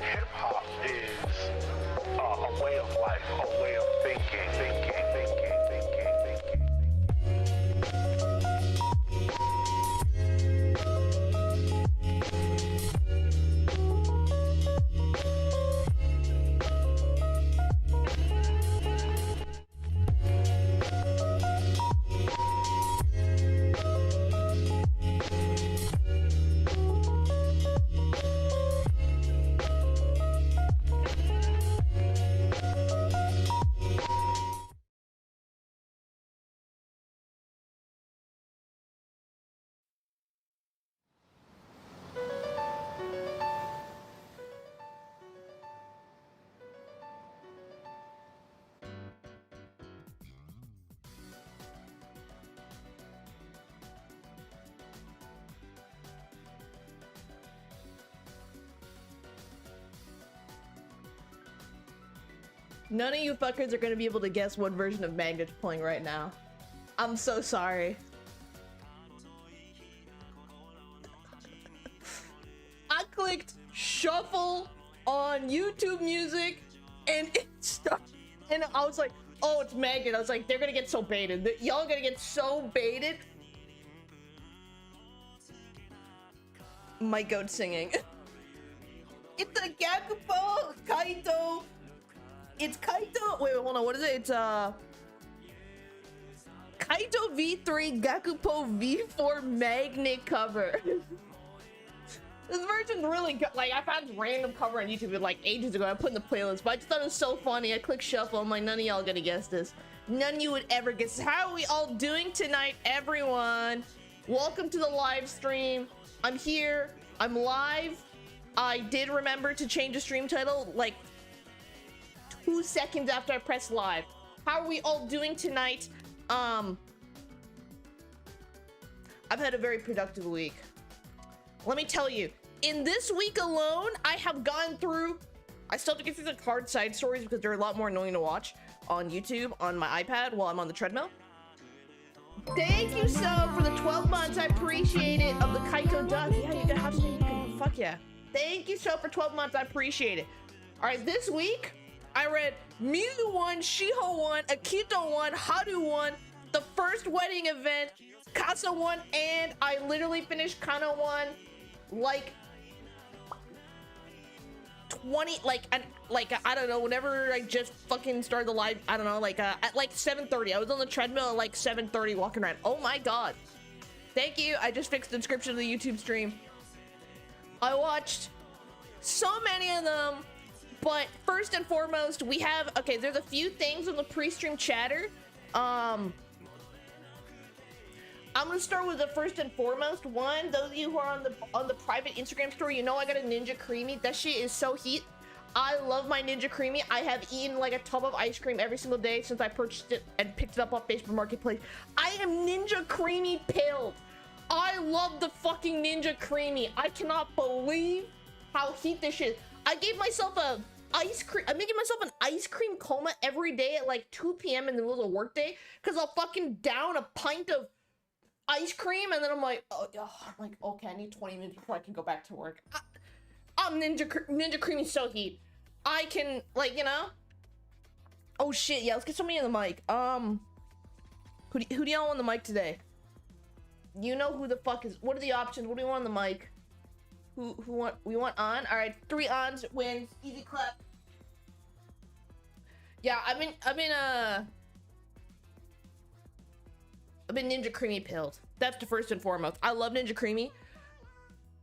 hip hop is a way of life, a way of thinking. None of you fuckers are gonna be able to guess what version of Magnet's playing right now. I'm so sorry. I clicked shuffle on YouTube Music and it started, and I was like, oh, it's Magnet. I was like, they're gonna get so baited. Y'all gonna get so baited. My goat singing. It's a Gakupo Kaito. It's Kaito. Wait, hold on. What is it? It's Kaito V3 Gakupo V4 Magnet cover. This version's really good. Like, I found this random cover on YouTube like ages ago. I put in the playlist, but I just thought it was so funny. I clicked shuffle. I'm like, none of y'all gonna guess this. None of you would ever guess this. How are we all doing tonight, everyone? Welcome to the live stream. I'm here. I'm live. I did remember to change the stream title like 2 seconds after I pressed live. How are we all doing tonight? I've had a very productive week. Let me tell you, in this week alone, I have gone through, I still have to get through the card side stories because they're a lot more annoying to watch on YouTube on my iPad while I'm on the treadmill. Thank you so for the 12 months. I appreciate it. Of the Kaito Duck. Yeah, you can have some. Fuck yeah. Thank you so for 12 months. I appreciate it. All right, this week, I read Mizu 1, Shiho 1, Akito 1, Haru 1, the first wedding event, Kasa 1, and I literally finished Kana 1 like 20, I don't know, whenever I just fucking started the live, I don't know, like at like 7:30. I was on the treadmill at like 7:30 walking around. Oh my god. Thank you. I just fixed the description of the YouTube stream. I watched so many of them. But first and foremost, we have, okay, there's a few things in the pre-stream chatter. I'm gonna start with the first and foremost one. Those of you who are on the private Instagram story, you know I got a Ninja Creamy. That shit is so heat. I love my Ninja Creamy. I have eaten like a tub of ice cream every single day since I purchased it and picked it up off Facebook Marketplace. I am Ninja Creamy pilled. I love the fucking Ninja Creamy. I cannot believe how heat this shit is. I gave myself a ice cream. I'm making myself an ice cream coma every day at like 2 p.m. in the middle of the workday because I'll fucking down a pint of ice cream and then I'm like, oh, I'm like, okay, I need 20 minutes before I can go back to work. I'm Ninja Creamy so heat. I can, like, you know. Oh shit, yeah, let's get somebody on the mic. Who do y'all want on the mic today? You know who the fuck is? What are the options? What do we want on the mic? Who we want on? All right, 3 ons wins. Easy clap. Yeah, I've been Ninja Creamy pilled. That's the first and foremost. I love Ninja Creamy.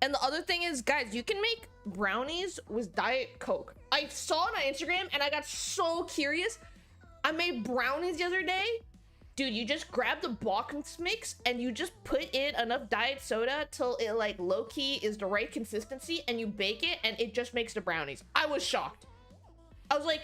And the other thing is, guys, you can make brownies with Diet Coke. I saw it on Instagram and I got so curious. I made brownies the other day. Dude, you just grab the box mix and you just put in enough diet soda till it like low-key is the right consistency and you bake it and it just makes the brownies. I was shocked. I was like,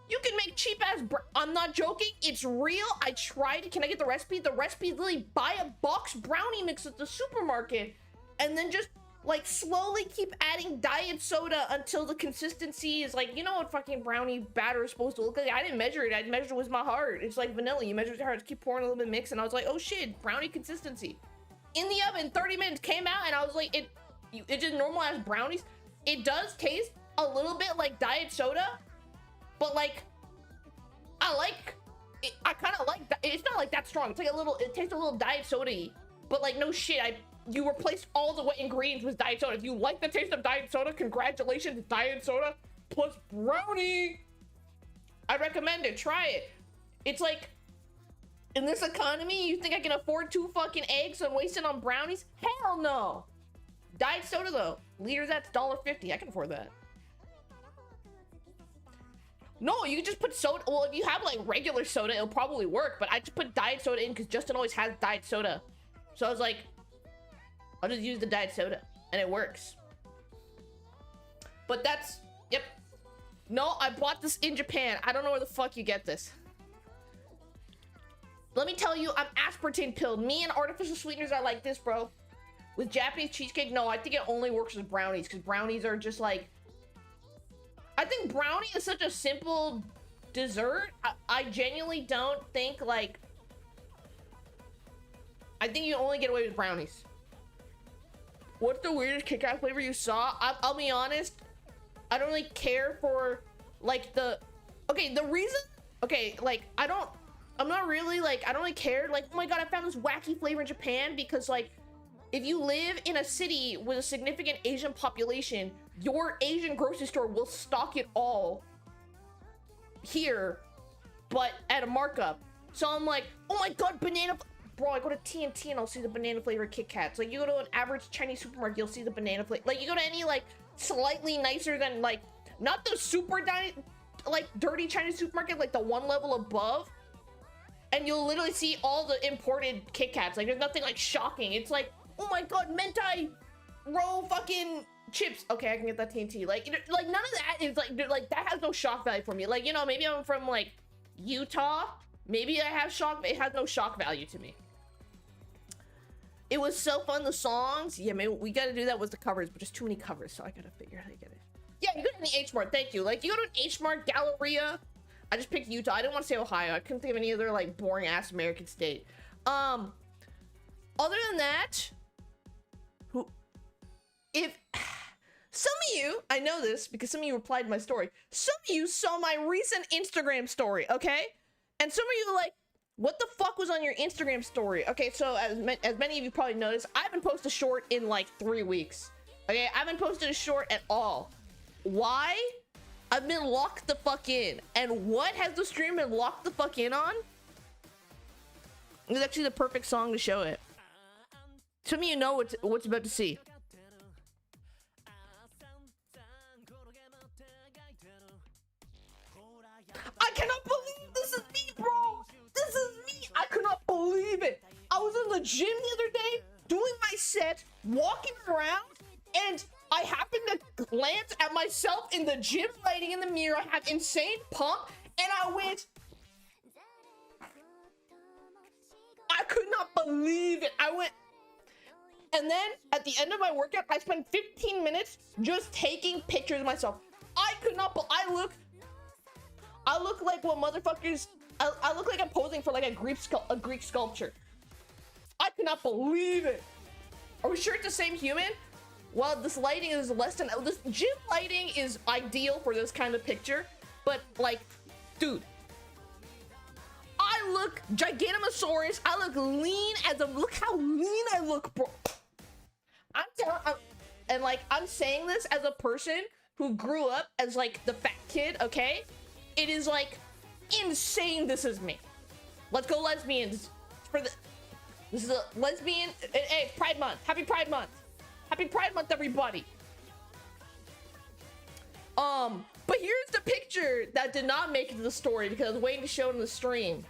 you can make cheap ass I'm not joking. It's real. I tried. Can I get the recipe? The recipe is literally buy a box brownie mix at the supermarket and then just like slowly keep adding diet soda until the consistency is like, you know what fucking brownie batter is supposed to look like. I didn't measure it. I measured it with my heart. It's like vanilla. You measure it with your heart. Just keep pouring a little bit of mix and I was like, oh shit, brownie consistency. In the oven, 30 minutes, came out and I was like, it just normal as brownies. It does taste a little bit like diet soda, but like I like it, I kind of like it's not like that strong. It's like a little, it tastes a little diet soda-y, but like no shit, you replaced all the wet ingredients with diet soda. If you like the taste of diet soda, congratulations, diet soda plus brownie. I recommend it. Try it. It's like, in this economy, you think I can afford 2 fucking eggs and waste it on brownies? Hell no. Diet soda though, liters, that's $1.50. I can afford that. No, you can just put soda. Well, if you have like regular soda, it'll probably work, but I just put diet soda in because Justin always has diet soda. So I was like, I'll just use the diet soda and it works. But that's, yep. No, I bought this in Japan. I don't know where the fuck you get this. Let me tell you, I'm aspartame pilled. Me and artificial sweeteners are like this, bro. With Japanese cheesecake, no, I think it only works with brownies because brownies are just like, I think brownie is such a simple dessert. I genuinely don't think like, I think you only get away with brownies. What's the weirdest Kit Kat flavor you saw? I'll be honest, I don't really care for like the reason, like I'm not really like, I don't really care like, oh my god, I found this wacky flavor in Japan, because like if you live in a city with a significant Asian population, your Asian grocery store will stock it all here, but at a markup. So I'm like, oh my god, banana, bro, I go to TNT and I'll see the banana flavored Kit Kats. Like you go to an average Chinese supermarket, you'll see the banana flavor. Like you go to any like slightly nicer than like, not the super like dirty Chinese supermarket, like the one level above, and you'll literally see all the imported Kit Kats. Like there's nothing like shocking. It's like, oh my god, mentai roll fucking chips. Okay, I can get that TNT. Like none of that is like that has no shock value for me. Like, you know, maybe I'm from like Utah, maybe I have shock, but it has no shock value to me. It was so fun, the songs. Yeah, maybe we gotta do that with the covers, but just too many covers, so I gotta figure out how to get it. Yeah, you go to the H Mart, thank you. Like you go to an H Mart, Galleria. I just picked Utah. I didn't want to say Ohio. I couldn't think of any other like boring ass American state. Other than that, if some of you, I know this because some of you replied to my story, some of you saw my recent Instagram story, okay? And some of you were like, what the fuck was on your Instagram story? Okay, so as many of you probably noticed, I haven't posted a short in like 3 weeks. Okay, I haven't posted a short at all. Why? I've been locked the fuck in. And what has the stream been locked the fuck in on? It's actually the perfect song to show it. Some of you know what's about to see. I cannot believe this is me, bro. This is me. I cannot believe it. I was in the gym the other day doing my set, walking around, and I happened to glance at myself in the gym lighting in the mirror. I had insane pump, and I went, I could not believe it. I went, and then at the end of my workout, I spent 15 minutes just taking pictures of myself. I could not, I look like what motherfuckers, I look like I'm posing for like a Greek sculpture. I could not believe it. Are we sure it's the same human? Well, this lighting is less than, this gym lighting is ideal for this kind of picture, but like, dude, I look Gigantamasaurus. I look lean as a, look how lean I look, bro. I'm saying this as a person who grew up as like the fat kid, okay? It is like insane. This is me. Let's go lesbians. This is a lesbian, hey, Pride Month. Happy Pride Month. Happy Pride Month, everybody. But here's the picture that did not make it to the story because I was waiting to show it in the stream.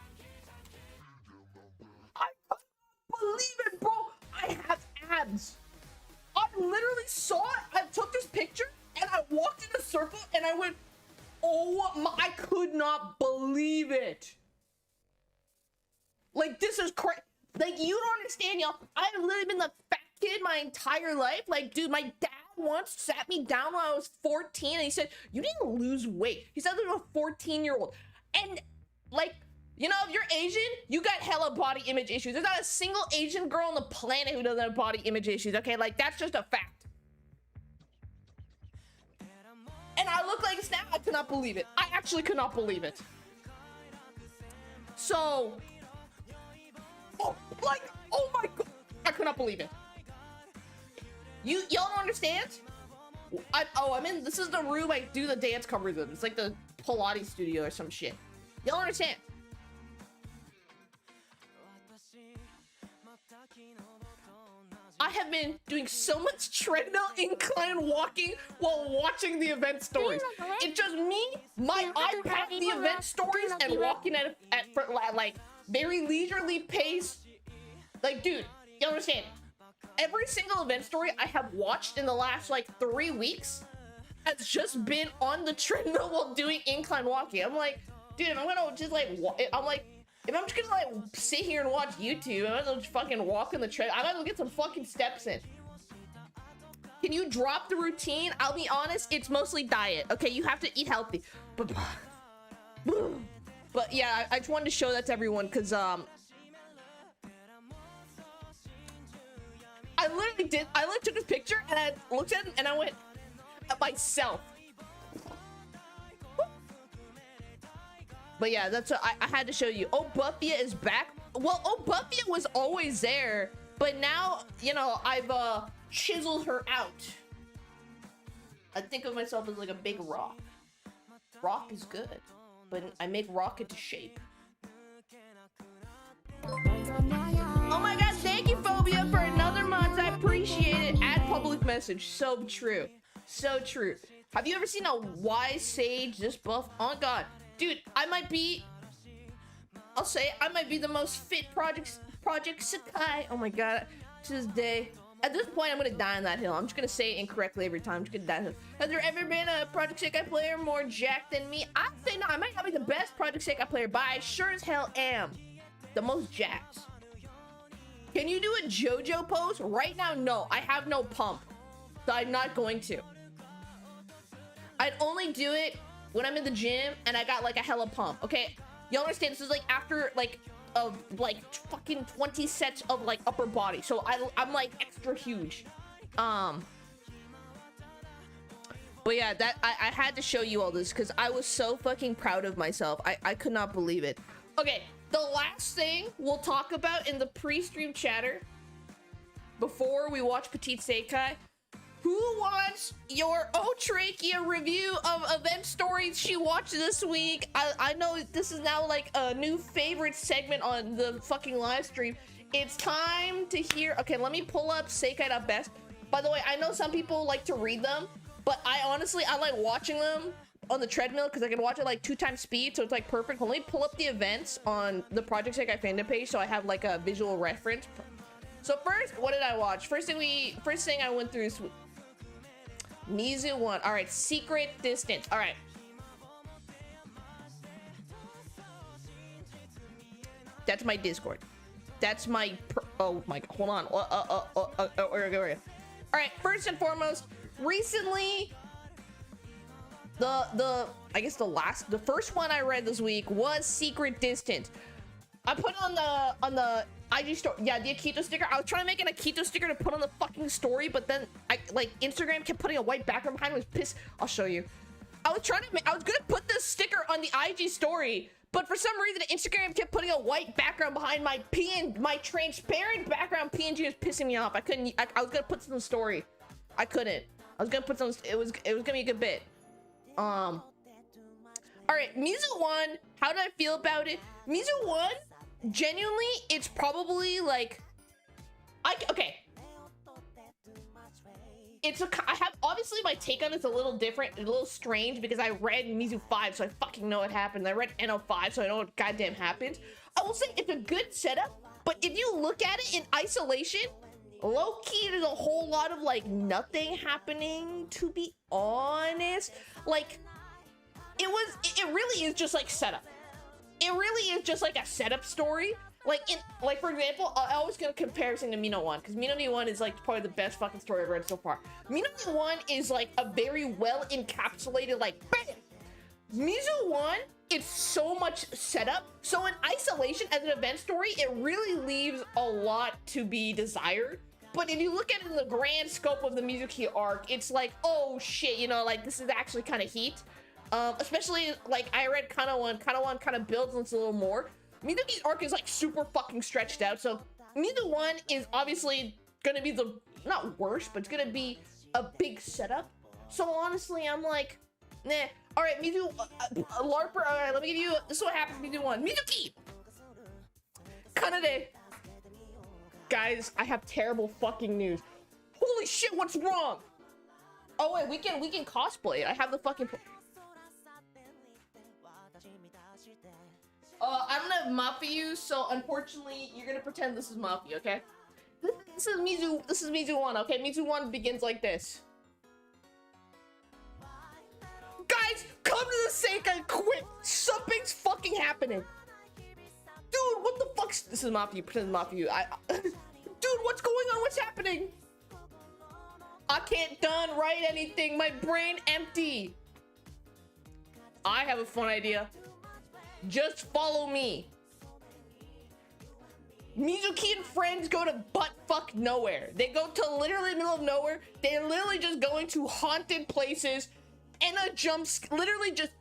I couldn't believe it, bro. I have abs. I literally saw it. I took this picture and I walked in a circle and I went, oh my, I could not believe it. Like, this is crazy. Like, you don't understand, y'all. I've literally been the fat kid my entire life. Like, dude, my dad once sat me down when I was 14 and he said, you need to lose weight. He said this to a 14-year-old. And, like, you know, if you're Asian, you got hella body image issues. There's not a single Asian girl on the planet who doesn't have body image issues, okay? Like, that's just a fact. And I look like could not believe it. I actually could not believe it. So, oh my god, I could not believe it. Y'all don't understand? I'm in, this is the room I do the dance covers in. It's like the Pilates studio or some shit. Y'all understand? I have been doing so much treadmill incline walking while watching the event stories. It's just me, my iPad, the event stories, and walking at like very leisurely pace. Like, dude, you understand? Every single event story I have watched in the last like 3 weeks has just been on the treadmill while doing incline walking. I'm like, dude, if I'm gonna just like, I'm like, if I'm just gonna like sit here and watch YouTube, I might as well just fucking walk in the treadmill. I might as well get some fucking steps in. Can you drop the routine? I'll be honest, it's mostly diet. Okay, you have to eat healthy. But yeah, I just wanted to show that to everyone because I literally took this picture and I looked at it and I went at myself. But yeah, that's what I had to show you. Oh, Buffia is back. Well, oh, Buffia was always there, but now, you know, I've chiseled her out. I think of myself as like a big rock. Rock is good, but I make rock into shape. Oh my god, thank you, Phobia, for another month. I appreciate it. Add public message. So true. So true. Have you ever seen a wise sage this buff? Oh god. Dude, I might be, I'll say it, I might be the most fit Project Sekai. Oh my god, to this day. At this point, I'm gonna die on that hill. I'm just gonna say it incorrectly every time. I'm just gonna die on that hill. Has there ever been a Project Sekai player more jacked than me? I'd say no. I might not be the best Project Sekai player, but I sure as hell am the most jacked. Can you do a JoJo pose? Right now, no. I have no pump, so I'm not going to. I'd only do it when I'm in the gym and I got like a hella pump. Okay, y'all understand? This is like after like fucking 20 sets of like upper body, so I'm like extra huge. But yeah, that I had to show you all this because I was so fucking proud of myself. I could not believe it. Okay, the last thing we'll talk about in the pre-stream chatter before we watch Petit Sekai. Who wants your xtrachea review of event stories she watched this week? I know this is now like a new favorite segment on the fucking live stream. It's time to hear. Okay, let me pull up Sekai.best. By the way, I know some people like to read them, but I like watching them on the treadmill because I can watch it like 2 times speed, so it's like perfect. Let me pull up the events on the Project Sekai fandom page so I have like a visual reference. So first, what did I watch? First thing I went through is Mizu 1. All right, Secret Distance. All right. That's my Discord. That's my oh my god, hold on. All right, first and foremost, recently the first one I read this week was Secret Distance. I put on the IG story, yeah, the Akito sticker. I was trying to make an Akito sticker to put on the fucking story, but then Instagram kept putting a white background behind me. I was pissed. I'll show you. I was gonna put this sticker on the IG story, but for some reason Instagram kept putting a white background behind my my transparent background PNG was pissing me off. I was gonna put some story. I couldn't. I was gonna put some. It was gonna be a good bit. All right, Mizu 1. How did I feel about it? Mizu 1. Genuinely, it's probably like okay. I have obviously my take on it's a little different, a little strange because I read Mizu 5, so I fucking know what happened. I read NO5, so I know what goddamn happened. I will say it's a good setup, but if you look at it in isolation, low-key there's a whole lot of like nothing happening, to be honest. Like it really is just like setup. It really is just like a setup story. Like for example, I always get a comparison to Mino 1 because Mino 1 is like probably the best fucking story I've read so far. Mino 1 is like a very well encapsulated like bam. Mizu 1, it's so much setup. So in isolation as an event story, it really leaves a lot to be desired. But if you look at it in the grand scope of the Mizuki arc, it's like, oh shit, you know, like this is actually kind of heat. Especially like I read Kana one kind of builds on this a little more. Mizuki's arc is like super fucking stretched out, so Mizu 1 is obviously gonna be the not worst, but it's gonna be a big setup. So honestly, I'm like, nah. All right, Mizu, Larper. All right, let me give you. This is what happens. Mizu 1, Mizuki. Kanade. Guys, I have terrible fucking news. Holy shit, what's wrong? Oh wait, we can cosplay it. I have the fucking. I don't have Mafiu, so unfortunately, you're gonna pretend this is Mafiu, okay? This is Mizu. This is Mizu 1, okay? Mizu 1 begins like this. Guys, come to the Sekai quick! Something's fucking happening. Dude, what the fuck? This is Mafiu. Pretend it's Mafiu. Dude, what's going on? What's happening? I can't done write anything. My brain empty. I have a fun idea. Just follow me. Mizuki and friends go to butt-fuck nowhere. They go to literally the middle of nowhere. They're literally just going to haunted places and a jump. Literally just.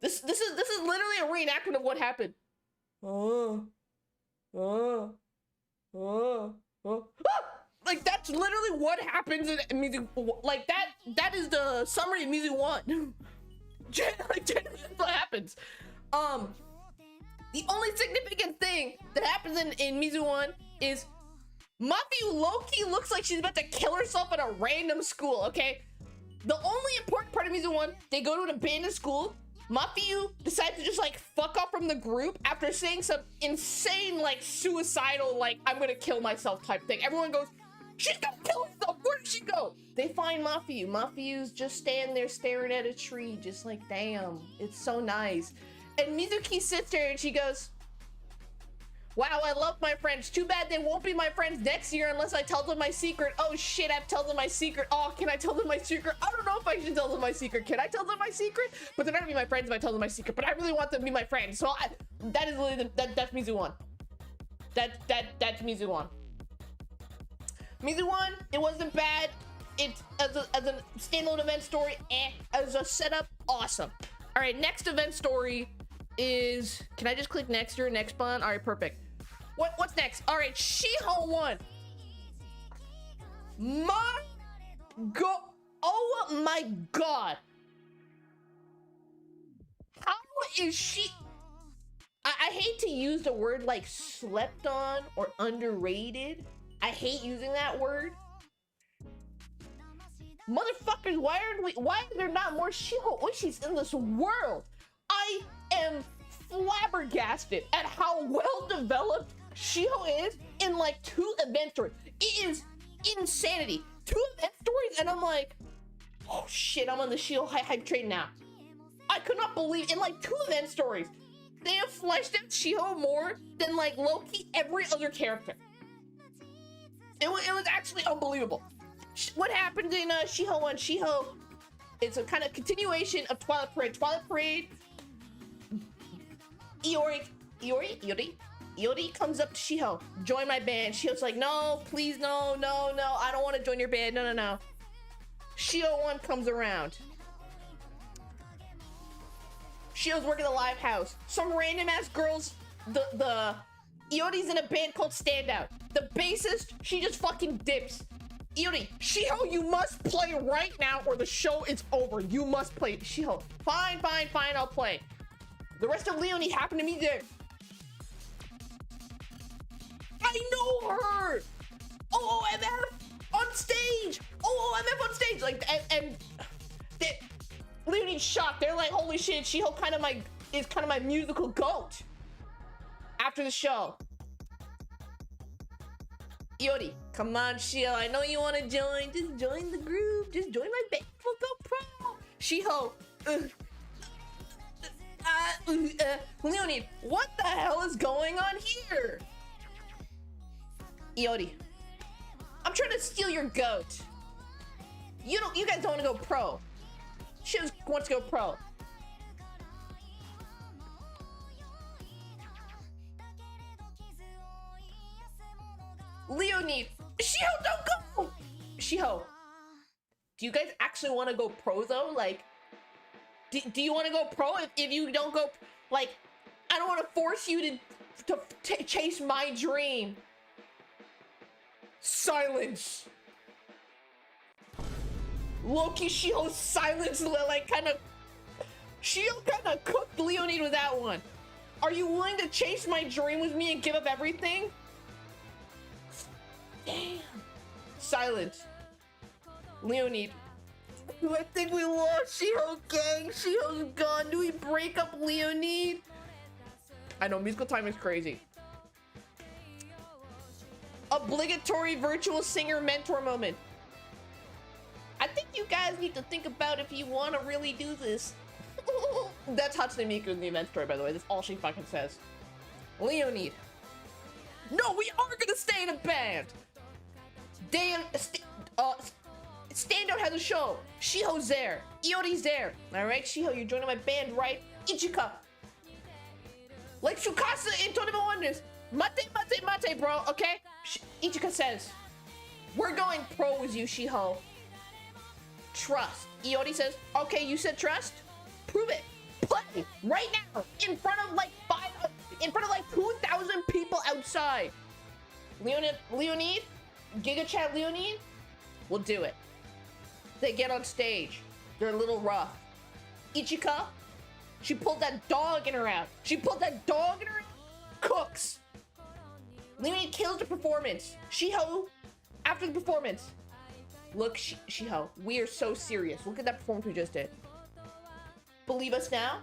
This is literally a reenactment of what happened. Like that's literally what happens in Mizu. Like that is the summary of Mizu 1. Like generally that's what happens. The only significant thing that happens in Mizu 1 is Mafiu low-key looks like she's about to kill herself at a random school, okay? The only important part of Mizu 1, they go to an abandoned school. Mafiu decides to just like fuck off from the group after saying some insane like suicidal like I'm gonna kill myself type thing. Everyone goes, she's gonna kill herself, where did she go? They find Mafiu. Mafiu's just standing there staring at a tree, just like damn, it's so nice. And Mizuki sits there and she goes, wow, I love my friends. Too bad they won't be my friends next year unless I tell them my secret. Oh shit, I've told them my secret. Oh, can I tell them my secret? I don't know if I should tell them my secret. Can I tell them my secret? But they're not gonna be my friends if I tell them my secret. But I really want them to be my friends. So that is literally that's Mizu 1. That's Mizu 1. Mizu 1, it wasn't bad. It as a standalone event story, as a setup, awesome. All right, next event story is, can I just click next or next button? All right, perfect. What's next? All right, Shiho 1. My god. Oh my god. How is she? I hate to use the word like slept on or underrated. I hate using that word. Motherfuckers, why are there not more Shiho Oishis in this world? I am flabbergasted at how well developed Shiho is in like 2 event stories. It is insanity. 2 event stories and I'm like, oh shit, I'm on the Shiho hype train now. I could not believe in like 2 event stories, they have fleshed out Shiho more than like low-key every other character. It was actually unbelievable. What happened in Shiho 1? Shiho, it's a kind of continuation of Twilight Parade. Twilight Parade, Iori comes up to Shiho, join my band. Shiho's like, no, please, no, I don't want to join your band, no. Shiho 1 comes around. Shiho's working the live house. Some random ass girls, the Iori's in a band called Standout. The bassist, she just fucking dips. Iori, Shiho, you must play right now or the show is over. You must play. Shiho, fine, I'll play. The rest of Leonie happened to me there. I know her! OMF on stage! OMF on stage! Like, and Leonie's shocked. They're like, holy shit, Shiho is kind of my musical goat. After the show. Iori, come on, Shiho. I know you want to join. Just join the group. Just join my band. We'll go pro. Shiho. Leonie, what the hell is going on here? Iori, I'm trying to steal your goat. You guys don't want to go pro. She wants to go pro. Leonie, Shiho, don't go! Shiho, Do you guys actually want to go pro though? Like, do you want to go pro? If you don't go, like, I don't want to force you to chase my dream. Silence. Loki Shiho silence, like, kind of. Shiho kind of cooked Leonid with that one. Are you willing to chase my dream with me and give up everything? Damn. Silence. Leonid. I think we lost Shiho, gang. Shiho's gone. Do we break up Leonid? I know, musical time is crazy. Obligatory virtual singer mentor moment. I think you guys need to think about if you want to really do this. That's Hatsune Miku in the event story, by the way. That's all she fucking says. Leonid. No, we are gonna stay in a band. Standout has a show. Shiho's there. Iori's there. Alright, Shiho, you're joining my band, right? Ichika. Like Tsukasa in Tony Wonders. Mate, bro, okay? Ichika says, we're going pro with you, Shiho. Trust. Iori says, okay, you said trust? Prove it. Play right now in front of like 2,000 people outside. Leonid, Giga Chat Leonid, we'll do it. They get on stage. They're a little rough. Ichika, she pulled that dog in her out. Cooks. Leonid kills the performance. Shiho, after the performance. Look, Shiho, we are so serious. Look at that performance we just did. Believe us now?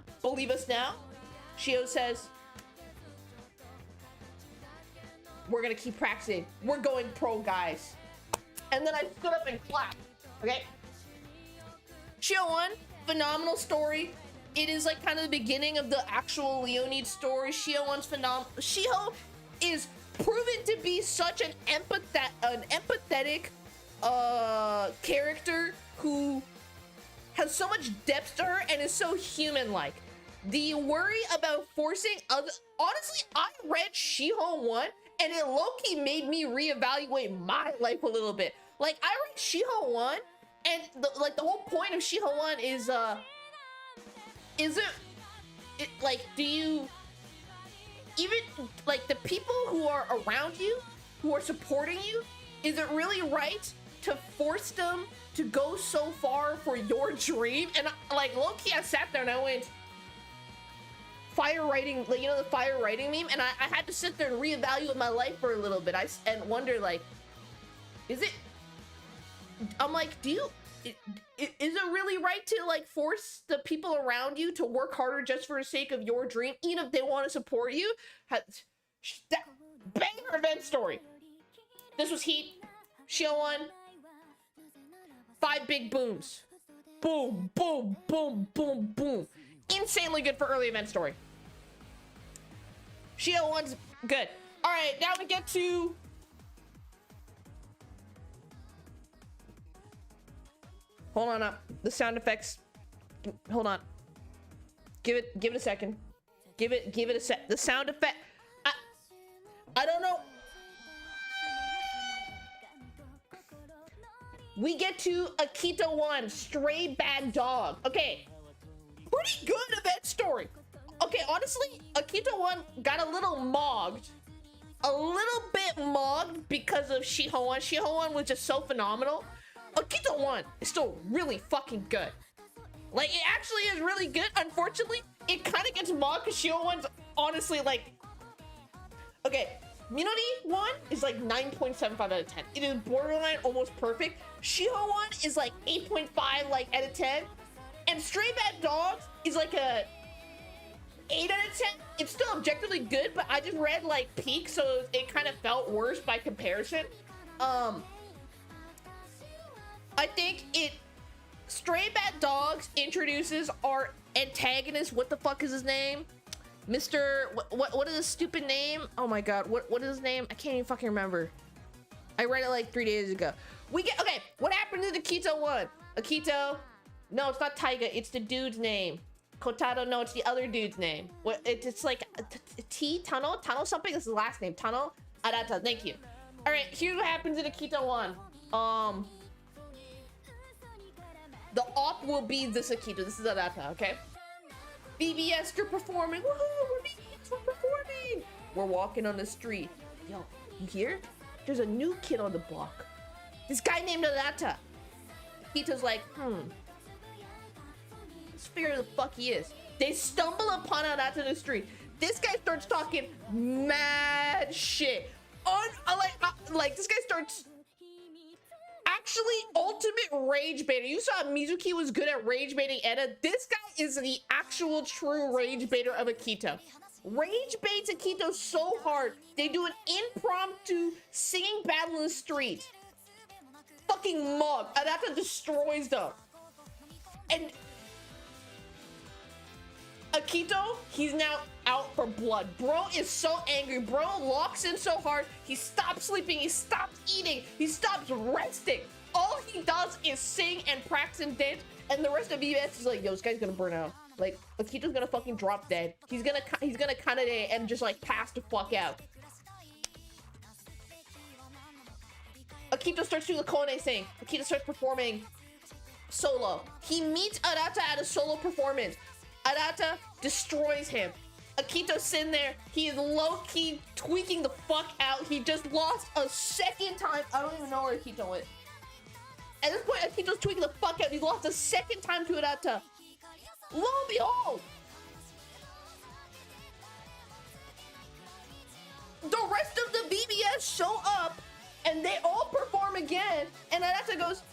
Shiho says, we're gonna keep practicing. We're going pro, guys. And then I stood up and clapped, okay? Shiho 1, phenomenal story. It is like kind of the beginning of the actual Leonid story. Shiho 1's phenomenal. Shiho is proven to be such an empathetic character who has so much depth to her and is so human-like. The worry about forcing other... Honestly, I read Shiho 1 and it low-key made me reevaluate my life a little bit. Like, I read Shiho 1 and the whole point of Shiho 1 is like, do you even, like, the people who are around you, who are supporting you, is it really right to force them to go so far for your dream? And like, low-key, I sat there and I went, fire writing, like, you know, the fire writing meme, and I had to sit there and reevaluate my life for a little bit. And wonder, like, is it, I'm like, is it really right to, like, force the people around you to work harder just for the sake of your dream, even if they want to support you? Banger event story. This was heat. Shiho 1. 5 big booms. Boom, boom, boom, boom, boom. Insanely good for early event story. Shiho 1's good. All right, now we get to... Hold on up. The sound effects. Hold on. Give it a second. Give it a sec. The sound effect. I don't know. We get to Akito 1, Stray Bad Dog. Okay. Pretty good event story. Okay, honestly, Akito 1 got a little mogged. A little bit mogged because of Shiho 1. Shiho 1 was just so phenomenal. Akito 1 is still really fucking good. Like, it actually is really good. Unfortunately, it kind of gets mocked because Shiho 1's honestly like... Okay, Minori 1 is like 9.75 out of 10. It is borderline almost perfect. Shiho 1 is like 8.5 like out of 10. And Stray Bad Dogs is like a 8 out of 10. It's still objectively good, but I just read like peak, so it kind of felt worse by comparison. I think Stray Bad Dogs introduces our antagonist. What the fuck is his name? Mr. What is his stupid name? Oh my god, what is his name? I can't even fucking remember. I read it like 3 days ago. Okay, what happened to the Akito 1? Akito? No, it's not Taiga, it's the dude's name. Kotaro, no, it's the other dude's name. What? It's like Tano something. This is his last name. Tano Arata. Thank you. All right, here's what happens in Akito 1. The op will be this Akito. This is Arata, okay? BBS, you're performing. Woohoo, we're BBS, we're performing. We're walking on the street. Yo, you hear? There's a new kid on the block. This guy named Arata. Akito's like, let's figure out who the fuck he is. They stumble upon Arata in the street. This guy starts talking mad shit. Like this guy starts actually ultimate rage baiter. You saw Mizuki was good at rage baiting Eda. This guy is the actual true rage baiter of Akito. Rage baits Akito so hard. They do an impromptu singing battle in the street. Fucking mug. Arata destroys them. And Akito, he's now out for blood. Bro is so angry. Bro locks in so hard. He stops sleeping. He stops eating. He stops resting. All he does is sing and practice and dance. And the rest of BBS is like, yo, this guy's gonna burn out. Like, Akito's gonna fucking drop dead. He's gonna Kanade and just like pass the fuck out. Akito starts doing the Kone thing. Akito starts performing solo. He meets Arata at a solo performance. Arata destroys him. Akito's sitting there. He is low-key tweaking the fuck out. He just lost a second time. I don't even know where Akito went. At this point, Akito's tweaking the fuck out. He lost a second time to Arata. Lo and behold, the rest of the BBS show up and they all perform again. And Arata goes,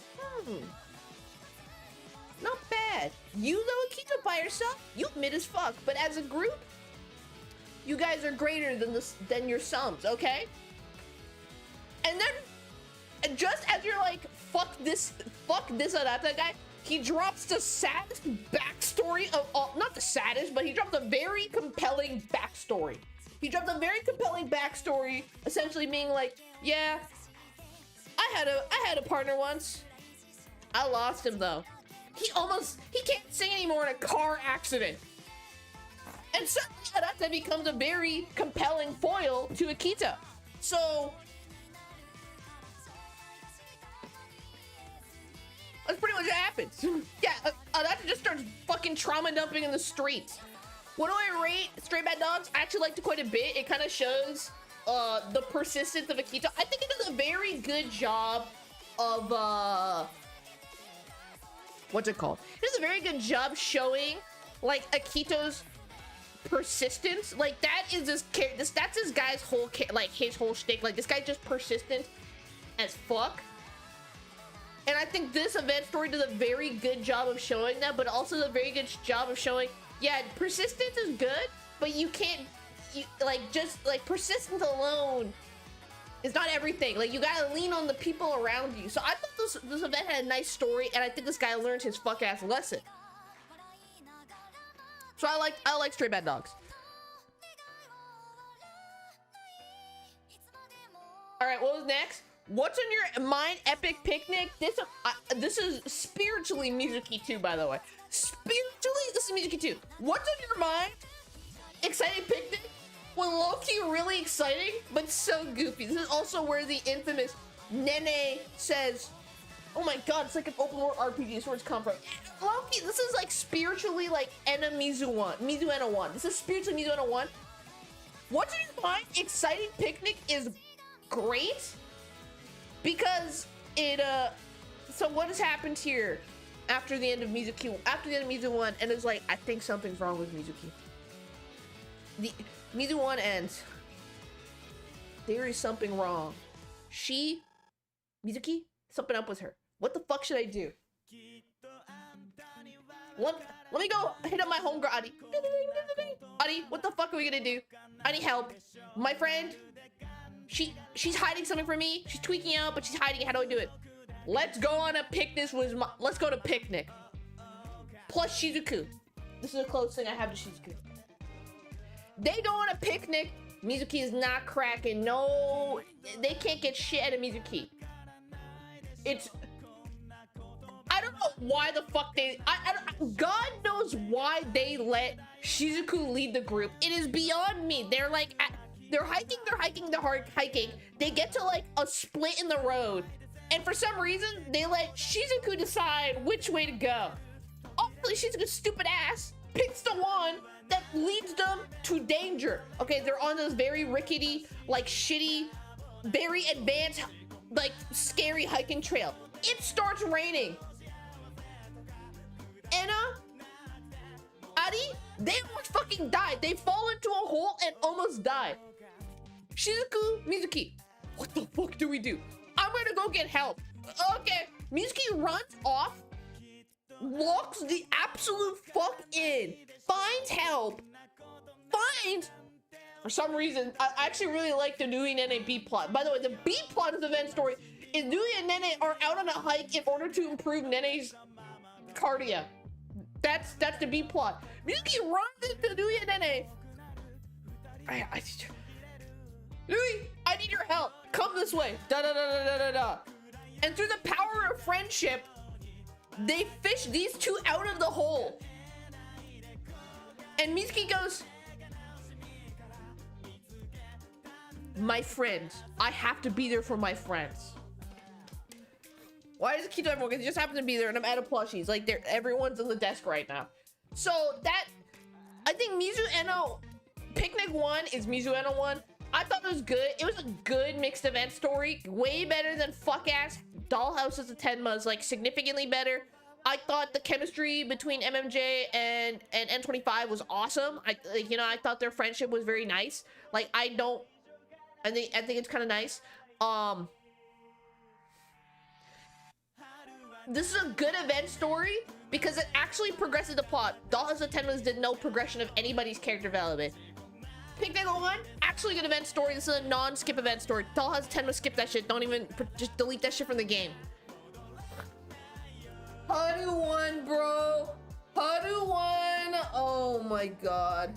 not bad. You though, Akito by yourself, you mid as fuck. But as a group, you guys are greater than your sums, okay? And then, just as you're like, fuck this Arata guy, he drops the saddest backstory of all, not the saddest, but he dropped a very compelling backstory. He dropped a very compelling backstory, essentially being like, yeah, I had a partner once. I lost him though. He can't sing anymore in a car accident. And suddenly Arata becomes a very compelling foil to Akito. So that's pretty much what happens. Yeah, Arata just starts fucking trauma dumping in the streets. What do I rate Stray Bad Dogs? I actually liked it quite a bit. It kind of shows the persistence of Akito. I think it does a very good job of what's it called? It does a very good job showing like Akito's persistence. Like that is that's this guy's whole his whole shtick. Like this guy's just persistent as fuck. And I think this event story does a very good job of showing that, but also does a very good job of showing, yeah, persistence is good, but you can't, persistence alone is not everything. Like, you gotta lean on the people around you. So I thought this event had a nice story, and I think this guy learned his fuck-ass lesson. So I like Stray Bad Dogs. All right, what was next? What's on your mind, Epic Picnic? This is spiritually Mizuki 2, by the way. Spiritually, this is Mizuki 2. What's on your mind? Exciting Picnic? Well, low-key really exciting, but so goofy. This is also where the infamous Nene says, oh my god, it's like an open world RPG. This is where it's come from. Low-key, this is like spiritually like Mizuena 1. This is spiritually Mizuena 1. What's on your mind? Exciting Picnic is great. Because it, so what has happened here after the end of Mizuki, after the end of Mizu 1, and it's like, I think something's wrong with Mizuki. The Mizu 1 ends. There is something wrong. Mizuki, something up with her. What the fuck should I do? Let me go hit up my homegirl, Adi. Adi, what the fuck are we gonna do? I need help. My friend, she's hiding something from me. She's tweaking out, but she's hiding it. How do I do it? Let's go on a picnic let's go to picnic. Plus Shizuku. This is the closest thing I have to Shizuku. They go on a picnic. Mizuki is not cracking. No, they can't get shit out of Mizuki. I don't know why the fuck God knows why they let Shizuku lead the group. It is beyond me. They're like, they're hiking. They get to like a split in the road. And for some reason, they let Shizuku decide which way to go. Obviously, Shizuku's stupid ass picks the one that leads them to danger. Okay, they're on this very rickety, like shitty, very advanced, like scary hiking trail. It starts raining. Enna, Adi, they almost fucking died. They fall into a hole and almost die. Shizuku, Mizuki, what the fuck do we do? I'm gonna go get help. Okay, Mizuki runs off, locks the absolute fuck in, finds help, for some reason, I actually really like the Nui and Nene B plot. By the way, the B plot of the event story is Nui and Nene are out on a hike in order to improve Nene's cardio. That's the B plot. Mizuki runs into Nui and Nene. Nui, I need your help. Come this way. Da da da da da da da. And through the power of friendship, they fish these two out of the hole. And Mizuki goes, my friends, I have to be there for my friends. Why does it keep everyone? Because it just happens to be there, and I'm out of plushies. Like, everyone's on the desk right now. So that, I think Mizu Eno Picnic 1 is Mizu Eno 1. I thought it was good. It was a good mixed event story. Way better than fuck-ass Dollhouse as a Tenma's, like, significantly better. I thought the chemistry between MMJ and N25 was awesome. I thought their friendship was very nice. Like, I think it's kind of nice. This is a good event story because it actually progresses the plot. Dollhouse of Tenmas did no progression of anybody's character development. Picnic 1, actually good event story. This is a non-skip event story. Dollhouse of Tenma, skip that shit. Don't even, just delete that shit from the game. Haru 1, bro. Haru 1. Oh my god.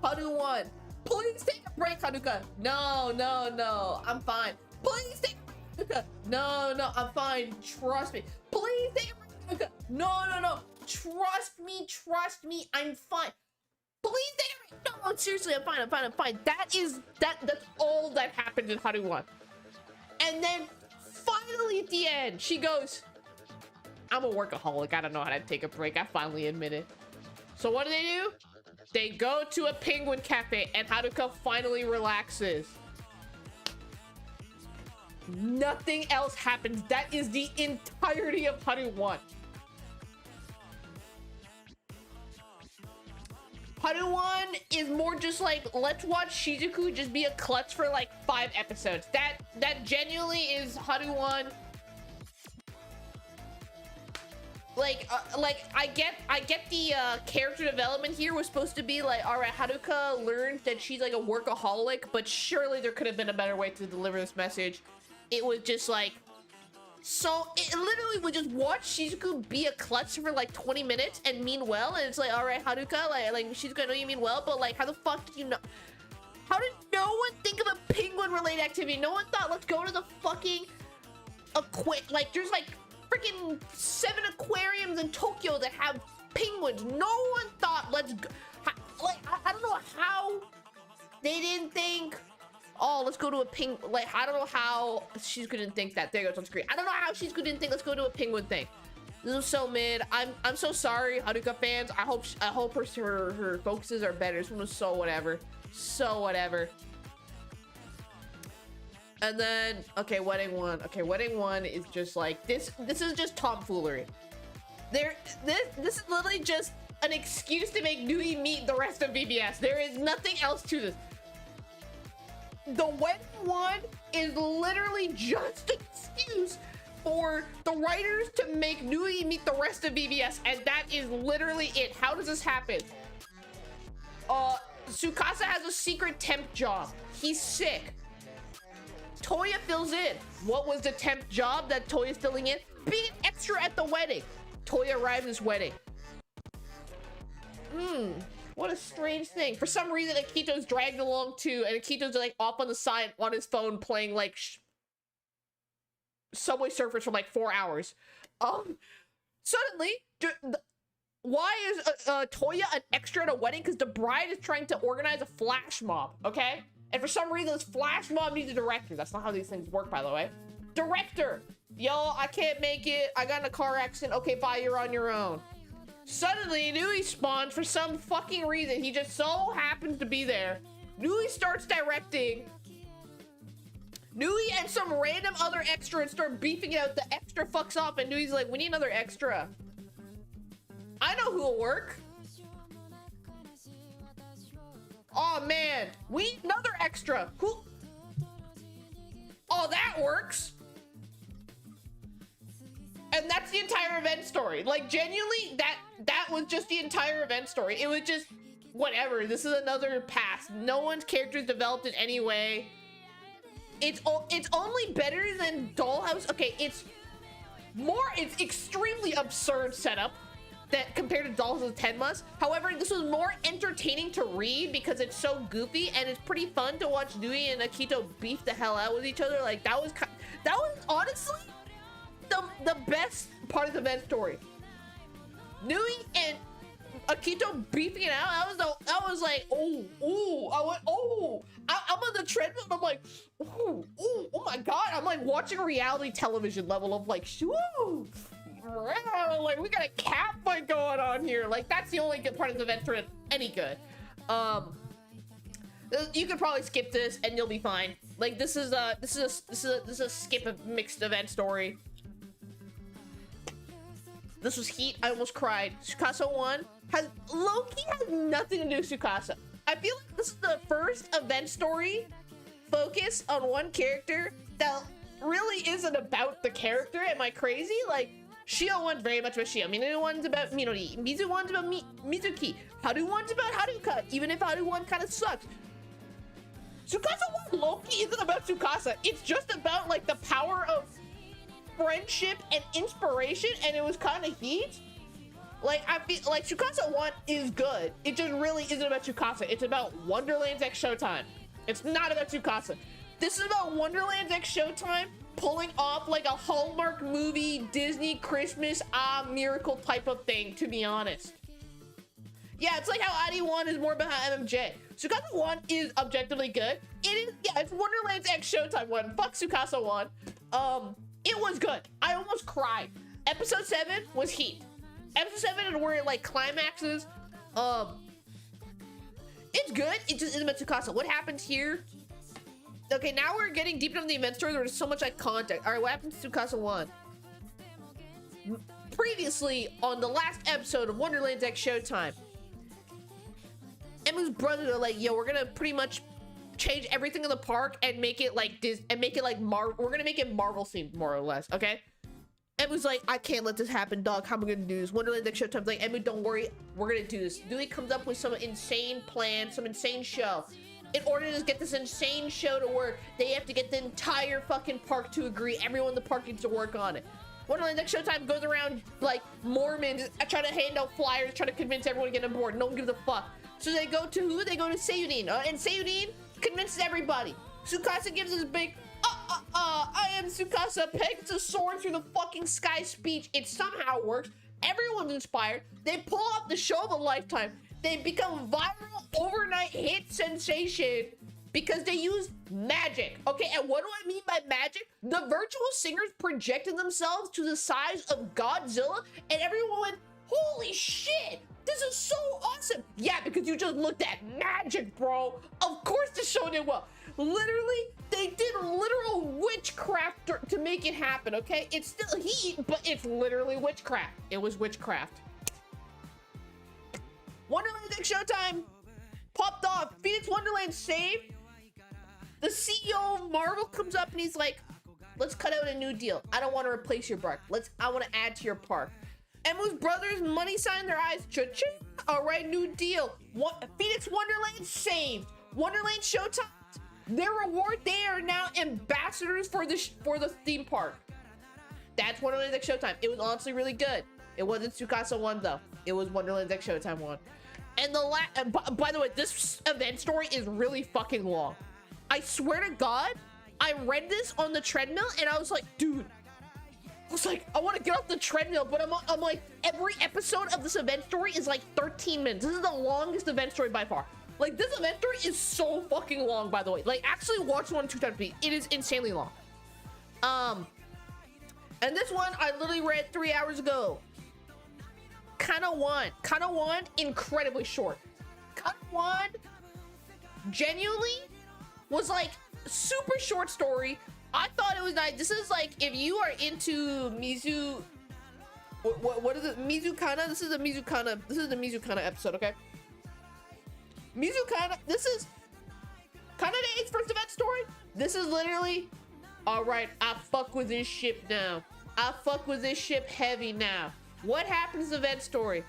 Haru 1. Please take a break, Haruka. No, no, no. I'm fine. Please take a break, Haruka. No, no, I'm fine. Trust me. Please take a break, Haruka. No, no, no. Trust me. I'm fine. Please take a break. No, seriously, I'm fine. That's all that happened in Haru 1. And then finally at the end, she goes, I'm a workaholic. I don't know how to take a break. I finally admit it. So what do? They go to a penguin cafe and Haruka finally relaxes. Nothing else happens. That is the entirety of Haru 1. Haru 1 is more just like, let's watch Shizuku just be a klutz for like 5 episodes. That genuinely is Haru 1. Like I get the character development here was supposed to be like, all right, Haruka learned that she's like a workaholic, but surely there could have been a better way to deliver this message. It was just like, so it literally would just watch Shizuku be a klutz for like 20 minutes and mean well, and it's like, all right, Haruka, like Shizuku, I know you mean well, but like, how the fuck did you know? How did no one think of a penguin-related activity? No one thought, let's go to the fucking like, there's like freaking 7 aquariums in Tokyo that have penguins. No one thought, let's go. Like, I don't know how they didn't think, oh, let's go to a penguin. Like, I don't know how she's gonna think that. There it goes on screen. I don't know how she's gonna think, let's go to a penguin thing. This is so mid. I'm so sorry, Haruka fans. I hope her focuses are better. This one was so whatever. So whatever. And then, okay, Wedding 1. Okay, Wedding 1 is just like, this is just tomfoolery. This is literally just an excuse to make Nui meet the rest of BBS. There is nothing else to this. The Wedding 1 is literally just an excuse for the writers to make Nui meet the rest of BBS, and that is literally it. How does this happen? Tsukasa has a secret temp job. He's sick. Toya fills in. What was the temp job that Toya's filling in? Being an extra at the wedding. Toya arrives at this wedding. What a strange thing. For some reason, Akito's dragged along too, and Akito's like off on the side on his phone playing like Subway Surfers for like 4 hours. Suddenly, why is Toya an extra at a wedding? Because the bride is trying to organize a flash mob, okay? And for some reason, this flash mob needs a director. That's not how these things work, by the way. Director! Yo, I can't make it. I got in a car accident. Okay, bye, you're on your own. Suddenly, Nui spawns for some fucking reason. He just so happens to be there. Nui starts directing. Nui and some random other extra start beefing it out. The extra fucks up and Nui's like, we need another extra. I know who'll work. Oh man, we need another extra. Who? Oh, that works. And that's the entire event story. Like, genuinely, that was just the entire event story. It was just, whatever. This is another pass. No one's character's developed in any way. It's only better than Dollhouse. Okay, it's extremely absurd setup that compared to Dollhouse's 10 months. However, this was more entertaining to read because it's so goofy and it's pretty fun to watch Nui and Akito beef the hell out with each other. Like, that was honestly the best part of the event story. Nui and Akito beefing it out. I was like, I'm on the treadmill and I'm like, oh my god. I'm like watching reality television level of like, shoo, like we got a cat fight going on here. Like that's the only good part of the event story. Any good. You could probably skip this and you'll be fine. Like this is a skip a mixed event story. This was heat. I almost cried. Tsukasa 1 Loki has nothing to do with Tsukasa. I feel like this is the first event story focus on one character that really isn't about the character. Am I crazy? Like, Shio 1's very much about Shio. Mizu 1's about Minori. Mizu 1's about Mizuki. Haru 1's about Haruka, even if Haru 1 kind of sucks. Tsukasa 1 Loki isn't about Tsukasa. It's just about, like, the power of friendship and inspiration, and it was kind of heat. Like, I feel like Tsukasa 1 is good. It just really isn't about Tsukasa. It's about Wonderland's X Showtime. It's not about Tsukasa. This is about Wonderland's X Showtime pulling off like a Hallmark movie, Disney Christmas, miracle type of thing, to be honest. Yeah, it's like how ID 1 is more about MMJ. Tsukasa 1 is objectively good. It is, yeah, it's Wonderland's X Showtime 1. Fuck Tsukasa 1. It was good. I almost cried. Episode 7 was heat. Episode 7 is where it like climaxes. It's good. It just isn't about Tsukasa. What happens here? Okay, now we're getting deep into the event story. There's so much like context. All right, what happens to Tsukasa 1? Previously, on the last episode of Wonderland's X Showtime, Emma's brothers are like, yo, we're gonna pretty much change everything in the park and make it like this and make it like we're gonna make it Marvel themed, more or less, okay? Emma's like, I can't let this happen, dog. How am I gonna do this? Wonderland X Showtime's like, Emma, don't worry, we're gonna do this. Dewey comes up with some insane plan, some insane show. In order to get this insane show to work, they have to get the entire fucking park to agree. Everyone in the park needs to work on it. Wonderland X Showtime goes around like Mormons, trying to hand out flyers, trying to convince everyone to get on board. No one gives a fuck. So they go to who? They go to Seiyunin, and Seiyunin convinces everybody. Tsukasa gives his big, I am Tsukasa, pegs a sword through the fucking sky speech. It somehow works. Everyone's inspired. They pull off the show of a lifetime. They become viral overnight hit sensation because they use magic. Okay, and what do I mean by magic? The virtual singers projected themselves to the size of Godzilla, and everyone went, holy shit, this is so awesome. Yeah, because you just looked at magic, bro. Of course the show did well. Literally, they did literal witchcraft to make it happen, okay? It's still heat, but it's literally witchcraft. It was witchcraft. Wonderland X Showtime popped off. Phoenix Wonderland saved. The CEO of Marvel comes up and he's like, let's cut out a new deal. I don't want to replace your park. I want to add to your park. Emma's brothers, money sign their eyes. Cha-ching. All right, new deal. Phoenix Wonderland saved. Wonderland Showtime. Their reward, they are now ambassadors for the theme park. That's Wonderland X Showtime. It was honestly really good. It wasn't Tsukasa 1 though. It was Wonderland X Showtime 1. And by the way, this event story is really fucking long. I swear to God, I read this on the treadmill and I was like, dude, I was like, I want to get off the treadmill, but I'm like, every episode of this event story is like 13 minutes. This is the longest event story by far. Like, this event story is so fucking long, by the way. Like, actually watch one 2 times speed. It is insanely long. And this one I literally read 3 hours ago. Kana one, incredibly short. Kana one genuinely was like super short story. I thought it was nice. This is like if you are into Mizu. What is it? Mizukana? This is the Mizukana episode, okay? Mizukana, this is Kanade's first event story. This is literally, all right, I fuck with this ship now. I fuck with this ship heavy now. What happens in the event story?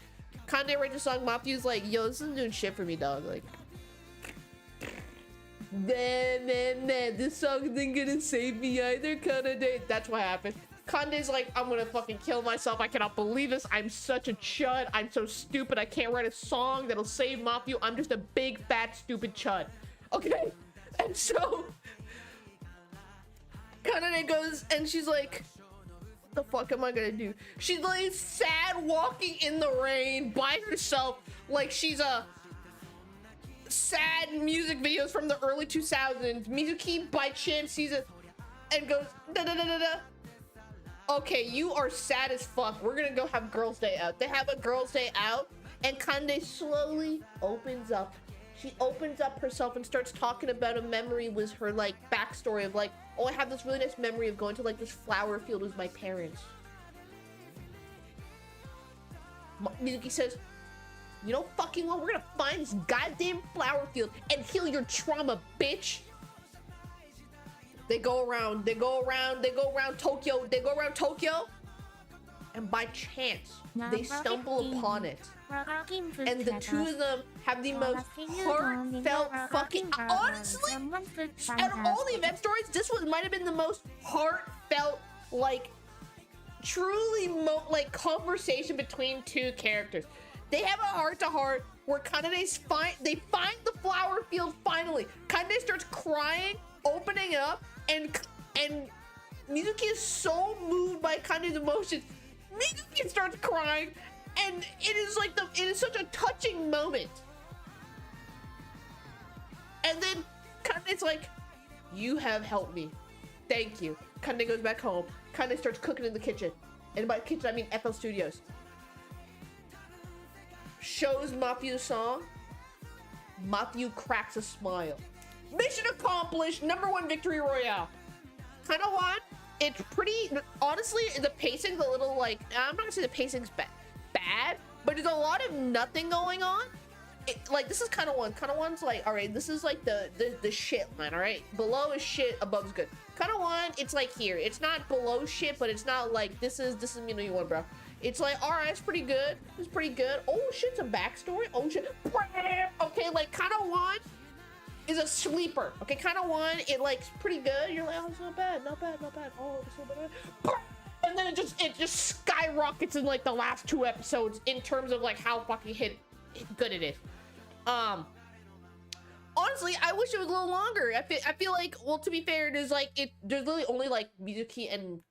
Kanade writes a song, Mafio's like, yo, this isn't doing shit for me, dog. Like, nah, this song isn't gonna save me either, Kanade. That's what happened. Kande's like, I'm gonna fucking kill myself. I cannot believe this. I'm such a chud. I'm so stupid. I can't write a song that'll save Mafio. I'm just a big, fat, stupid chud. Okay? And so, Kanade goes, and she's like, the fuck am I gonna do? She's like sad walking in the rain by herself, like she's a sad music videos from the early 2000s. Mizuki by chance sees it and goes da da da da da. Okay, you are sad as fuck. We're gonna go have girls' day out. They have a girls' day out, and Kande slowly opens up. She opens up herself and starts talking about a memory with her like backstory of like, oh, I have this really nice memory of going to like this flower field with my parents. Mizuki says, you know fucking well, we're gonna find this goddamn flower field and heal your trauma, bitch. They go around Tokyo, and by chance, they stumble upon it. And the two of them have the most heartfelt fucking, honestly, out of all the event stories, this one might have been the most heartfelt, like, truly, like, conversation between two characters. They have a heart-to-heart where Kanade they find the flower field finally. Kanade starts crying, opening up, and Mizuki is so moved by Kanede's emotions. Mizuki starts crying, and it is such a touching moment. And then Kanede's like, you have helped me. Thank you. Kanade goes back home. Kanade starts cooking in the kitchen. And by kitchen, I mean FL Studios. Shows Mafio's song. Mafio cracks a smile. Mission accomplished. #1 victory royale. Kind of want. It's pretty. Honestly, the pacing's a little like. I'm not gonna say the pacing's bad, but there's a lot of nothing going on. Like this is kind of one. Kind of one's like, all right, this is like the shit line. All right, below is shit, above is good. Kind of one. It's like here. It's not below shit, but it's not like this is you know you want, bro. It's like, all right, it's pretty good. It's pretty good. Oh shit, some backstory. Oh shit. Okay, like kind of one is a sleeper. Okay, kind of one. It like pretty good. You're like, oh, it's not bad, not bad, not bad. Oh, it's not bad. And then it just skyrockets in like the last 2 episodes in terms of like how fucking good it is. Honestly, I wish it was a little longer. I feel like, well, to be fair, there's literally only like Mizuki and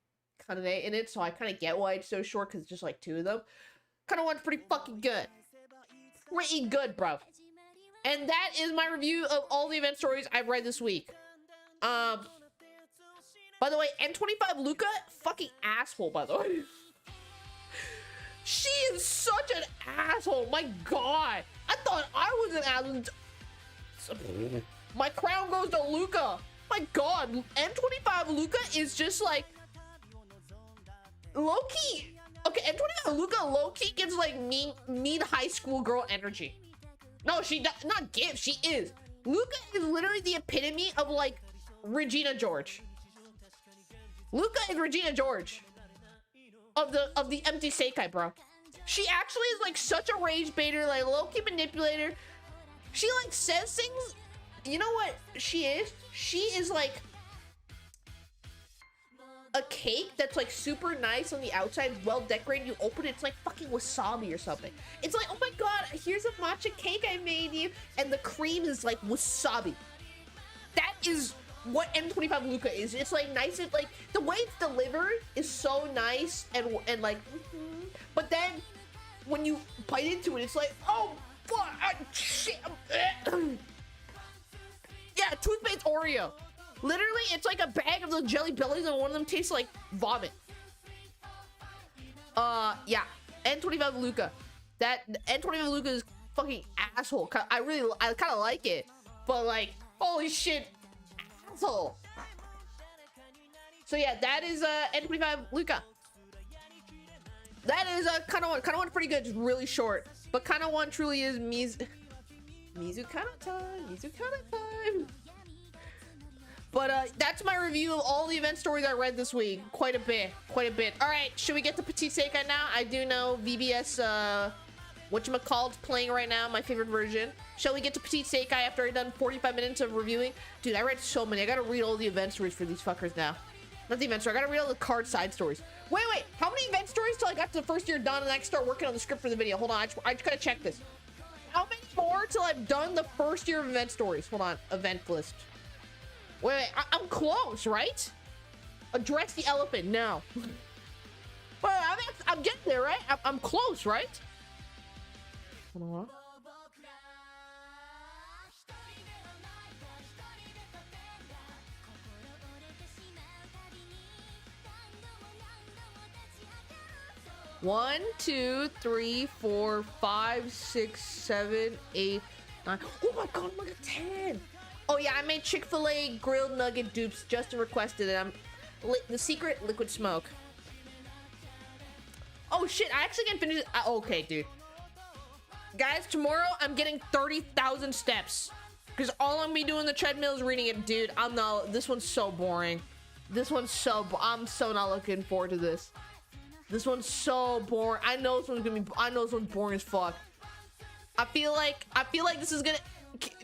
Kanade in it, so I kind of get why it's so short because it's just like 2 of them. Kind of one's pretty fucking good. Pretty good, bro. And that is my review of all the event stories I've read this week. By the way, N25 Luca, fucking asshole, by the way. She is such an asshole. My god. I thought I was an asshole. My crown goes to Luca. My god. N25 Luca is just like low-key. Okay, N25 Luca low-key gives like mean high school girl energy. No, she does not give. She is. Luca is literally the epitome of like Regina George. Luca is Regina George of the empty Sekai, bro. She actually is like such a rage baiter, like low-key manipulator. She like says things. You know what she is? She is like a cake that's like super nice on the outside, well decorated. You open it, it's like fucking wasabi or something. It's like, oh my god, here's a matcha cake I made you, and the cream is like wasabi. That is what N25 Luca is. It's like nice, it's like the way it's delivered is so nice and like, but then when you bite into it, it's like, oh fuck, shit. Yeah, toothpaste Oreo. Literally, it's like a bag of those Jelly Bellies and one of them tastes like vomit. Yeah, N25 Luca. That N25 Luca is fucking asshole. I kind of like it, but like, holy shit, asshole. So yeah, that is N25 Luca. That is kind of one pretty good, just really short. But kind of one truly is Mizukana time. But that's my review of all the event stories I read this week. Quite a bit. All right, should we get to Petit Sekai now? I do know VBS whatchamacallit's playing right now, my favorite version. Shall we get to Petit Sekai after I've done 45 minutes of reviewing? Dude, I read so many. I gotta read all the event stories for these fuckers now. Not the event story. I gotta read all the card side stories. Wait. How many event stories till I got to the first year done and I can start working on the script for the video? Hold on. I just gotta check this. How many more till I've done the first year of event stories? Hold on. Event list. Wait. I'm close, right? Address the elephant. No. But I'm getting there, right? I'm close, right? Hold on. One, two, three, 4, 5, 6, 7, 8, 9. Oh my god, I'm like a 10. Oh yeah, I made Chick-fil-A grilled nugget dupes. Justin requested it. The secret liquid smoke. Oh shit, I actually can finish it. Okay, dude. Guys, tomorrow I'm getting 30,000 steps. Because all I'm gonna be doing on the treadmill is reading it, dude. This one's so boring. I'm so not looking forward to this. This one's so boring. I know this one's boring as fuck. I feel like this is gonna,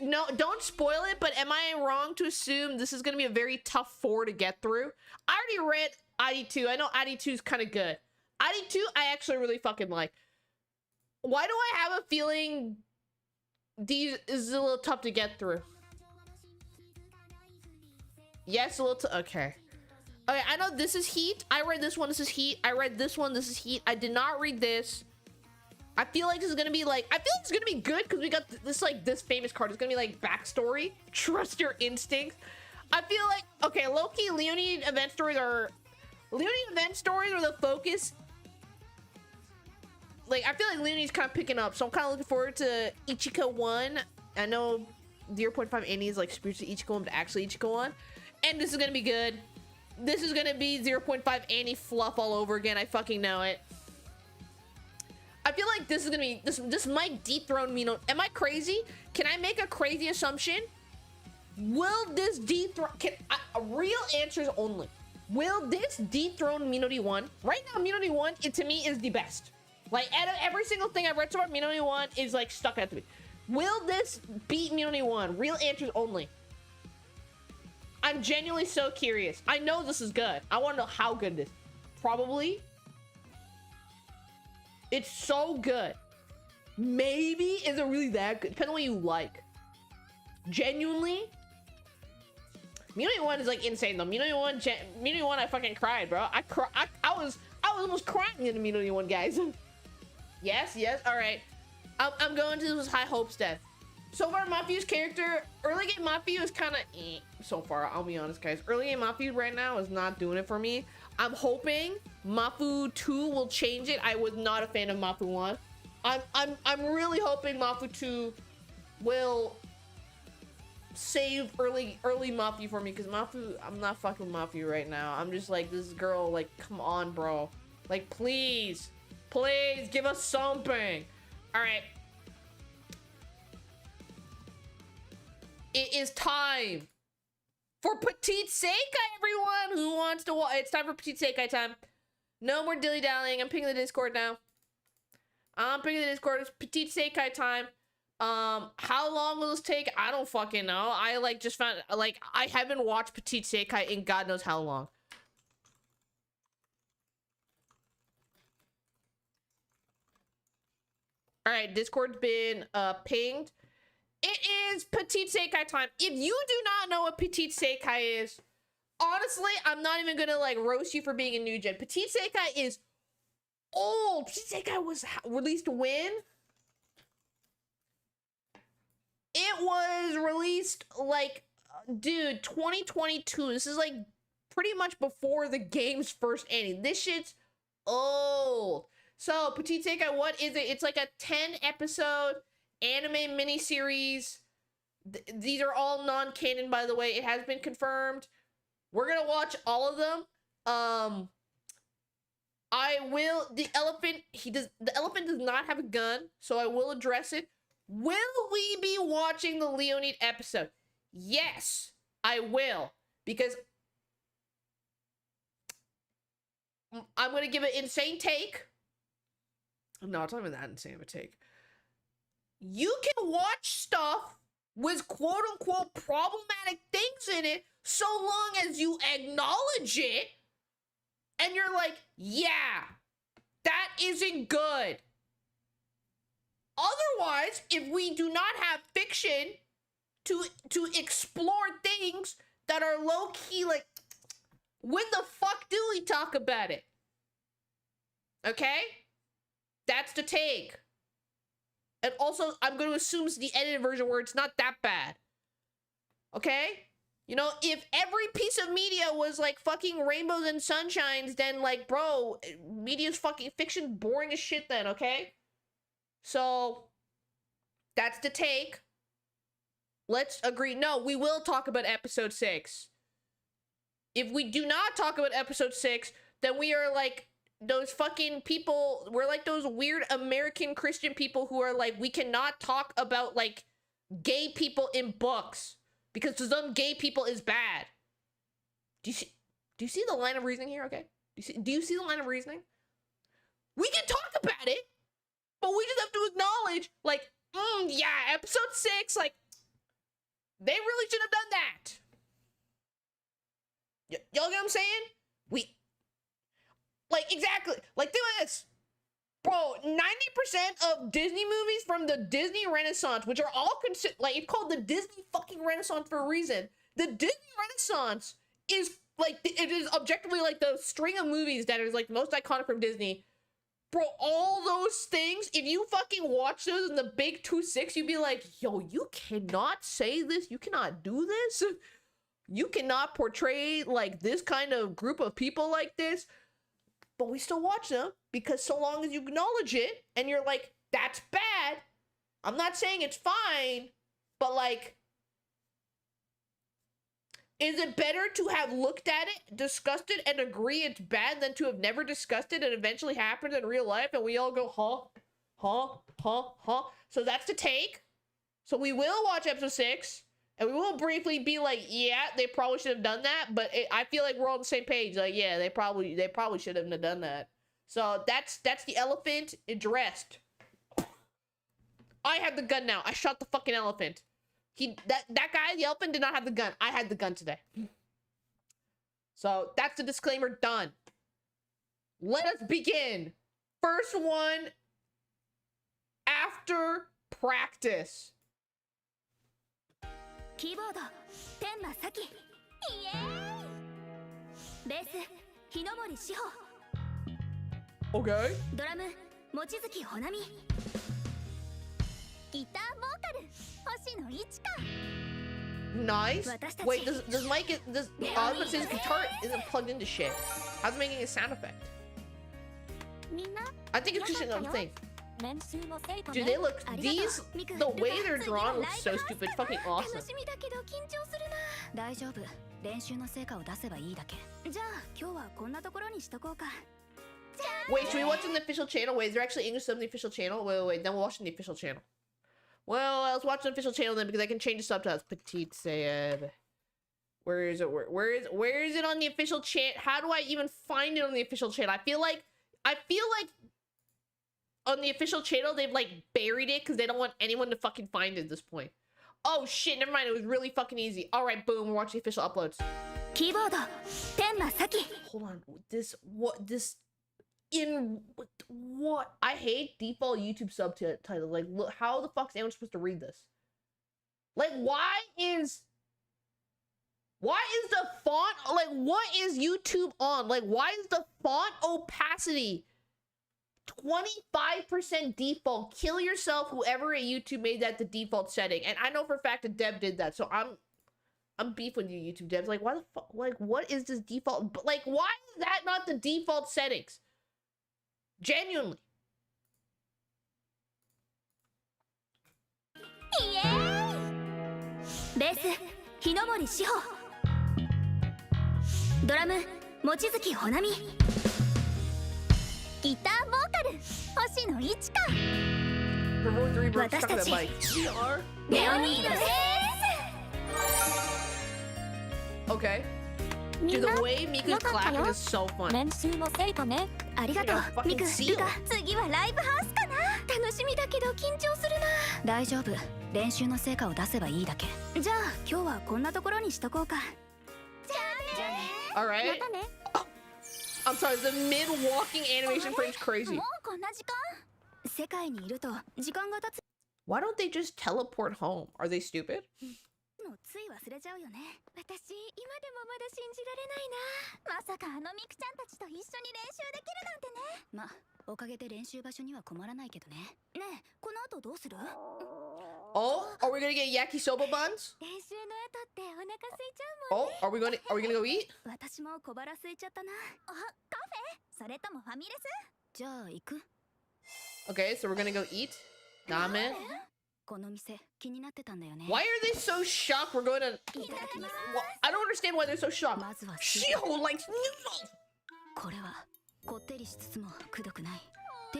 no, don't spoil it, but am I wrong to assume this is gonna be a very tough 4 to get through? I already read ID2. I know ID2 is kind of good. ID2 I actually really fucking like. Why do I have a feeling these is a little tough to get through? Yes, a little okay. Okay, I know this is Heat. I read this one, this is Heat. I read this one, this is Heat. I did not read this. I feel like this is gonna be like, I feel like it's gonna be good because we got this, like, this famous card. It's gonna be like backstory. Trust your instincts. I feel like, okay, low-key Leonie event stories are the focus. Like, I feel like Leonie's kind of picking up, so I'm kind of looking forward to Ichika 1. I know 0.5 Annie is like spiritually Ichika 1, but actually Ichika 1. And this is gonna be good. This is gonna be 0.5 Annie fluff all over again. I fucking know it. I feel like this is gonna be, this might dethrone Mino. Am I crazy? Can I make a crazy assumption? Will this dethrone, real answers only. Will this dethrone Minori 1? Right now, Minori 1, to me, is the best. Like, out of every single thing I've read so far, Minori 1 is, like, stuck out to me. Will this beat Minori 1? Real answers only. I'm genuinely so curious. I know this is good. I want to know how good it is. Probably. It's so good. Maybe. Is it really that good? Depending on what you like. Genuinely. Minori 1 is, like, insane, though. Minori 1, I fucking cried, bro. I was almost crying in the Minori 1, guys. Yes. All right. I'm going to this high hopes death. So far, Mafu's character, early game Mafu is kind of so far. I'll be honest, guys. Early game Mafu right now is not doing it for me. I'm hoping Mafu 2 will change it. I was not a fan of Mafu 1. I'm really hoping Mafu 2 will save early Mafu for me, because Mafu, I'm not fucking Mafu right now. I'm just like, this girl, like, come on, bro. Like, please give us something. All right. It is time for Petit Sekai, everyone who wants to watch. It's time for Petit Sekai time. No more dilly-dallying. I'm picking the Discord now. It's Petit Sekai time. How long will this take? I don't fucking know. I, like, just found, like, I haven't watched Petit Sekai in God knows how long. All right, Discord's been pinged. It is Petit Sekai time. If you do not know what Petit Sekai is, honestly, I'm not even gonna, like, roast you for being a new gen. Petit Sekai is old. Petit Sekai was released when? It was released, like, dude, 2022. This is, like, pretty much before the game's first ending. This shit's old. So, Petit Sekai, what is it? It's like a 10-episode anime miniseries. These are all non-canon, by the way. It has been confirmed. We're gonna watch all of them. I will. The elephant does not have a gun, so I will address it. Will we be watching the Leonid episode? Yes, I will, because I'm gonna give an insane take. No, it's not even that insane of a take. You can watch stuff with quote-unquote problematic things in it so long as you acknowledge it and you're like, yeah, that isn't good. Otherwise, if we do not have fiction to explore things that are low-key, like, when the fuck do we talk about it? Okay? That's the take. And also, I'm going to assume it's the edited version where it's not that bad. Okay? You know, if every piece of media was like fucking rainbows and sunshines, then like, bro, media's fucking fiction boring as shit then, okay? So, that's the take. Let's agree. No, we will talk about episode 6. If we do not talk about episode 6, then we are like those fucking people, we're like those weird American Christian people who are like, we cannot talk about like gay people in books because to them gay people is bad. Do you see the line of reasoning here? Okay, do you see the line of reasoning? We can talk about it, but we just have to acknowledge like, yeah, episode 6, like, they really should have done that. Y'all get what I'm saying? Like, exactly. Like, think about this. Bro, 90% of Disney movies from the Disney Renaissance, which are all like, it's called the Disney fucking Renaissance for a reason. The Disney Renaissance is, like, it is objectively, like, the string of movies that is, like, most iconic from Disney. Bro, all those things, if you fucking watch those in the big 2-6, you'd be like, yo, you cannot say this. You cannot do this. You cannot portray, like, this kind of group of people like this. But we still watch them because so long as you acknowledge it and you're like, that's bad. I'm not saying it's fine, but like, is it better to have looked at it, discussed it, and agree it's bad than to have never discussed it and eventually happens in real life and we all go, huh? So that's the take. So we will watch episode 6. And we will briefly be like, yeah, they probably should have done that. But I feel like we're all on the same page. Like, yeah, they probably shouldn't have done that. So that's the elephant addressed. I have the gun now. I shot the fucking elephant. That guy, the elephant, did not have the gun. I had the gun today. So that's the disclaimer done. Let us begin. First one after practice. キーボード天馬咲イエーイベース日の森志保 Okay. ドラム望月ほなみギターボーカル星野一花 Nice. Wait, does Mike does I was gonna say his guitar isn't plugged into shit. How's it making a sound effect? みんな I think it's just another thing. 練習の成果 Dude, ね they look the way they're drawn looks so stupid. Fucking awesome. 楽しみだけど緊張するな大丈夫練習の成果を出せばいいだけじゃあ今日はこんなところにしとこうか Wait, should we watch on the official channel? Wait, is there actually English sub on the official channel? Wait, then we'll watch on the official channel. Well, let's watch the official channel then because I can change the subtitles. Petit said, where is it? Where is it on the official channel? How do I even find it on the official channel? I feel like on the official channel they've like buried it because they don't want anyone to fucking find it at this point. Oh shit, never mind. It was really fucking easy. All right, boom. We're watching the official uploads. Keyboard, Tenma Saki. Hold on. What? I hate default YouTube subtitle. Like, look, how the fuck is anyone supposed to read this? Like, why is the font, like, what is YouTube on? Like, why is the font opacity 25% default? Kill yourself, whoever at YouTube made that the default setting. And I know for a fact that Deb did that, so I'm beef with you, YouTube devs. Like, why the fuck? Like, what is this default? But like, why is that not the default settings? Genuinely. イエーイ。ベース日の森志保、ドラム望月ほなみ、ギターボーカル星野一花、 Remote 3 bro, 私 stuck た in that ち mic. We are レオニードです。 okay. み Dude, んな the way Miku's clapping is so fun. 練習の成果ね。ありがと Like a う fucking ミク。 seal. ルカ、次はライブハウスかな。楽しみだけど緊張するな。大丈夫、練習の成果を出せばいいだけ。じゃあ今日はこんなところにしとこうか。じゃあね。 Alright. またね。 I'm sorry, the mid walking animation frame's crazy. もうこんな時間。世界にいると時間が経つ Why don't they just teleport home? Are they stupid? のつい忘れちゃうよね。私今でもまだ信じられないな。まさかあのミクちゃんたちと一緒に練習できるなんてね。ま、おかげで練習場所には困らないけどね。ねえ、この後どうする？ Oh, are we gonna get yakisoba buns? 練習の後ってお腹空いちゃうもん Oh, are we gonna go eat? 私も小腹空いちゃったな。あ、カフェ？それともファミレス？じゃあ行く？ Okay, so we're gonna go eat ramen. この店気になってたんだよね。 Why are they so shocked we're going to... いただきます。 Well, I don't understand why they're so shocked. まずは Shiho likes noodles! これはこってりしつつもくどくない。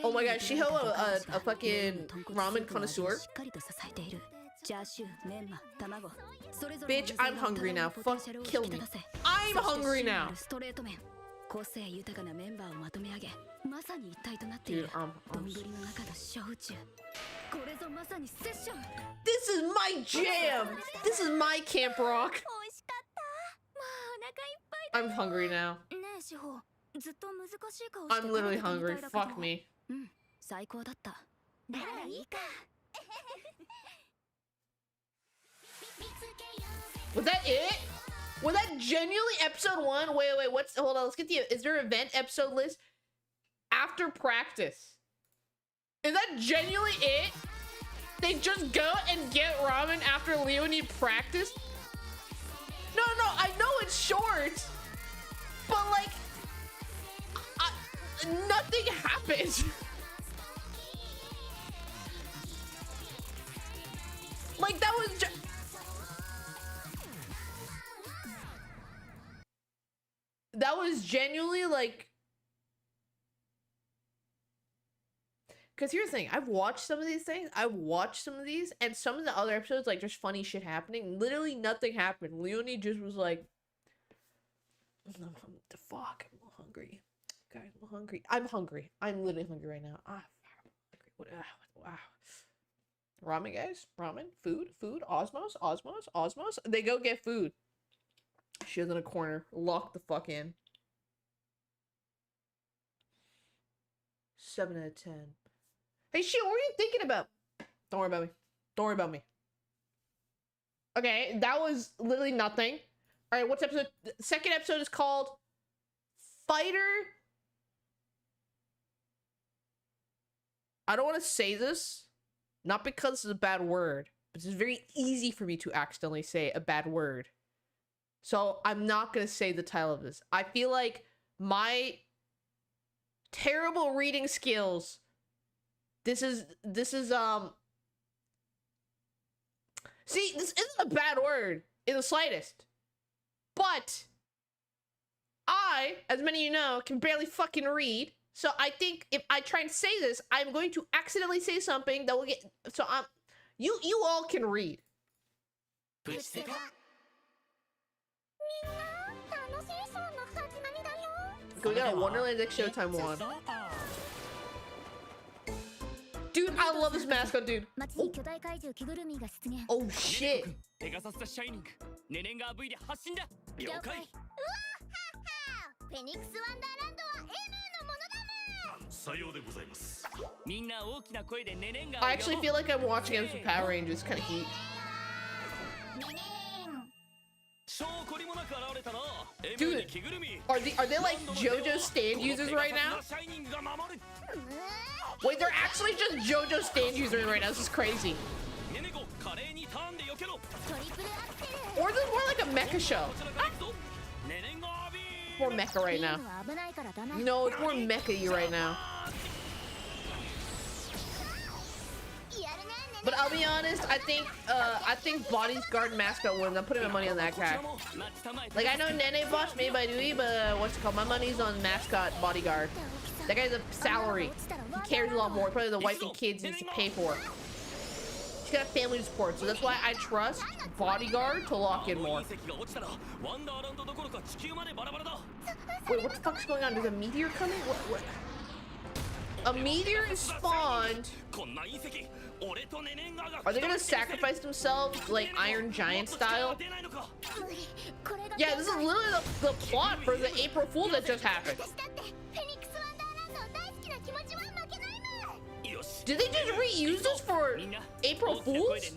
Oh my god, Shiho, a fucking ramen connoisseur? しっかりと支えている。チャーシュー、メンマ、卵、それぞ Bitch, I'm hungry now. Fuck, kill me. I'm hungry now. ストレート麺、個性豊かなメンバーをまとめ上げ、まさに一体となっている。 Dude, I'm 丼の中の焼酎。これぞまさにセッション。 This is my jam! This is my camp rock. 美味しかった。もうお腹いっぱい I'm hungry now. だ。ねえ、志保、ずっと難しい顔して I'm literally 食べてたみ hungry. たいだけど。 Fuck me. うん、最高だった。ならいいか。 Was that it? Was that genuinely episode 1? Wait, what's... Hold on, let's get the... Is there an event episode list? After practice. Is that genuinely it? They just go and get ramen after Leonid practice? No, I know it's short. But like... nothing happens. Like that was just... That was genuinely like... Because here's the thing, I've watched some of these things, and some of the other episodes, like, there's funny shit happening. Literally nothing happened. Leonie just was like, the fuck, I'm a little hungry. Guys, I'm hungry. I'm hungry. I'm literally hungry right now. I'm hungry. Wow. Ramen, guys? Ramen? Food? Osmos? They go get food. She was in a corner. Locked the fuck in. 7 out of 10. Hey, shit, what were you thinking about? Don't worry about me. Don't worry about me. Okay, that was literally nothing. Alright, what's episode? The second episode is called Fighter. I don't want to say this. Not because it's a bad word. But it's very easy for me to accidentally say a bad word. So I'm not going to say the title of this. I feel like my terrible reading skills... This is see, this isn't a bad word in the slightest. But I, as many of you know, can barely fucking read. So I think if I try and say this, I'm going to accidentally say something that will get... So you all can read. We got a Wonderland X Showtime 1. Dude, I love this mascot, dude. Oh shit. I actually feel like I'm watching episode of Power Rangers. It's kind of heat. Dude, are they like JoJo stand users right now? Wait, they're actually just JoJo stand users right now. This is crazy. Or is this more like a mecha show? More mecha right now. No, it's more mecha-y right now. I'll be honest. I think bodyguard mascot wins. I'm putting my money on that guy. Like I know Nene boss made by Dewey, but what's it called? My money's on mascot bodyguard. That guy's a salary. He cares a lot more. Probably the wife and kids needs to pay for. She's got a family to support, so that's why I trust bodyguard to lock in more. Wait, what the fuck's going on? There's a meteor coming? What? A meteor is spawned. Are they gonna sacrifice themselves like Iron Giant style? Yeah, this is literally the plot for the April Fool that just happened. Did they just reuse this for April Fools?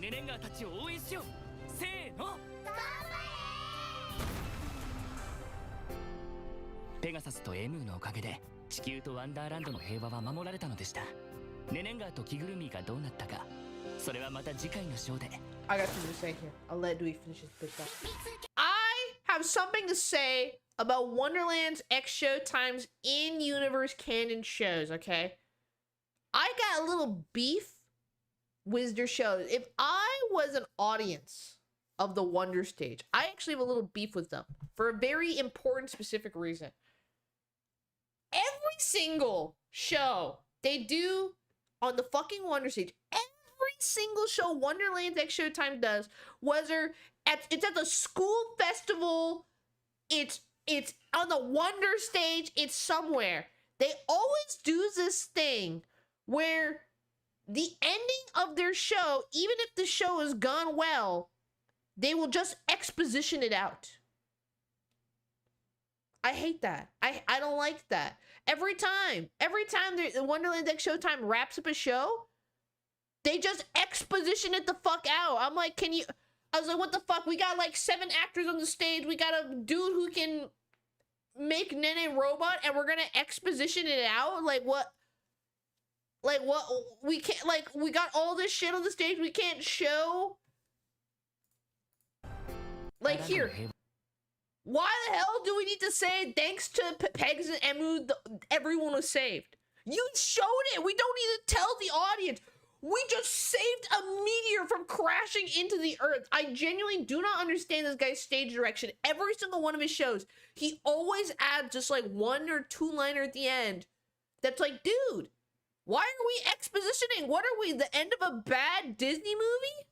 ペガサスとエムーのおかげで地球とワンダーランドの平和は守られたのでした。ネネンガーと着ぐるみがどうなったか、それはまた次回のショーで。I got something to say here. I'll let Dewey finish his bitch up. I have something to say about Wonderland's X Showtime's in-universe canon shows, okay? I got a little beef with their shows. If I was an audience of the Wonder Stage, I actually have a little beef with them for a very important specific reason. Every single show they do on the fucking Wonder Stage, every single show Wonderland's X Showtime does, whether it's at the school festival, it's on the Wonder Stage, it's somewhere, they always do this thing where the ending of their show, even if the show has gone well, they will just exposition it out. I hate that. I don't like that. Every time the Wonderland X Showtime wraps up a show, they just exposition it the fuck out. I'm like, I was like, what the fuck? We got like 7 actors on the stage. We got a dude who can make Nene robot, and we're gonna exposition it out? Like what? Like what? We can't, like, we got all this shit on the stage. We can't show. Like here. Why the hell do we need to say thanks to Pegs and Emu, everyone was saved? You showed it. We don't need to tell the audience. We just saved a meteor from crashing into the earth. I genuinely do not understand this guy's stage direction. Every single one of his shows, he always adds just like 1 or 2 liner at the end. That's like, dude, why are we expositioning? What are we, the end of a bad Disney movie?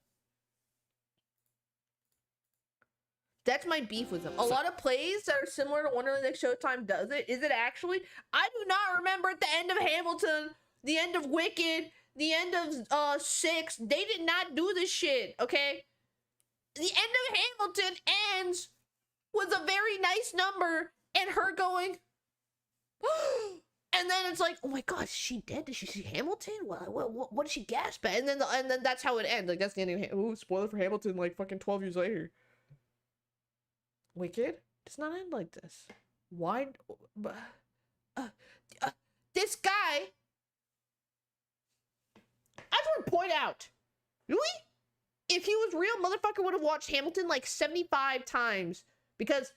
That's my beef with them. A lot of plays that are similar to Wonderland X Showtime does it. Is it actually? I do not remember at the end of Hamilton, the end of Wicked, the end of 6. They did not do this shit, okay? The end of Hamilton ends with a very nice number and her going, and then it's like, oh my god, is she dead? Did she see Hamilton? What did she gasp at? And then that's how it ends. Like that's the ending. Ooh, spoiler for Hamilton, like fucking 12 years later. Wicked does not end like this. Why? This guy, I just want to point out, really? If he was real, motherfucker would have watched Hamilton like 75 times. Because,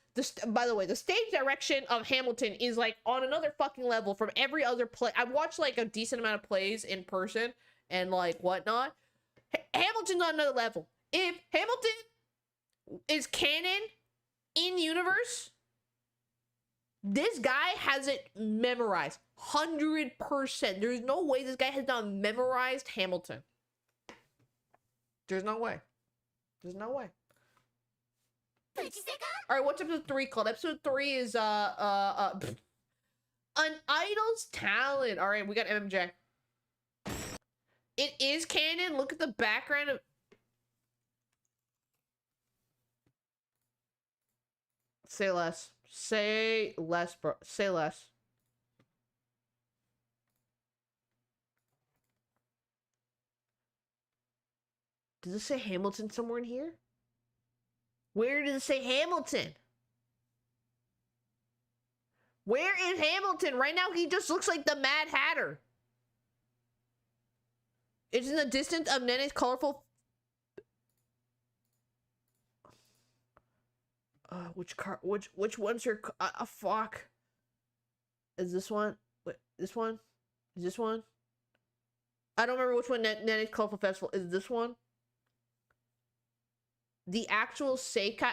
by the way, the stage direction of Hamilton is like on another fucking level from every other play. I've watched like a decent amount of plays in person and like whatnot. Hamilton's on another level. If Hamilton is canon in universe, this guy has it memorized 100%. There's no way this guy has not memorized Hamilton. There's no way. There's no way. All right, what's episode 3 called? Episode 3 is an idol's talent. All right, we got MJ. It is canon. Look at the background of. Say less. Say less, bro. Say less. Does it say Hamilton somewhere in here? Where does it say Hamilton? Where is Hamilton? Right now, he just looks like the Mad Hatter. It's in the distance of Nene's colorful. Which one's your fuck? Is this one? Wait, this one? Is this one? I don't remember which one Nene's Colorful Festival is. This one? The actual Sekai.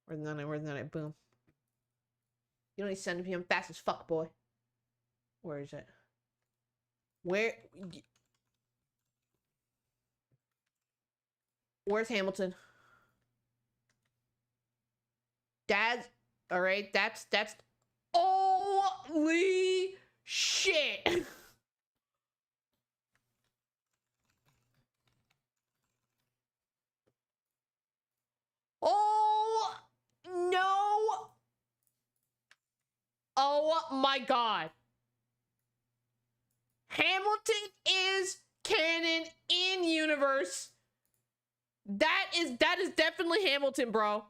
Where's the night? Boom. You don't need to send it to me. I'm fast as fuck, boy. Where is it? Where's Hamilton? Dad's all right. That's holy shit. Oh no. Oh my god. Hamilton is canon in universe. That is definitely Hamilton, bro.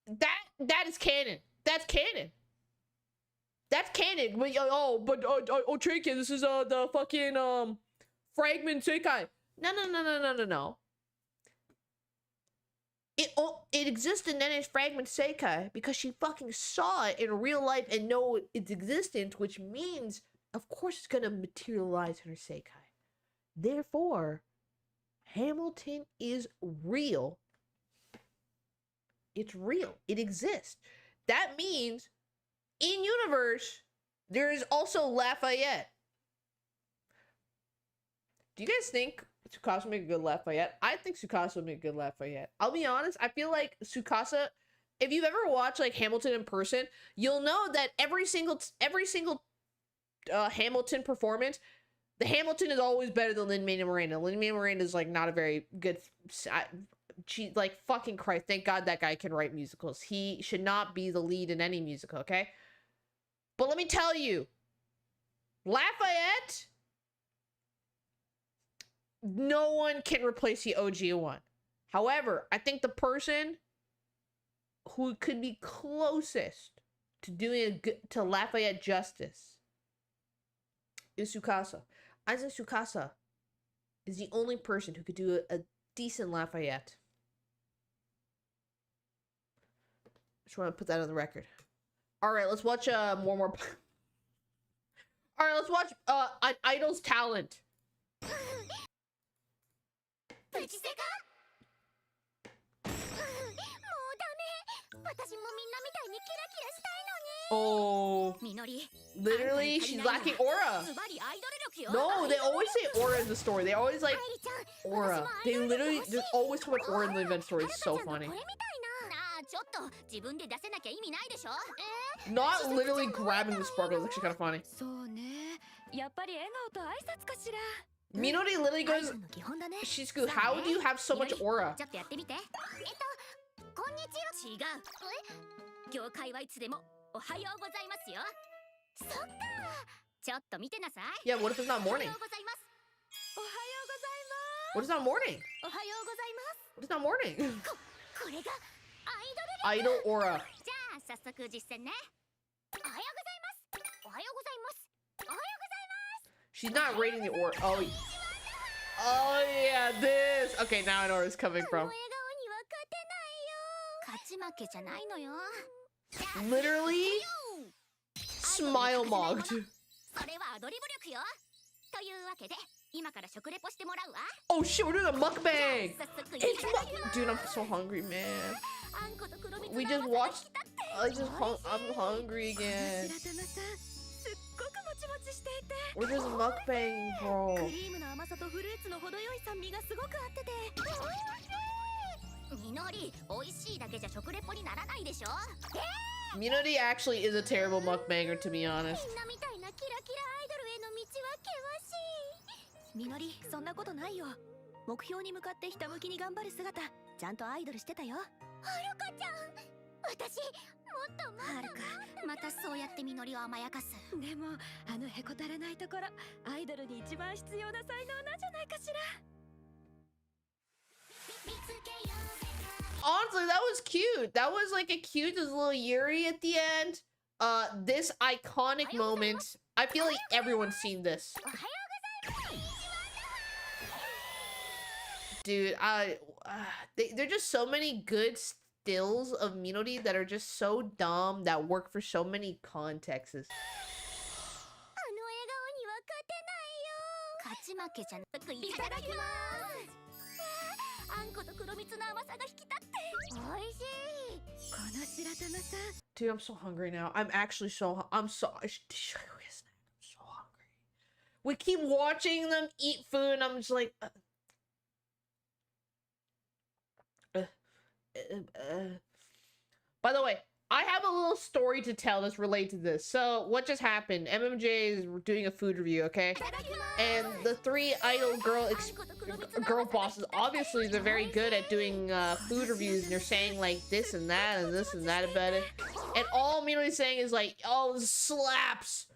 That is canon. That's canon. That's canon. But Trinket, this is the fucking fragment Sekai. No. It exists in Nene's fragment Sekai because she fucking saw it in real life and know its existence, which means, of course, it's gonna materialize in her Sekai. Therefore, Hamilton is real. It's real. It exists. That means, in universe, there is also Lafayette. Do you guys think Tsukasa would make a good Lafayette? I think Tsukasa would make a good Lafayette. I'll be honest, I feel like Tsukasa, if you've ever watched like Hamilton in person, you'll know that every single Hamilton performance, the Hamilton is always better than Lin-Manuel Miranda. Lin-Manuel Miranda is like not a very good. She like fucking Christ. Thank God that guy can write musicals. He should not be the lead in any musical, okay? But let me tell you, Lafayette, no one can replace the OG one. However, I think the person who could be closest to doing to Lafayette justice is Tsukasa. I think Tsukasa is the only person who could do a decent Lafayette. Just want to put that on the record. All right, let's watch more. All right, let's watch an idol's talent. Oh, literally, she's lacking aura. No, they always say aura in the story. They always like aura. They literally, there's always so much aura in the event story. It's so funny. Not literally grabbing the sparkle is actually kind of funny. Minori literally goes, Shizuku, how do you have so much aura? Yeah, what if it's not morning? What is not morning? What is not morning? Idol aura. She's not rating the aura. Oh yeah, this. Okay, now I know where it's coming from. Literally, smile mogged. Oh shit, we're doing a mukbang! Dude, I'm so hungry, man. We just watched. I'm hungry again. We're just mukbang, bro. Minori actually is a terrible mukbanger, to be honest. Honestly, that was cute. That was like a cute little Yuri at the end. This iconic moment. I feel like everyone's seen this. Dude, they're just so many good stills of Minori that are just so dumb that work for so many contexts. あの笑顔には勝てないよ。勝ち負けじゃなくいただきます。あんこと黒蜜の甘さが引き立って美味しい。この白玉さ。 Dude, I'm so hungry now. I'm actually so I'm so I'm so hungry. We keep watching them eat food and I'm just like By the way, I have a little story to tell that's related to this. So what just happened? MMJ is doing a food review, okay? And the three idol girl bosses, obviously they're very good at doing food reviews, and they're saying like this and that about it. And all Minori's saying is like, oh, slaps,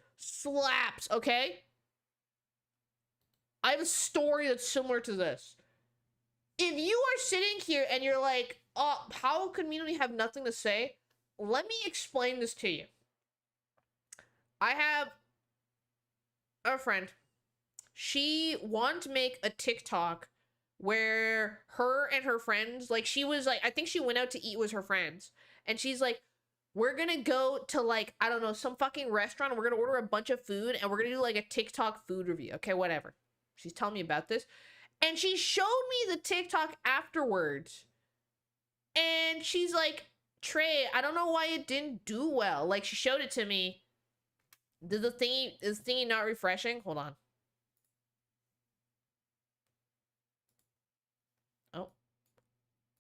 okay? I have a story that's similar to this. If you are sitting here and you're like, oh, how could Minori have nothing to say? Let me explain this to you. I have a friend. She wanted to make a TikTok where her and her friends, like she was like, I think she went out to eat with her friends. And she's like, we're gonna go to like, I don't know, some fucking restaurant. And we're gonna order a bunch of food and we're gonna do like a TikTok food review. Okay, whatever. She's telling me about this. And she showed me the TikTok afterwards. And she's like, Trey, I don't know why it didn't do well. Like, she showed it to me. Is the thingy not refreshing? Hold on. Oh.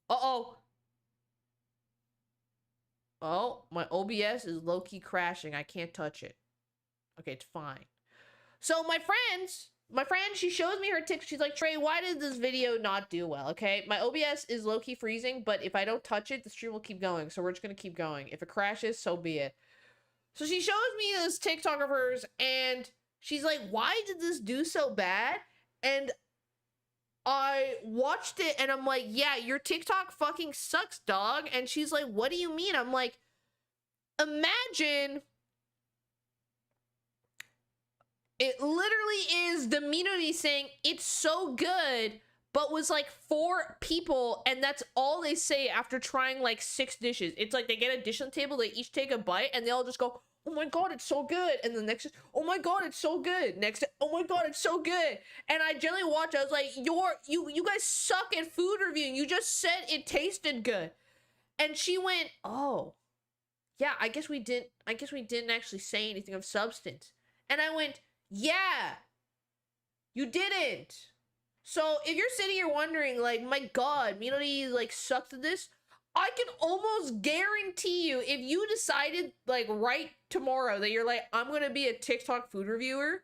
Uh-oh. Oh, my OBS is low-key crashing. I can't touch it. Okay, it's fine. So my friend, she shows me her TikTok. She's like, Trey, why did this video not do well? Okay, my OBS is low-key freezing, but if I don't touch it, the stream will keep going. So we're just gonna keep going. If it crashes, so be it. So she shows me this TikTok of hers, and she's like, why did this do so bad? And I watched it, and I'm like, yeah, your TikTok fucking sucks, dog. And she's like, what do you mean? I'm like, imagine... It literally is the Minori saying it's so good, but was like 4 people, and that's all they say after trying like 6 dishes. It's like they get a dish on the table, they each take a bite, and they all just go, oh my god, it's so good. And the next, oh my god, it's so good. Next, oh my god, it's so good. And I generally watch, I was like, you guys suck at food reviewing. You just said it tasted good. And she went, oh, yeah, I guess we didn't actually say anything of substance. And I went, yeah, you didn't. So if you're sitting here wondering, like, my god, Minori, like, sucked at this, I can almost guarantee you, if you decided, like, right tomorrow that you're like, I'm gonna be a TikTok food reviewer,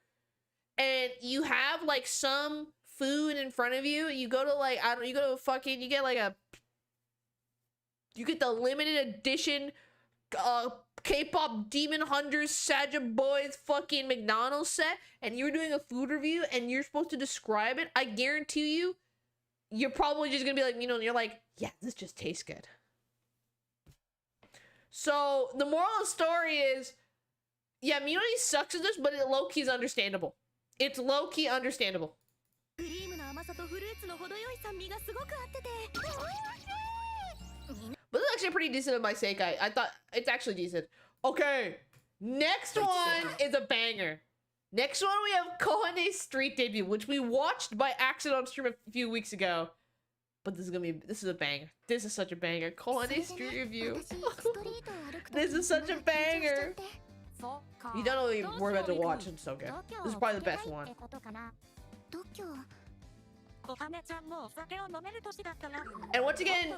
and you have, like, some food in front of you, you go to, like, I don't, you go to fucking, you get, like, you get the limited edition, K-pop Demon Hunters Saja Boys fucking McDonald's set, and you're doing a food review and you're supposed to describe it, I guarantee you, you're probably just gonna be like, you know, and you're like, yeah, this just tastes good. So the moral of the story is, yeah, Minori sucks at this, but it low-key is understandable. It's low-key understandable. But this is actually pretty decent of my Sekai. I thought it's actually decent. Okay, next one is a banger. Next one we have Kohane's street debut, which we watched by accident on stream a few weeks ago. But this is a banger. This is such a banger. Kohane's street review. This is such a banger. You don't know what we're about to watch. It's so good. This is probably the best one. And once again,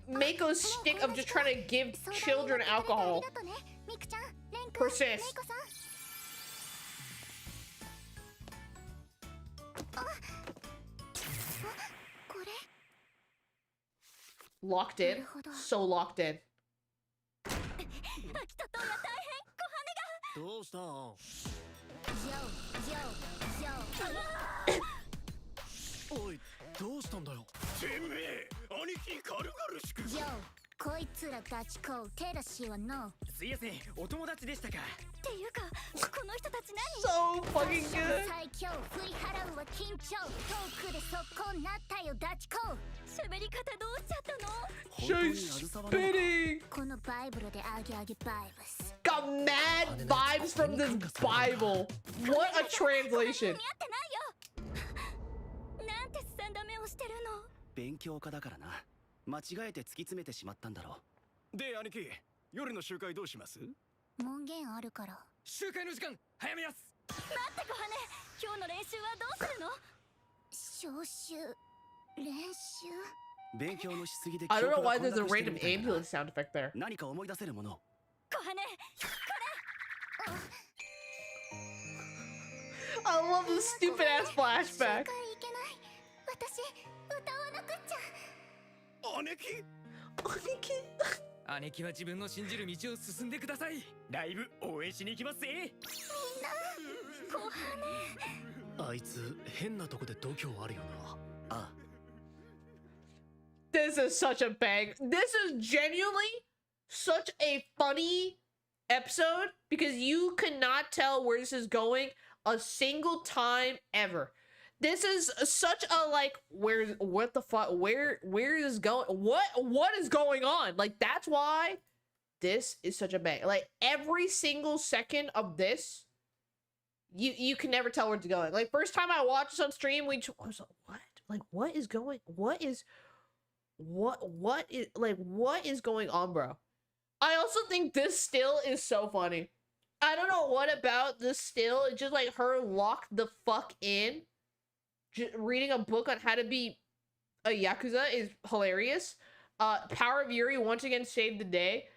Mako's shtick of just trying to give children alcohol persists. Locked in. So locked in. こいつらダチコウ手出しはのすいやせんお友達でしたかっていうかこの人たち何 So fucking good. 最強振り払うは緊張トークで速攻なったよダチコウ喋り方どうしちゃったの She's spitting. このバイブルでアギアギバイブス Got mad vibes from this Bible. What a translation. 似合ってないよなんてすさんだ目をしてるの勉強家だからな間違えて突き詰めてしまったんだろうで兄貴夜の集会どうします門限あるから集会の時間早めやす待って小羽今日の練習はどうするの招集練習勉強のしすぎで I don't know why there's a 記憶が混濁してる random みたいだな ambulance sound effect there. 何か思い出せるもの小羽 I love this stupid ass 集会 flashback. 行けない私歌わなくっちゃ姉貴姉貴は自分の信じる道を進んでくださいライブ応援しに行きますぜ小羽あいつ変なとこで度胸あるよな。ああ This is such a bang. This is genuinely such a funny episode because you cannot tell where this is going a single time ever. This is such a like what the fuck where is this going what is going on? Like that's why this is such a bang. Like every single second of this you can never tell where it's going. Like first time I watched this on stream I was like what? Like what is going what is going on, bro? I also think this still is so funny. I don't know what about this still. It's just like her locked the fuck in. Reading a book on how to be a Yakuza is hilarious. Power of Yuri once again saved the day.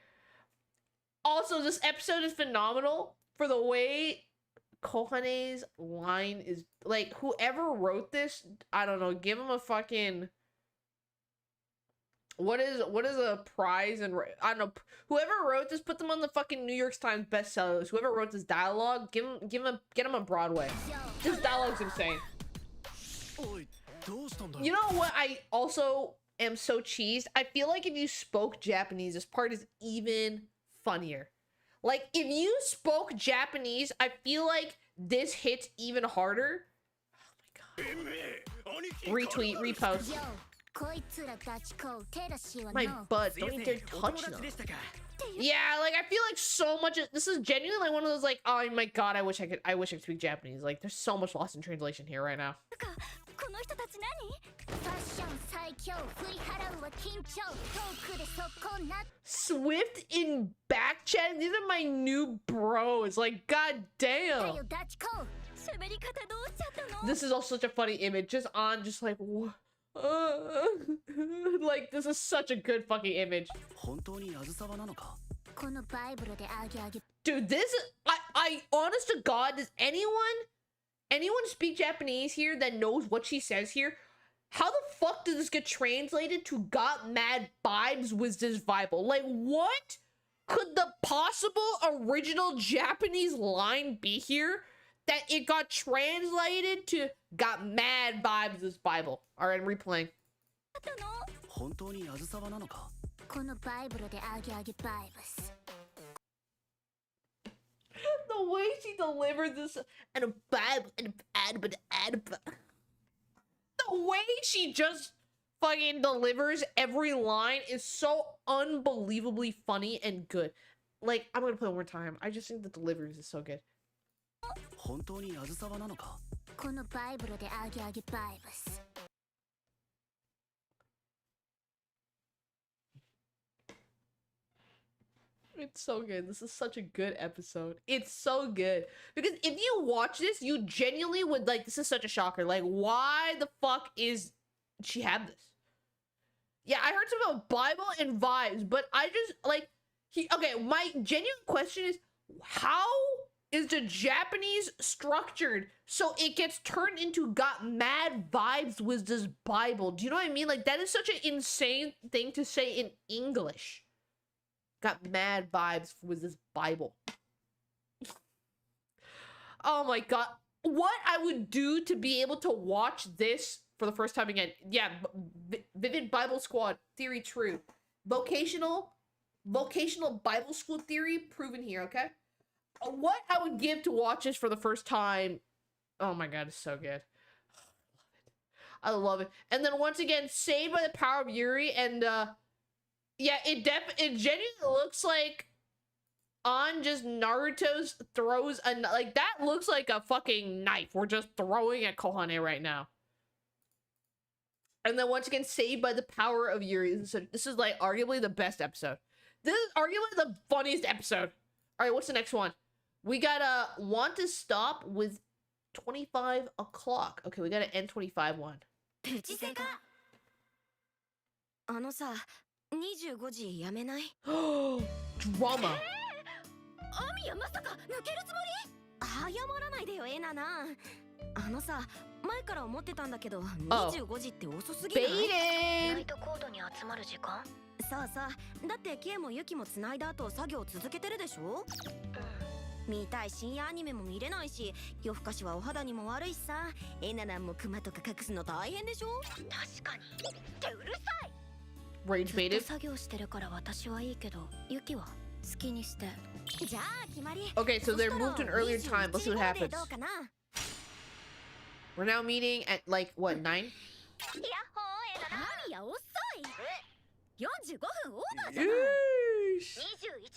Also, this episode is phenomenal for the way Kohane's line is. Like, whoever wrote this, I don't know, give him a fucking... What is a prize and I don't know. Whoever wrote this, put them on the fucking New York Times bestsellers. Whoever wrote this dialogue, get him a Broadway. This dialogue's insane. You know what? I also am so cheesed. I feel like if you spoke Japanese, this part is even funnier. Like if you spoke Japanese, I feel like this hits even harder. Oh my god. Retweet, repost. My butt, don't you dare touch them. Yeah, like I feel like so much this is genuinely like one of those like, oh my god, I wish I could speak Japanese. Like there's so much lost in translation here right now. Swift in back chat, these are my new bros. Like god damn. This is also such a funny image. Just like what? Like this is such a good fucking image. Dude, this is I honest to god, does anyone speak Japanese here that knows what she says here? How the fuck does this get translated to got mad vibes with this Bible? Like what could the possible original Japanese line be here that it got translated to got mad vibes this Bible? All right, I'm replaying. The way she delivered this and a Bible the way she just fucking delivers every line is so unbelievably funny and good. Like, I'm gonna play it one more time. I just think the delivery is so good. It's so good. This is such a good episode. It's so good. Because if you watch this, you genuinely would like, this is such a shocker. Like, why the fuck is she have this? Yeah, I heard something about Bible and vibes, but I just, like, okay, my genuine question is, how is the Japanese structured so it gets turned into got mad vibes with this Bible? Do you know what I mean? Like, that is such an insane thing to say in English. Got mad vibes with this Bible. Oh my god. What I would do to be able to watch this for the first time again. Yeah, Vivid Bible Squad. Theory true. Vocational Bible school theory proven here, okay? What I would give to watch this for the first time. Oh my god, it's so good. I love it. And then once again, Saved by the Power of Yuri, and yeah, it genuinely looks like on just Naruto's throws a like that looks like a fucking knife we're just throwing at Kohane right now. And then once again, Saved by the Power of Yuri. This is like arguably the best episode. This is arguably the funniest episode. All right, what's the next one? We gotta Want to Stop with 25 o'clock. Okay, we got an N25 one. プチセカあのさ25時やめない Drama. アミヤまさか抜けるつもり謝らないでよエナなあのさ前から思ってたんだけど25時って遅すぎない Baited. ライトコードに集まる時間さあさあだってケイもユキも繋いだ後作業続けてるでしょ見たい深夜アニメも見れないし夜更かしはお肌にも悪いしさエナナンもクマとか隠すの大変でしょ確かにってうるさい Rage ずっと baited. 作業してるから私はいいけどユキは好きにしてじゃあ決まり Okay, so they're moved to an earlier time. Let's see what happens. どうかな We're now meeting at like what 9? やっほーエナナアミヤ遅い45分オーバーじゃない Yeesh. 21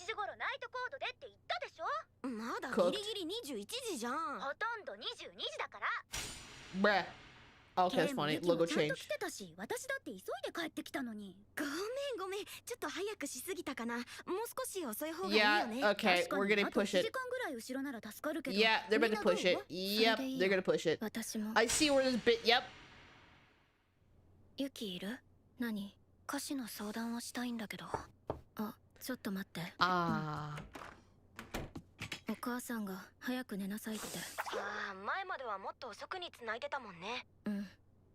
時頃ナイトコードでって言ったでしょまだ Cooked. ギリギリ21時じゃんほとんど22時だから Bruh. Okay, that's funny. Logo ちゃん change. と来てたし私だって急いで帰ってきたのにごめんちょっと早くしすぎたかなもう少し遅い方がいいよ Yeah, ね okay, we're gonna push it. 時間ぐらい後ろなら助かるけど Yeah, they're about to push it. Yep, they're gonna push it. 私も I see where this bit. Yep. ユキいる何歌詞の相談をしたいんだけどあちょっと待って Ah. お母さんが早く寝なさいってああ前まではもっと遅くに繋いでたもんねうん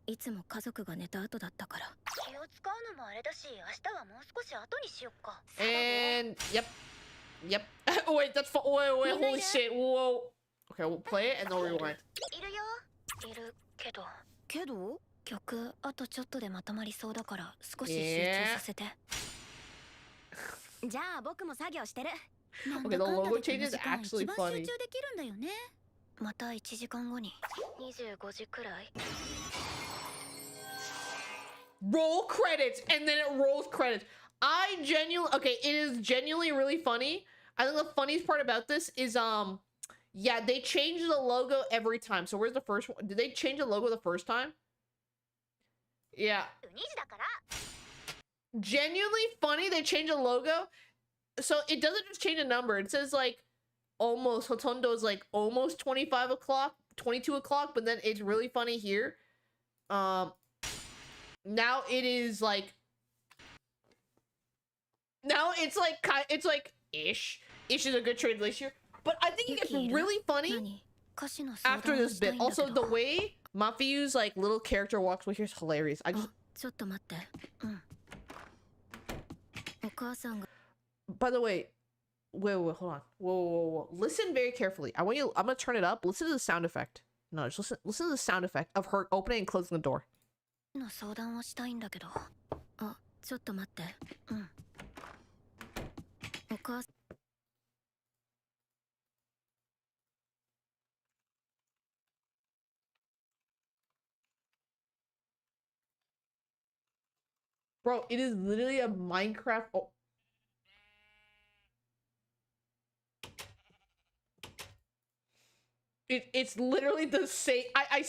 いつも家族が寝た後だったから気を使うのもあれだし明日はもう少し後にしよっか And yep. Yep. Oh, wait, that's wait, holy shit. Whoa. Okay, we'll play it and then rewind. いるよいるけど曲あとちょっとでまとまりそうだから少し集中させてじゃあ僕も作業してる Okay, the logo change is actually 一番 funny. 集中できるんだよねまた1時間後に25時くらい Roll credits and then it rolls credits. Okay, it is genuinely really funny. I think the funniest part about this is yeah, they change the logo every time. So where's the first one? Did they change the logo the first time? Yeah. Genuinely funny, they change the logo. So it doesn't just change a number. It says like almost Hotondo is like almost 25 o'clock, 22 o'clock, but then it's really funny here. Now it is like now it's like ish is a good translation, but I think it gets really funny after this bit. Also, the way Mafiyu's like little character walks with here is hilarious. I just by the way, wait, hold on. Whoa. Listen very carefully. I'm gonna turn it up. Listen to the sound effect. No, just listen to the sound effect of her opening and closing the door. の相談をしたいんだけどあちょっと待ってお母さん Bro, it is literally a Minecraft. Oh. It's literally the same. I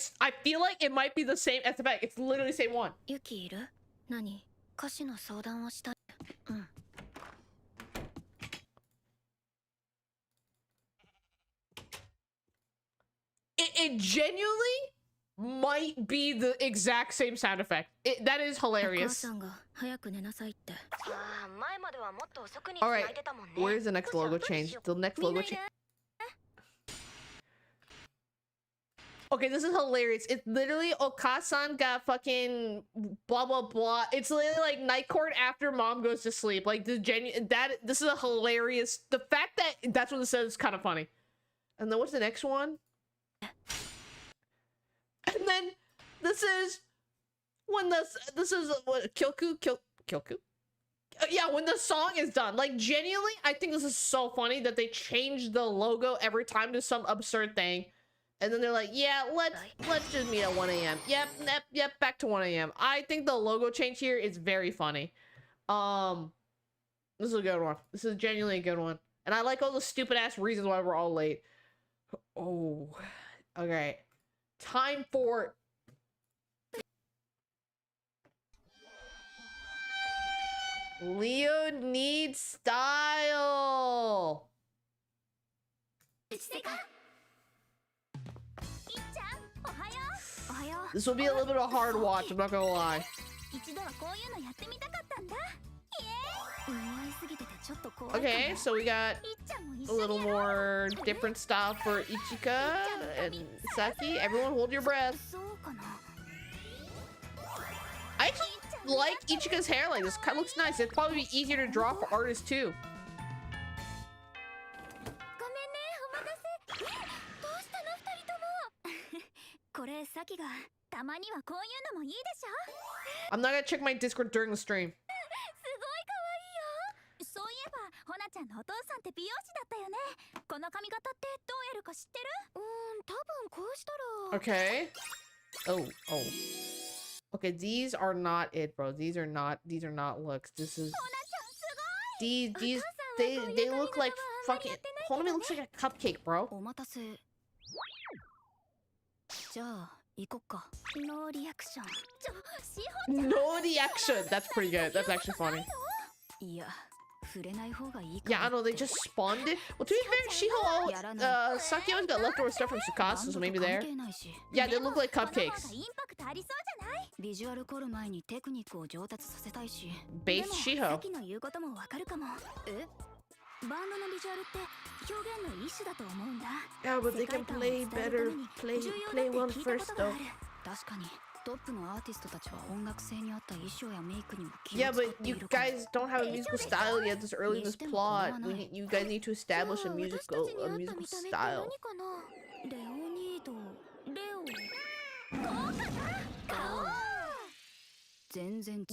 feel like it might be the same as the back. It's literally the same one. ユキいる何歌詞の相談をしたいIt genuinely might be the exact same sound effect. That is hilarious. All right, where's the next logo change? The next logo change. Okay, this is hilarious. It's literally Okasan got fucking blah blah blah. It's literally like night court after mom goes to sleep. Like this is a hilarious. The fact that that's what it says is kind of funny. And then what's the next one? And then this is when this is what Kyoku. Yeah, when the song is done. Like, genuinely, I think this is so funny that they change the logo every time to some absurd thing. And then they're like, yeah, let's just meet at 1 a.m. Yep, back to 1 a.m. I think the logo change here is very funny. This is a good one. This is genuinely a good one. And I like all the stupid ass reasons why we're all late. Oh, okay. Time for... Leo needs style. This will be a little bit of a hard watch, I'm not gonna lie. Okay, so we got a little more different style for Ichika and Saki. Everyone hold your breath. I actually like Ichika's hair like this. Kind of looks nice. It'd probably be easier to draw for artists too. I'm not gonna check my Discord during the stream. Okay. Oh. Okay, these are not it, bro. These are not looks. This is they look like fucking Honami looks like a cupcake, bro. No reaction. That's pretty good. That's actually funny. Yeah, I know, they just spawned it. Well, to be fair, Saki always got leftover stuff from Tsukasa, so maybe there. Yeah, they look like cupcakes. Base Shiho. Yeah, but they can play better. Play one first, though. Yeah, but you guys don't have a musical style yet this early in this plot. You guys need to establish a musical style.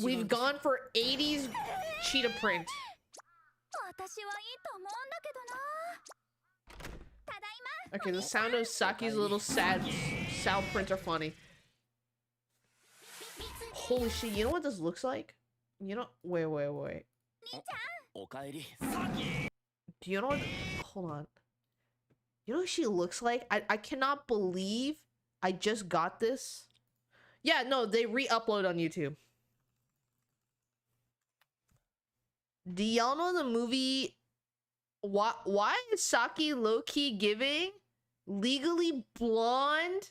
We've gone for 80s cheetah print. Okay, the sound of Saki's little sad sound prints are funny. Holy shit, you know what this looks like? You know, wait. Do you know what, hold on. You know what she looks like? I cannot believe I just got this. Yeah, no, they re-upload on YouTube. Do y'all know the movie? Why is Saki low-key giving Legally Blonde?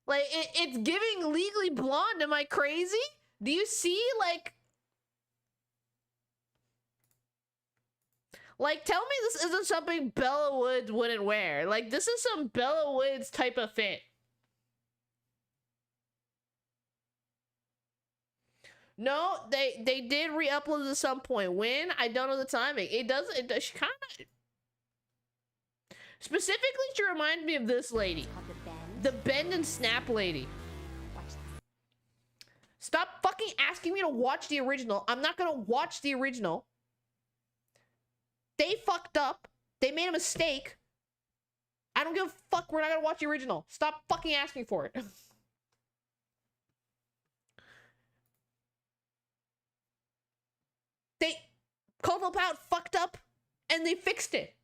Like, it's giving Legally Blonde. Am I crazy? Do you see, like, tell me this isn't something Bella Woods wouldn't wear. Like, this is some Bella Woods type of fit. No, they did re-upload at some point. When? I don't know the timing. It does she kind of... Specifically, she reminds me of this lady. The bend and snap lady. Stop fucking asking me to watch the original. I'm not gonna watch the original. They fucked up. They made a mistake. I don't give a fuck. We're not gonna watch the original. Stop fucking asking for it. Colorful Palette fucked up and they fixed it.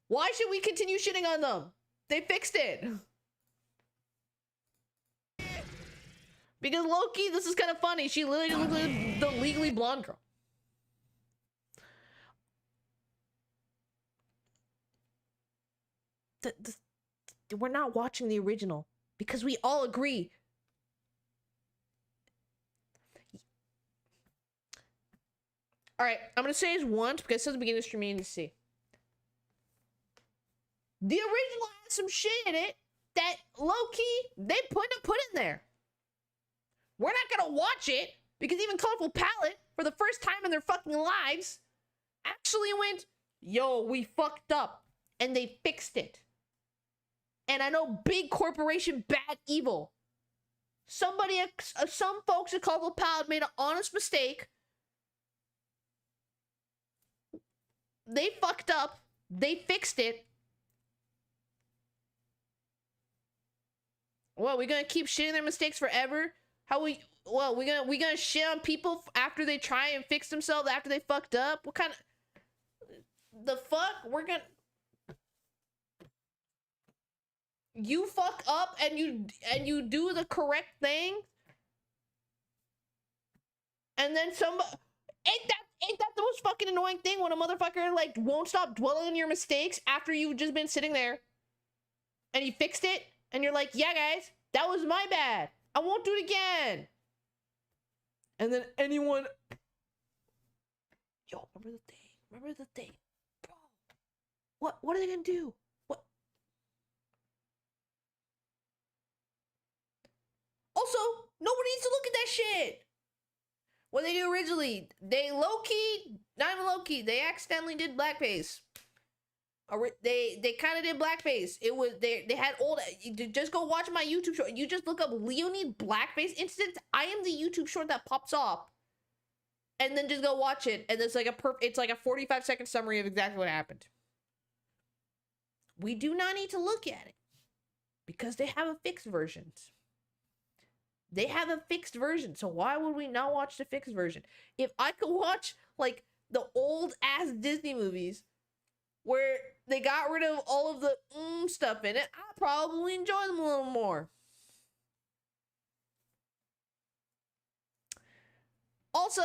Why should we continue shitting on them? They fixed it. Because low-key, this is kind of funny. She literally looks like the Legally Blonde girl. We're not watching the original because we all agree. All right, I'm gonna say this once because since the beginning of the stream, you need to see. The original had some shit in it that low-key they put in there. We're not gonna watch it because even Colorful Palette, for the first time in their fucking lives, actually went, yo, we fucked up, and they fixed it. And I know big corporation bad evil. Some folks at Colorful Palette made an honest mistake. they fucked up. They fixed it. Well, we're gonna keep shitting their mistakes forever? We gonna shit on people after they try and fix themselves after they fucked up? What kind of the fuck? We're gonna you fuck up and you do the correct thing, and then somebody ain't that the most fucking annoying thing when a motherfucker like won't stop dwelling on your mistakes after you've just been sitting there and you fixed it and you're like, yeah guys, that was my bad, I won't do it again. And then anyone, yo, remember the thing, bro, what are they gonna do? What? Also, nobody needs to look at that shit. What they do originally, they low-key, not even low-key, they accidentally did blackface. They kind of did blackface. It was, they had old, just go watch my YouTube short. You just look up Leonid blackface incident. I am the YouTube short that pops up. And then just go watch it. And it's like it's like a 45-second summary of exactly what happened. We do not need to look at it. Because they have a fixed version. They have a fixed version, so why would we not watch the fixed version? If I could watch, like, the old-ass Disney movies where they got rid of all of the stuff in it, I'd probably enjoy them a little more. Also,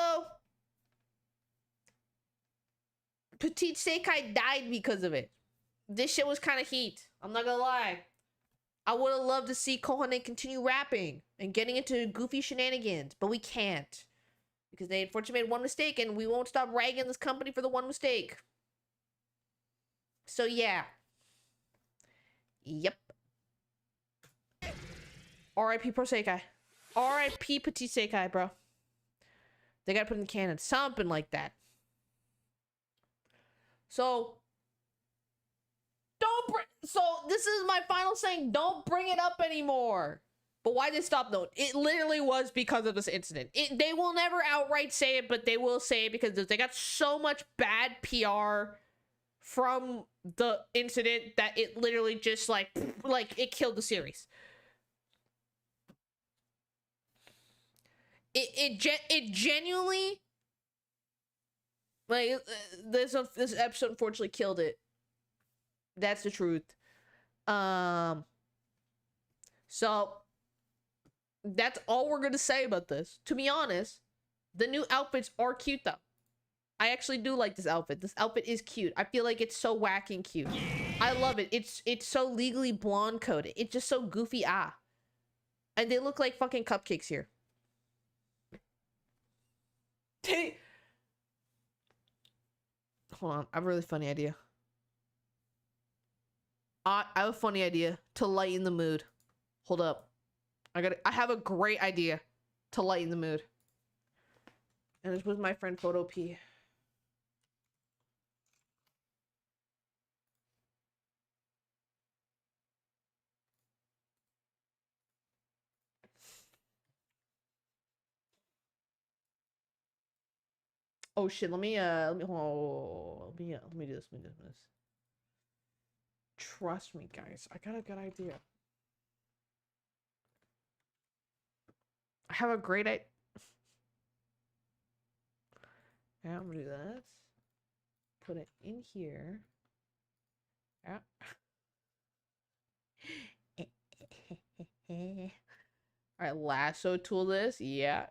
Petit Sekai died because of it. This shit was kind of heat. I'm not gonna lie. I would have loved to see Kohane continue rapping and getting into goofy shenanigans, but we can't. Because they unfortunately made one mistake, and we won't stop ragging this company for the one mistake. So, yeah. Yep. R.I.P. Proseka. R.I.P. Petit Sekai, bro. They gotta put in the canon. Something like that. So... So this is my final saying, don't bring it up anymore. But why did it stop though? It literally was because of this incident. They will never outright say it, but they will say it because they got so much bad PR from the incident that it literally just like it killed the series. It genuinely, like, this episode unfortunately killed it. That's the truth. So that's all we're gonna say about this. To be honest, the new outfits are cute though. I actually do like this outfit. This outfit is cute. I feel like it's so wacky and cute. I love it. It's so legally blonde coded. It's just so goofy. And they look like fucking cupcakes here. Hold on, I have a really funny idea. I have a funny idea to lighten the mood. Hold up. I have a great idea to lighten the mood. And it's with my friend Photo P. Oh shit, let me do this. Trust me, guys. I got a good idea. I have a great idea. Yeah, I'm gonna do that. Put it in here. Yeah. Alright, lasso tool this. Yeah.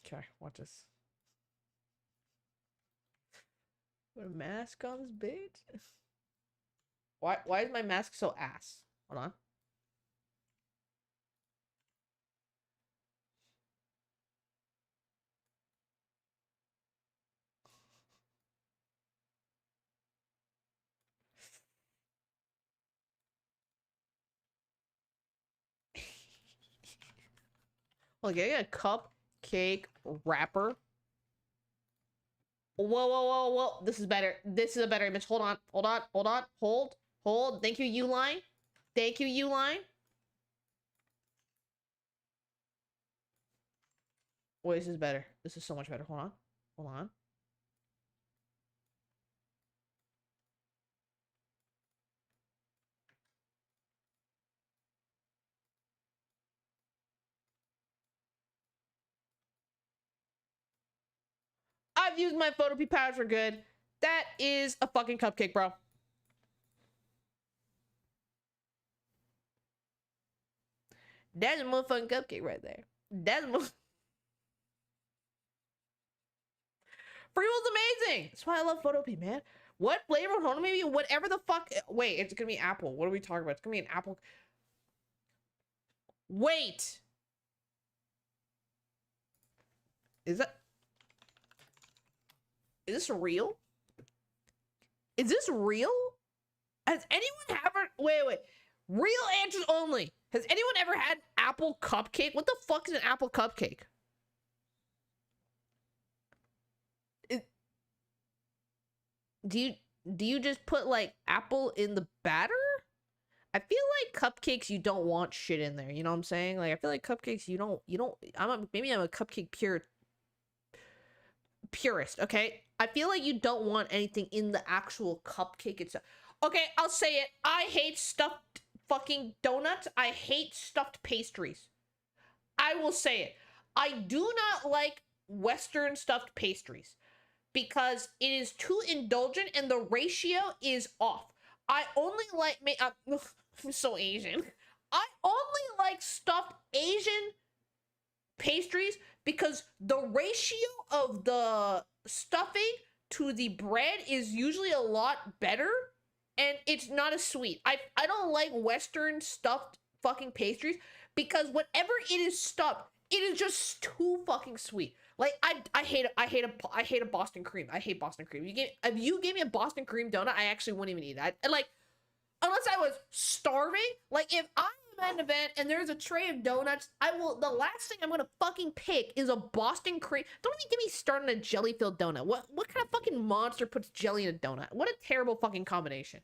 Okay, watch this. Put a mask on this bitch. Why is my mask so ass? Hold on. Look, I got a cupcake wrapper. Whoa. This is better. This is a better image. Hold on. Hold. Thank you, Uline. Wait, this is better. This is so much better. Hold on. Hold on. I've used my photo P powders for good. That is a fucking cupcake, bro. That's a motherfucking cupcake right there. That's a Free Will's amazing. That's why I love photo P, man. What flavor? Hold on, maybe whatever the fuck. Wait, it's gonna be apple. What are we talking about? It's gonna be an apple. Wait. Is this real? Is this real? Has anyone ever... Wait. Real answers only. Has anyone ever had apple cupcake? What the fuck is an apple cupcake? Do you just put, like, apple in the batter? I feel like cupcakes, you don't want shit in there. You know what I'm saying? Like, I feel like cupcakes, you don't... maybe I'm a cupcake purist, okay? I feel like you don't want anything in the actual cupcake itself. Okay, I'll say it. I hate stuffed fucking donuts. I hate stuffed pastries. I will say it. I do not like Western stuffed pastries because it is too indulgent and the ratio is off. I only like... I'm so Asian. I only like stuffed Asian pastries because the ratio of the stuffing to the bread is usually a lot better and it's not as sweet. I don't like Western stuffed fucking pastries because whenever it is stuffed, it is just too fucking sweet. Like I hate a Boston cream. I hate Boston cream. If you gave me a Boston cream donut, I actually wouldn't even eat it. Like unless I was starving, like if I'm at an event and there's a tray of donuts, the last thing I'm gonna fucking pick is a Boston cream. Don't even get me started on a jelly-filled donut. What kind of fucking monster puts jelly in a donut? What a terrible fucking combination.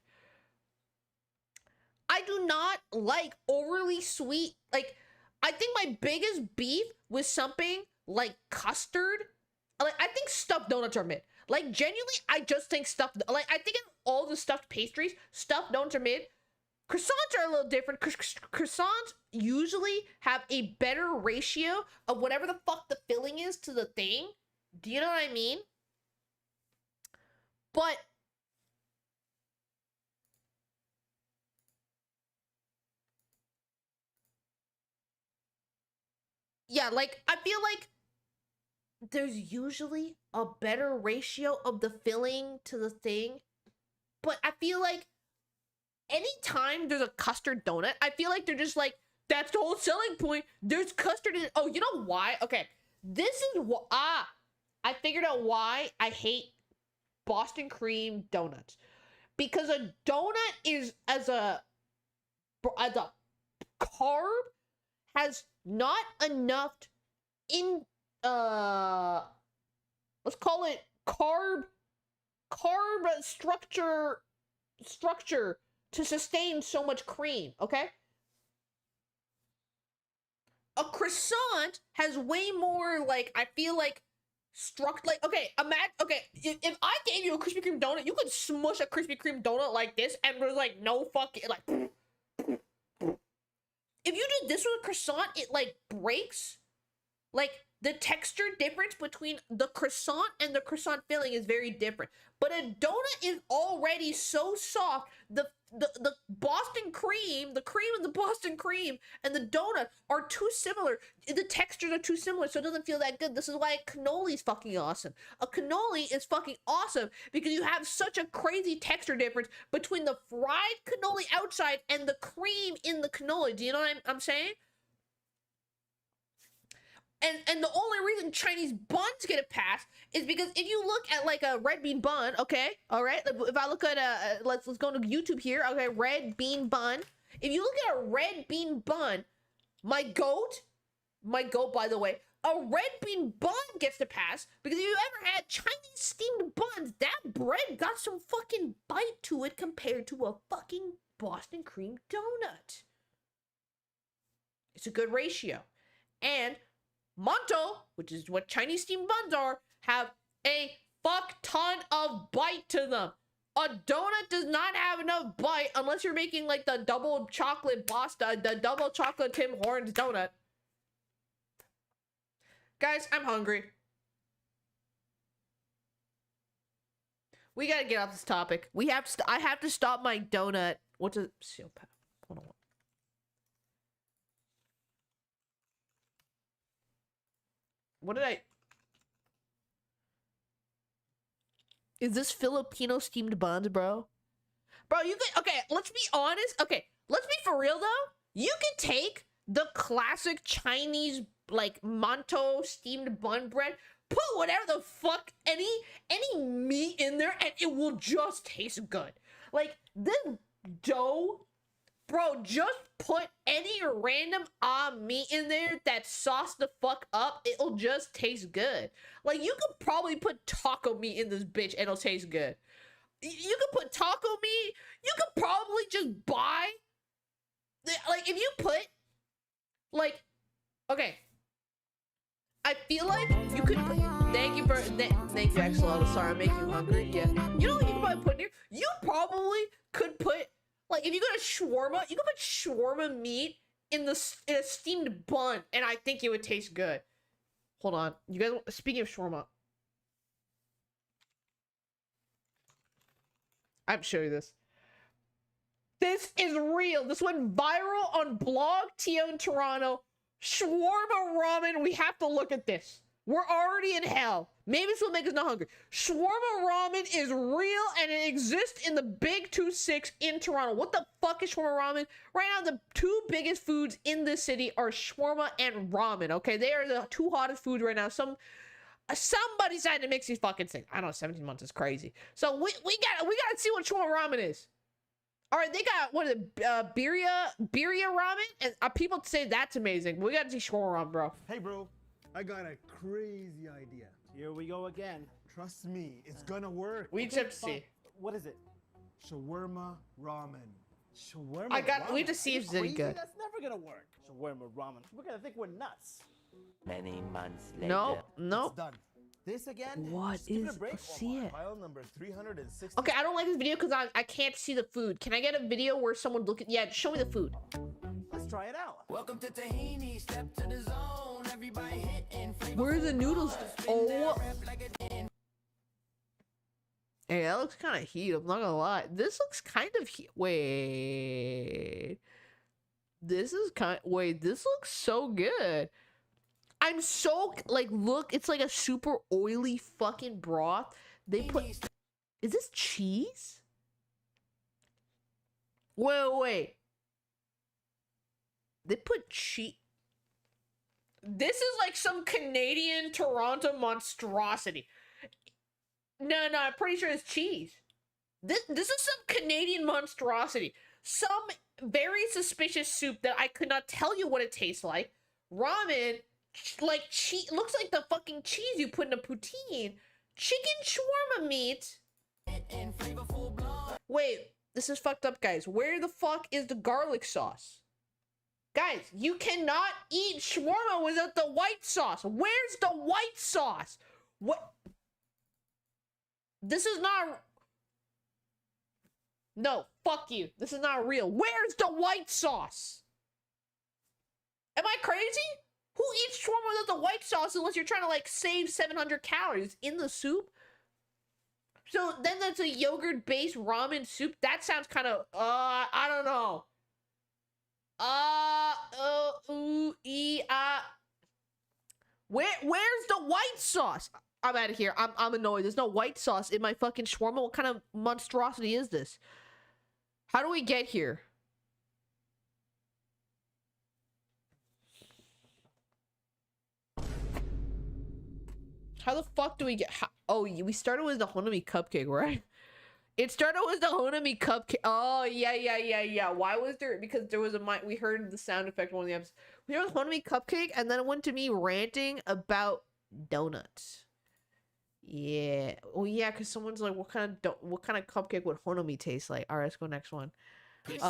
I do not like overly sweet, like, I think my biggest beef with something like custard, like, I think stuffed donuts are mid. Like, genuinely, I just think I think in all the stuffed pastries, stuffed donuts are mid. Croissants are a little different. Croissants usually have a better ratio of whatever the fuck the filling is to the thing. Do you know what I mean? But yeah, like, I feel like there's usually a better ratio of the filling to the thing. But I feel like anytime there's a custard donut, I feel like they're just like, that's the whole selling point. There's custard in it. Oh, you know why? Okay, this is what I figured out why I hate Boston cream donuts. Because a donut is as a carb has not enough in let's call it carb structure to sustain so much cream, okay? A croissant has way more, like, I feel like, if I gave you a Krispy Kreme donut, you could smush a Krispy Kreme donut like this, and there's, like, no fucking, like, if you do this with a croissant, it, like, breaks. Like, the texture difference between the croissant and the croissant filling is very different. But a donut is already so soft. The Boston cream, the cream of the Boston cream and the donut are too similar. The textures are too similar, so it doesn't feel that good. This is why a cannoli is fucking awesome. A cannoli is fucking awesome because you have such a crazy texture difference between the fried cannoli outside and the cream in the cannoli. Do you know what I'm saying? And the only reason Chinese buns get a pass is because if you look at like a red bean bun, okay, all right. If I look at let's go to YouTube here, okay, red bean bun. If you look at a red bean bun, my goat, by the way, a red bean bun gets the pass because if you ever had Chinese steamed buns, that bread got some fucking bite to it compared to a fucking Boston cream donut. It's a good ratio, and Mantou, which is what Chinese steamed buns are, have a fuck ton of bite to them. A donut does not have enough bite unless you're making like the double chocolate pasta, the double chocolate Tim Hortons donut. Guys, I'm hungry. We gotta get off this topic. We have to. I have to stop my donut. What's a hold on. What did I? Is this Filipino steamed buns, bro? Bro, you could, okay, let's be honest. Okay, let's be for real though. You could take the classic Chinese, like, mantou steamed bun bread, put whatever the fuck, any meat in there, and it will just taste good. Like, this dough, bro, just put any random meat in there that's sauced the fuck up, it'll just taste good. Like, you could probably put taco meat in this bitch and it'll taste good. You could put taco meat, you could probably just buy, like, if you put, like, okay, I feel like you could put, thank you, Axolotl, sorry, I'm making you hungry, yeah. You know what you could probably put in here? You probably could put, like, if you go to shawarma, you could put shawarma meat in a steamed bun, and I think it would taste good. Hold on. You guys, speaking of shawarma, I'm showing you this. This is real. This went viral on Blog TO in Toronto. Shawarma ramen. We have to look at this. We're already in hell. Maybe this will make us not hungry. Shawarma ramen is real and it exists in the Big 26 in Toronto. What the fuck is shawarma ramen? Right now, the two biggest foods in this city are shawarma and ramen. Okay, they are the two hottest foods right now. Somebody decided to mix these fucking things. I don't know, 17 months is crazy. So we gotta see what shawarma ramen is. All right, they got what is it, birria ramen, and people say that's amazing. We gotta see shawarma ramen, bro. Hey, bro, I got a crazy idea. Here we go again. Trust me, it's gonna work. We just have to see. What is it? Shawarma ramen. Shawarma. We have to see if it's any good. That's never gonna work. Shawarma ramen. We're gonna think we're nuts. Many months later. No. It's done. This again? What Just give it a is? break. Let's see it. File number 360. Okay, I don't like this video because I can't see the food. Can I get a video where someone look at? Yeah, show me the food. Let's try it out. Welcome to Tahini, step to the zone. Everybody hitting. Where are the noodles? Oh. Hey, that looks kind of heat. I'm not gonna lie. This looks kind of heat. Wait. This looks so good. I'm so, like, look, it's like a super oily fucking broth. They put, is this cheese? Wait. They put cheese. This is like some Canadian Toronto monstrosity. No, I'm pretty sure it's cheese. This is some Canadian monstrosity. Some very suspicious soup that I could not tell you what it tastes like. Ramen, like cheese, looks like the fucking cheese you put in a poutine. Chicken shawarma meat. Wait, this is fucked up, guys. Where the fuck is the garlic sauce? Guys, you cannot eat shawarma without the white sauce. Where's the white sauce? What? This is not... No, fuck you. This is not real. Where's the white sauce? Am I crazy? Who eats shawarma without the white sauce unless you're trying to, like, save 700 calories in the soup? So then that's a yogurt-based ramen soup? That sounds kind of, I don't know. Where's the white sauce? I'm out of here. I'm annoyed. There's no white sauce in my fucking shawarma. What kind of monstrosity is this? How do we get here? How the fuck do we get... Oh, we started with the Honami cupcake, right? It started with the Honami cupcake. Oh, yeah. Why was there... Because there was a... We heard the sound effect in one of the episodes. We heard Honami cupcake, and then it went to me ranting about donuts. Yeah. Oh, yeah, because someone's like, what kind of cupcake would Honami taste like? All right, let's go next one. What's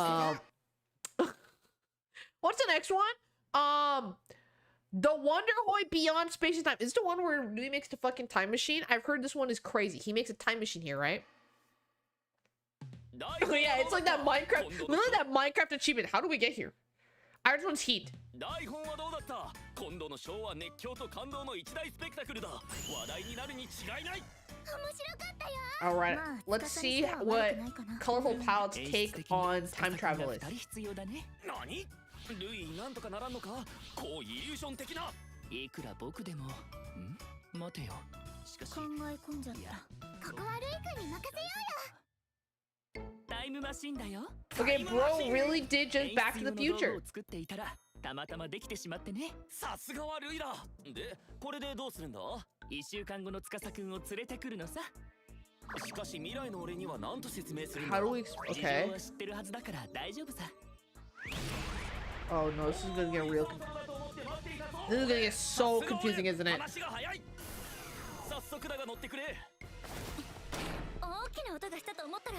the next one? The Wonder Boy Beyond Space and Time. Is the one where he makes the fucking time machine? I've heard this one is crazy. He makes a time machine here, right? Oh yeah, it's like that Minecraft. Literally that Minecraft achievement. How do we get here? Iron one's heat. Alright, let's see what colorful palettes take on time travel is. ルイなんとかならんのかこうイリューション的ないくら僕でも待てよしかし考え込んじゃったここはルイ君に任せようよタイムマシンだよ Okay, bro really did just Back to the Future 作っていたらたまたまできてしまってねさすがはルイだでこれでどうするんだ1週間後の司くんを連れてくるのさしかし未来の俺には何と説明するんだ How do we okay 事情は知ってるはずだから大丈夫さ Oh no, this is gonna get real. This is gonna get so confusing, isn't it?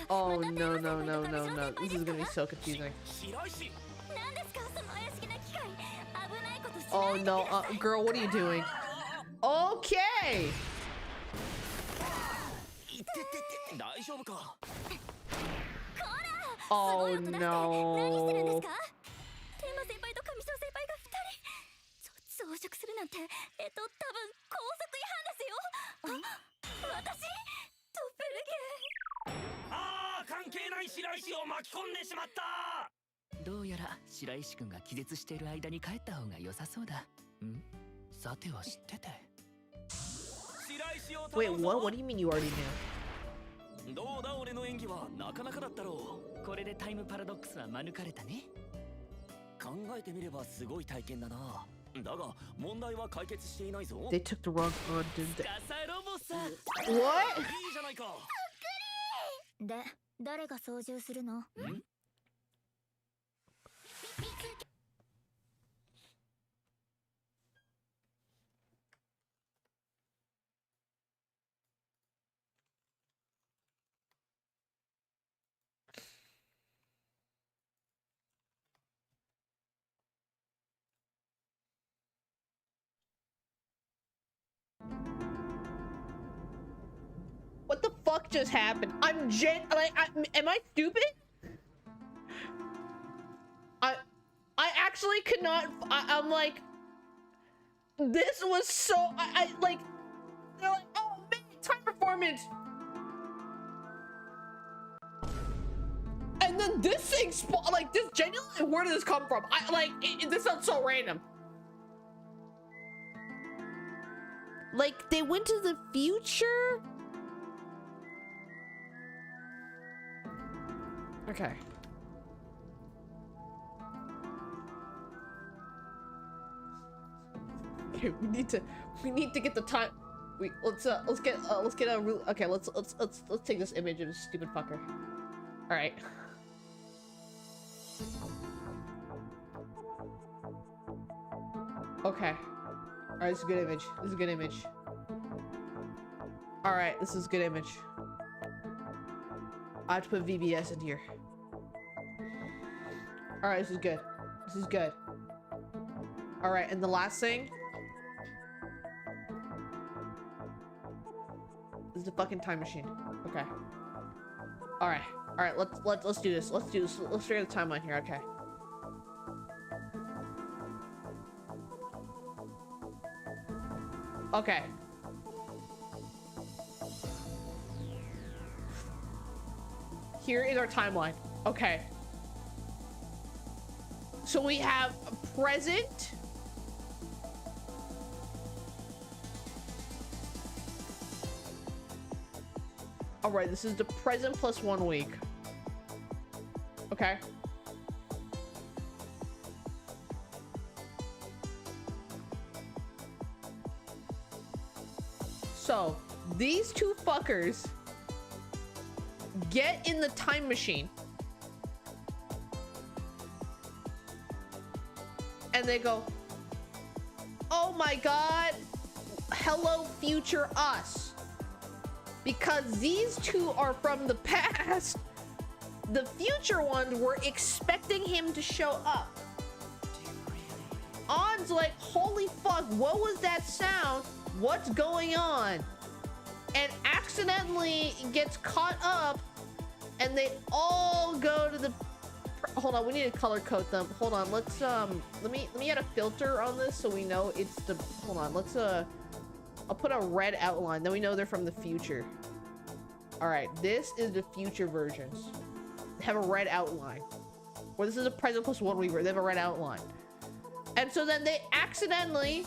Oh no, no, no, no, no. This is gonna be so confusing. Oh no, girl, what are you doing? Okay! Oh no. 先輩と上昇先輩が2人増殖するなんて多分校則違反ですよ私ドッペルゲンああ関係ない白石を巻き込んでしまったどうやら白石君が気絶している間に帰った方が良さそうだんさては知ってて Wait, what? What do you mean you already knew? どうだ俺の演技はなかなかだったろうこれでタイムパラドックスは免れたね考えてみればすごい体験だなだが問題は解決していないぞ They took the wrong one, didn't they? What? いいじゃないかで誰が操縦するの What the fuck just happened? I'm am I stupid? I actually could not. I'm like, this was so. I like. They're like, oh man, time performance. And then this thing, like, this genuinely, where did this come from? This sounds so random. Like, they went to the future? Okay. Okay, we need to get the time. Let's get a real. Okay, let's take this image of this stupid fucker. All right. Okay. All right, this is a good image. This is a good image. All right, this is a good image. I have to put VBS in here. All right, this is good. This is good. All right, and the last thing is the fucking time machine. Okay. All right. All right. Let's do this. Let's do this. Let's figure the timeline here. Okay. Okay. Here is our timeline. Okay. So we have a present. All right, this is the present plus 1 week. Okay. So these two fuckers get in the time machine and they go, oh my god, hello future us, because these two are from the past. The future ones were expecting him to show up. On's like, holy fuck, what was that sound? What's going on? And accidentally gets caught up, and they all go to the... Hold on, we need to color code them. Hold on, let's let me add a filter on this so we know it's the... Hold on, let's I'll put a red outline, then we know they're from the future. All right, this is the future versions. They have a red outline. Or this is a present plus 1 week where they have a red outline. And so then they accidentally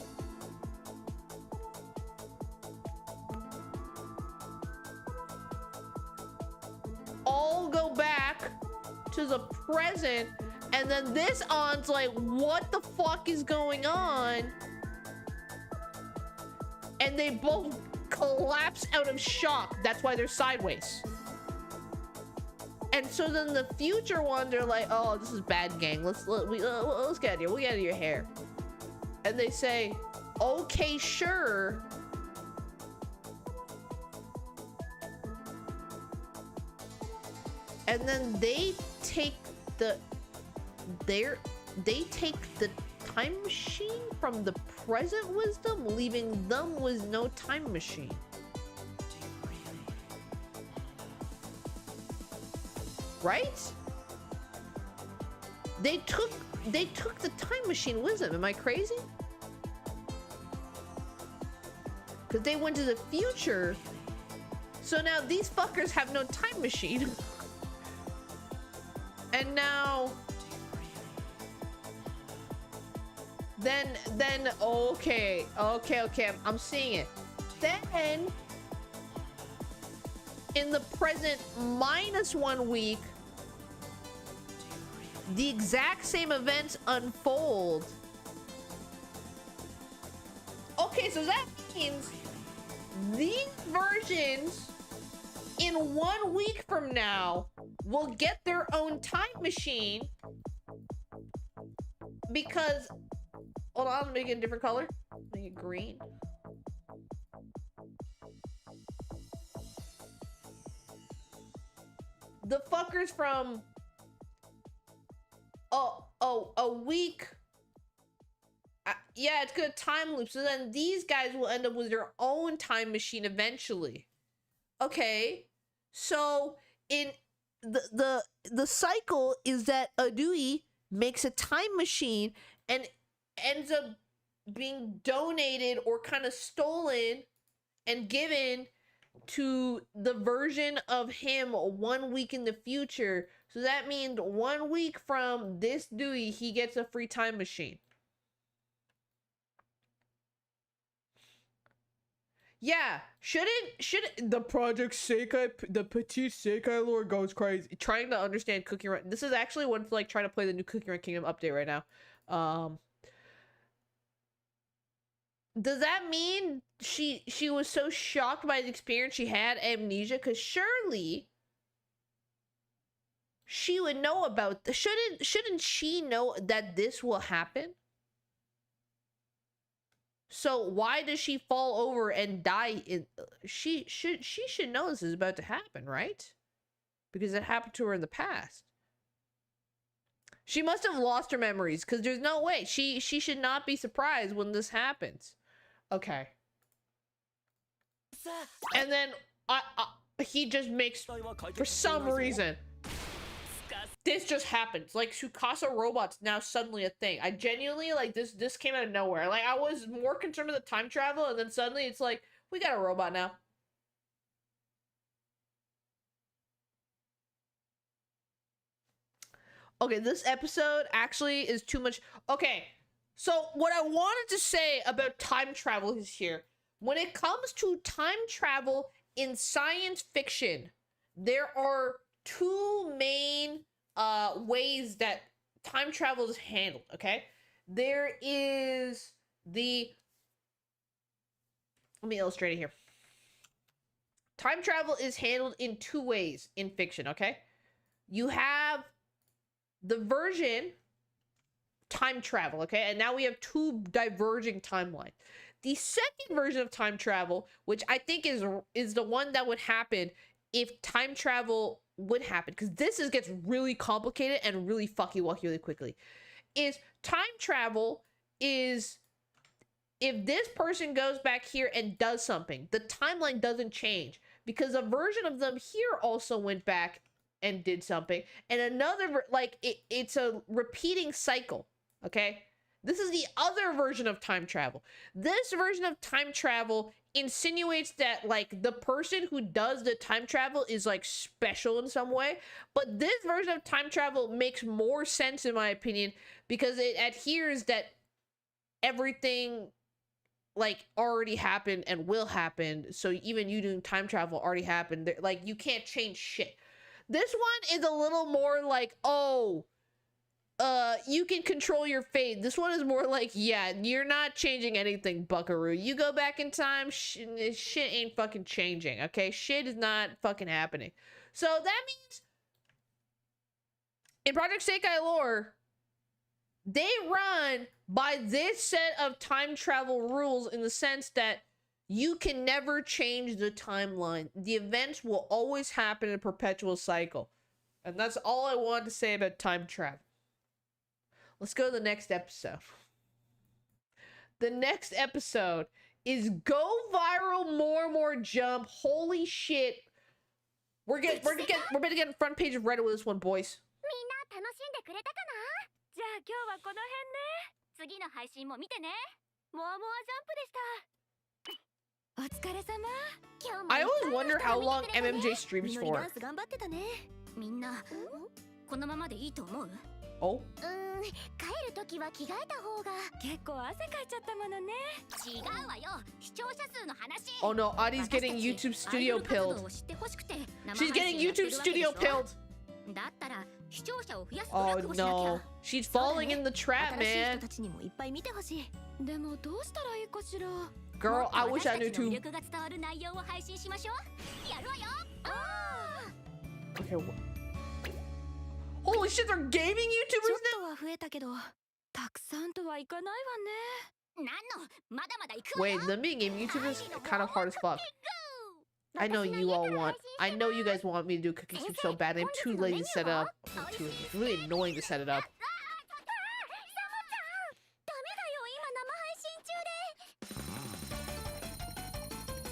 all go back to the present, and then this On's like, what the fuck is going on? And they both collapse out of shock. That's why they're sideways. And so then the future ones are like, oh, this is bad, gang. Let's get out of here. We'll get out of your hair. And they say, okay, sure. And then they take the time machine from the present wisdom, leaving them with no time machine. Right? They took the time machine wisdom. Am I crazy? Because they went to the future. So now these fuckers have no time machine. And now then okay, I'm seeing it. Then in the present -1 week, the exact same events unfold. Okay, so that means these versions in 1 week from now will get their own time machine because, hold on, make it a different color. Make it green. The fuckers from a week. Yeah, it's gonna time loop. So then these guys will end up with their own time machine eventually. Okay, so in the cycle is that Adui makes a time machine and ends up being donated or kind of stolen and given to the version of him 1 week in the future. So that means 1 week from this Dewey, he gets a free time machine. Yeah, shouldn't the Project Sekai, the Petit Sekai lore goes crazy. Trying to understand Cookie Run. This is actually one for like trying to play the new Cookie Run Kingdom update right now. Does that mean she was so shocked by the experience she had amnesia? Because surely she would know about shouldn't she know that this will happen? So why does she fall over and die? She should know this is about to happen, right? Because it happened to her in the past. She must have lost her memories because there's no way she should not be surprised when this happens. Okay. And then he just makes, for some reason, this just happens. Like Tsukasa robots now suddenly a thing. I genuinely like this came out of nowhere. Like I was more concerned with the time travel, and then suddenly it's like we got a robot now. Okay, this episode actually is too much. Okay, so what I wanted to say about time travel is here. When it comes to time travel in science fiction, there are two main ways that time travel is handled, okay? There is the... Let me illustrate it here. Time travel is handled in two ways in fiction, okay? You have the version time travel, okay? And now we have two diverging timelines. The second version of time travel, which I think is the one that would happen if time travel would happen, because this gets really complicated and really fucky-wucky really quickly, is time travel is if this person goes back here and does something, the timeline doesn't change because a version of them here also went back and did something, and another like it's a repeating cycle. Okay, this is the other version of time travel. This version of time travel insinuates that like the person who does the time travel is like special in some way, but this version of time travel makes more sense in my opinion because it adheres that everything like already happened and will happen, so even you doing time travel already happened. Like you can't change shit. This one is a little more like, oh, you can control your fate. This one is more like, yeah, you're not changing anything, buckaroo. You go back in time, shit ain't fucking changing, okay? Shit is not fucking happening. So that means in Project Sekai lore, they run by this set of time travel rules in the sense that you can never change the timeline. The events will always happen in a perpetual cycle. And that's all I wanted to say about time travel. Let's go to the next episode. The next episode is go viral, more jump. Holy shit. We're gonna get in front page of Reddit with this one, boys. みんな楽しんでくれたかな？じゃあ今日はこの辺ね。次の配信も見てね。モアモアジャンプでした。お疲れ様。今日も I always wonder how long MMJ streams for. ダンス頑張ってたね。みんなこのままでいいと思う？ Oh? 帰るときは着替えた方が。結構汗かいちゃったものね。違うわよ。視聴者数の話。 Oh no, Adi's getting YouTube Studio pilled. She's getting YouTube Studio pilled. だったら視聴者を増やす Oh no, she's falling in the trap, man. たちにもいっぱい見てほしい。でもどうしたらいいかしら。 Girl, I wish I knew too. 力が伝わる内容を配信しましょう。やるわよ。Okay. Holy shit, they're gaming YouTubers ちょっとは増えたけど、たくさんとはいかないわね。なんの、まだまだ行くわよ。 Wait, them being game YouTubers is kind of hard as fuck. I know you all want. I know you guys want me to do cooking soup so bad. I'm too lazy to set it up. It's really annoying to set it up. ダメだよ、今生配信中で。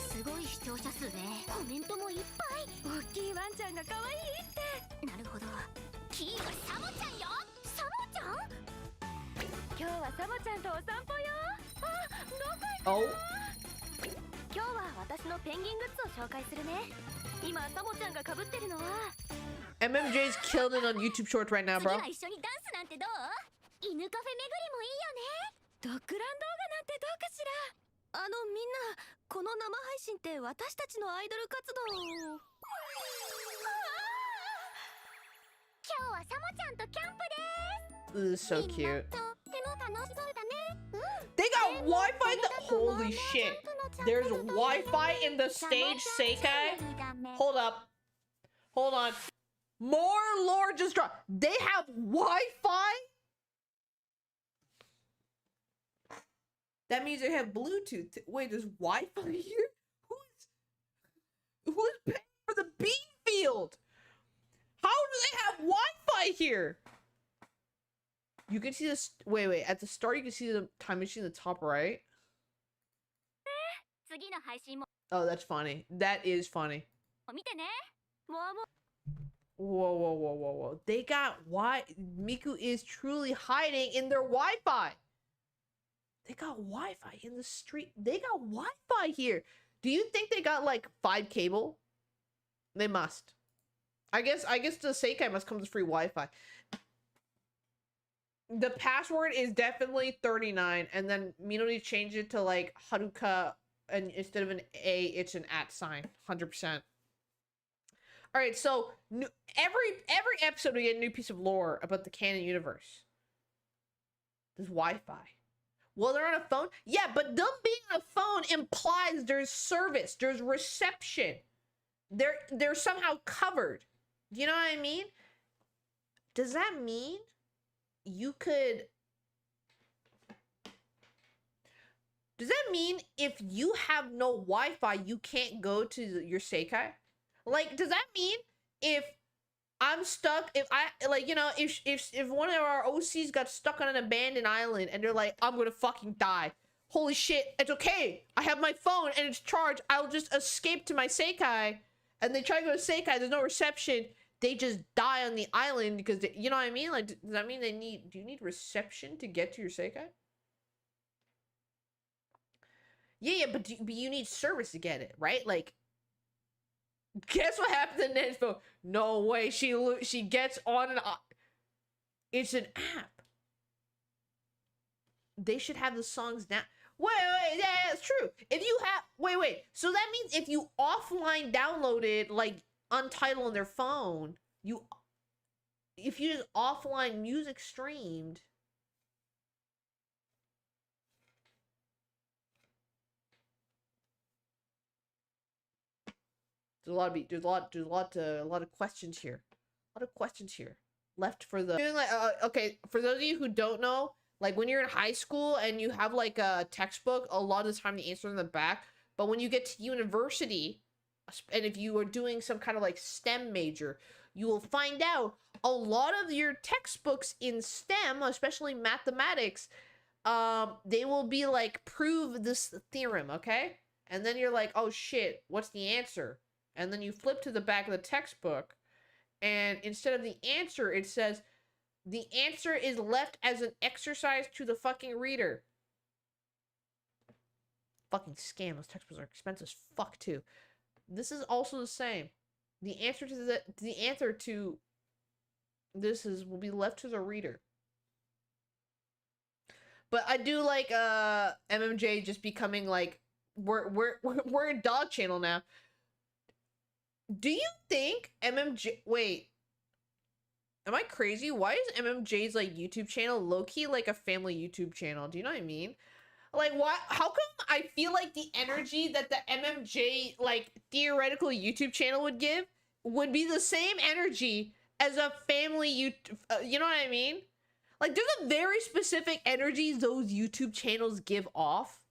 すごい視聴者数ね。コメントもいっぱい。大きいワンちゃんが可愛いって。なるほど。キーはサモちゃんよ。サモちゃん？今日はサモちゃんとお散歩よ。あ、どこ行くの？ Oh. 今日は私のペンギングッズを紹介するね。今サモちゃんが被ってるのは MMJ's killed it on YouTube Shorts right now, bro. 次は一緒にダンスなんてどう？犬カフェ巡りもいいよね。ドッグラン動画なんてどうかしら。みんなこの生配信って私たちのアイドル活動を。今日はサモちゃんとキャンプです。 This is so cute. とっても楽しそうだね。They got Wi-Fi. Holy shit! There's Wi-Fi in the stage, Sekai. Hold up. Hold on. More lore just dropped. They have Wi-Fi? That means they have Bluetooth. Wait, there's Wi-Fi here? Who's paying for the bean field? How do they have Wi-Fi here? You can see this. Wait. At the start, you can see the time machine in the top right. Oh, that's funny. That is funny. Whoa. They got Miku is truly hiding in their Wi-Fi. They got Wi-Fi in the street. They got Wi-Fi here. Do you think they got like 5 cable? They must. I guess the Sekai must come with free Wi-Fi. The password is definitely 39, and then Minori changed it to like Haruka, and instead of an A, it's an @ sign. 100%. All right, so every episode we get a new piece of lore about the canon universe. There's Wi-Fi. Well, they're on a phone. Yeah, but them being on a phone implies there's service, there's reception. They're somehow covered. Do you know what I mean? Does that mean you could... Does that mean if you have no Wi-Fi, you can't go to your Sekai? Like, does that mean if I'm stuck. If I like, you know, if one of our OCs got stuck on an abandoned island and they're like, I'm gonna fucking die. Holy shit, it's okay. I have my phone and it's charged. I'll just escape to my Sekai. And they try to go to Sekai. There's no reception. They just die on the island because they, you know what I mean? Like, does that mean do you need reception to get to your Sekai? Yeah, but you need service to get it, right? Like, guess what happened to Nespo? No way, she gets on an... It's an app. They should have the songs now. Wait, yeah, that's true. If you have... Wait. So that means if you offline downloaded, like, Untitled on their phone, if you just offline music streamed... There's a lot of questions here. A lot of questions here left for the okay, for those of you who don't know, like when you're in high school and you have like a textbook, a lot of the time the answer in the back, but when you get to university, and if you are doing some kind of like STEM major, you will find out a lot of your textbooks in STEM, especially mathematics, they will be like, prove this theorem, okay? And then you're like, oh shit, what's the answer? And then you flip to the back of the textbook, and instead of the answer, it says, the answer is left as an exercise to the fucking reader. Fucking scam. Those textbooks are expensive as fuck, too. This is also the same. The answer to this will be left to the reader. But I do like MMJ just becoming like, we're a dog channel now. Do you think MMJ... Wait. Am I crazy? Why is MMJ's, like, YouTube channel low-key like a family YouTube channel? Do you know what I mean? Like, why... How come I feel like the energy that the MMJ, like, theoretical YouTube channel would give would be the same energy as a family YouTube... you know what I mean? Like, there's a very specific energy those YouTube channels give off.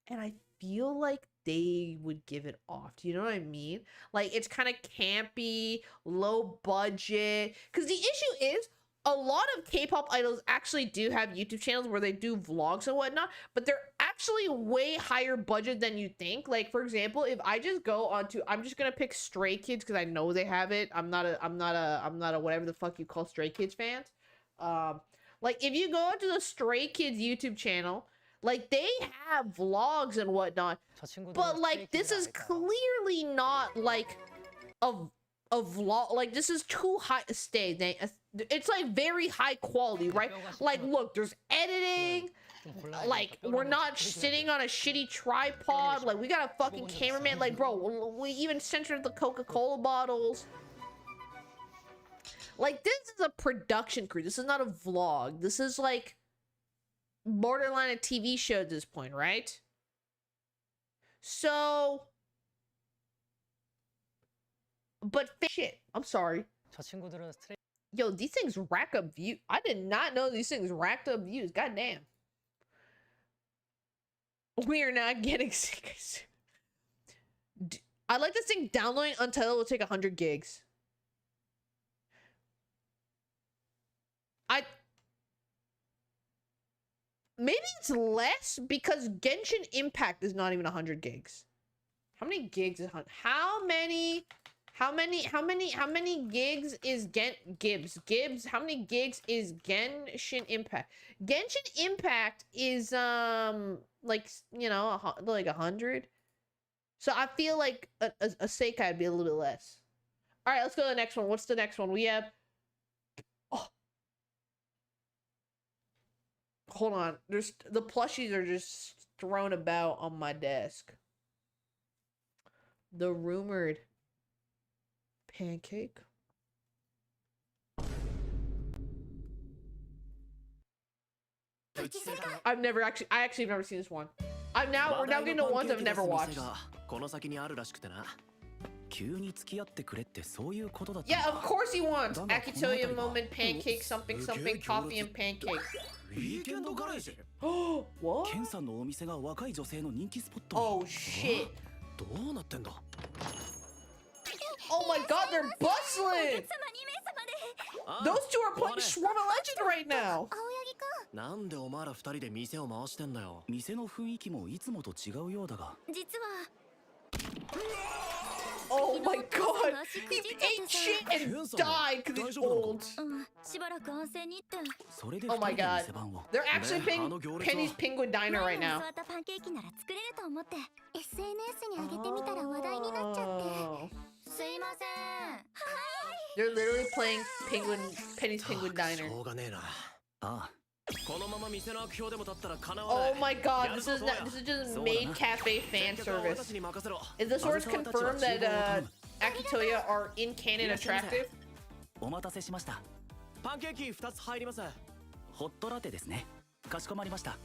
And I feel like they would give it off. Do you know what I mean? Like, it's kind of campy, low budget. Because the issue is, a lot of K-pop idols actually do have YouTube channels where they do vlogs and whatnot, but they're actually way higher budget than you think. Like, for example, if I just go onto, I'm just gonna pick Stray Kids because I know they have it. I'm not a whatever the fuck you call Stray Kids fans. Like, if you go onto the Stray Kids YouTube channel, like, they have vlogs and whatnot, but, like, this is clearly not, like, a vlog. Like, this is too high. It's, like, very high quality, right? Like, look, there's editing. Like, we're not sitting on a shitty tripod. Like, we got a fucking cameraman. Like, bro, we even censored the Coca-Cola bottles. Like, this is a production crew. This is not a vlog. This is, like, borderline a TV show at this point, right? So, but shit, I'm sorry. Yo, these things rack up views. I did not know these things racked up views. Goddamn. We are not getting sick. I like this thing. Downloading Untitled will take 100 gigs. Maybe it's less because Genshin Impact is not even 100 gigs. How many gigs is how many gigs is Gibbs? How many gigs is Genshin Impact? Genshin Impact is like, you know, like 100. So I feel like a Sekai would be a little bit less. All right, let's go to the next one. What's the next one? We have hold on. There's the plushies are just thrown about on my desk. The rumored pancake. I actually have never seen this one. We're now getting the ones I've never watched. Yeah, of course he wants Akitoya moment pancake something coffee and pancake. Oh, what? Oh shit. Oh my god, they're bustling! Those two are playing Swarm of Legend right now. 青柳くんなんでお前ら二人で店を回してんだよ。店の雰囲気もいつもと違うようだが。実は Oh my god! He ate shit and died because he's old. しばらく温泉に行って。それで Oh my 二人で god. 店番を。 They're actually paying Penny's Penguin Diner right 前に now. 座ったパンケーキなら作れると思って SNS に上げてみたら話題になっちゃって。 Oh. すいません。 They're literally playing Penny's Penguin し Diner. ょうがねえな。ああ。このまま店の悪評でも立ったら叶わない。 Oh my god, this is just maid cafe fan service. Is the source confirmed that Akitoya are in canon attractive? お待たせしました。パンケーキ2つ入ります。ホットラテですね。かしこまりました。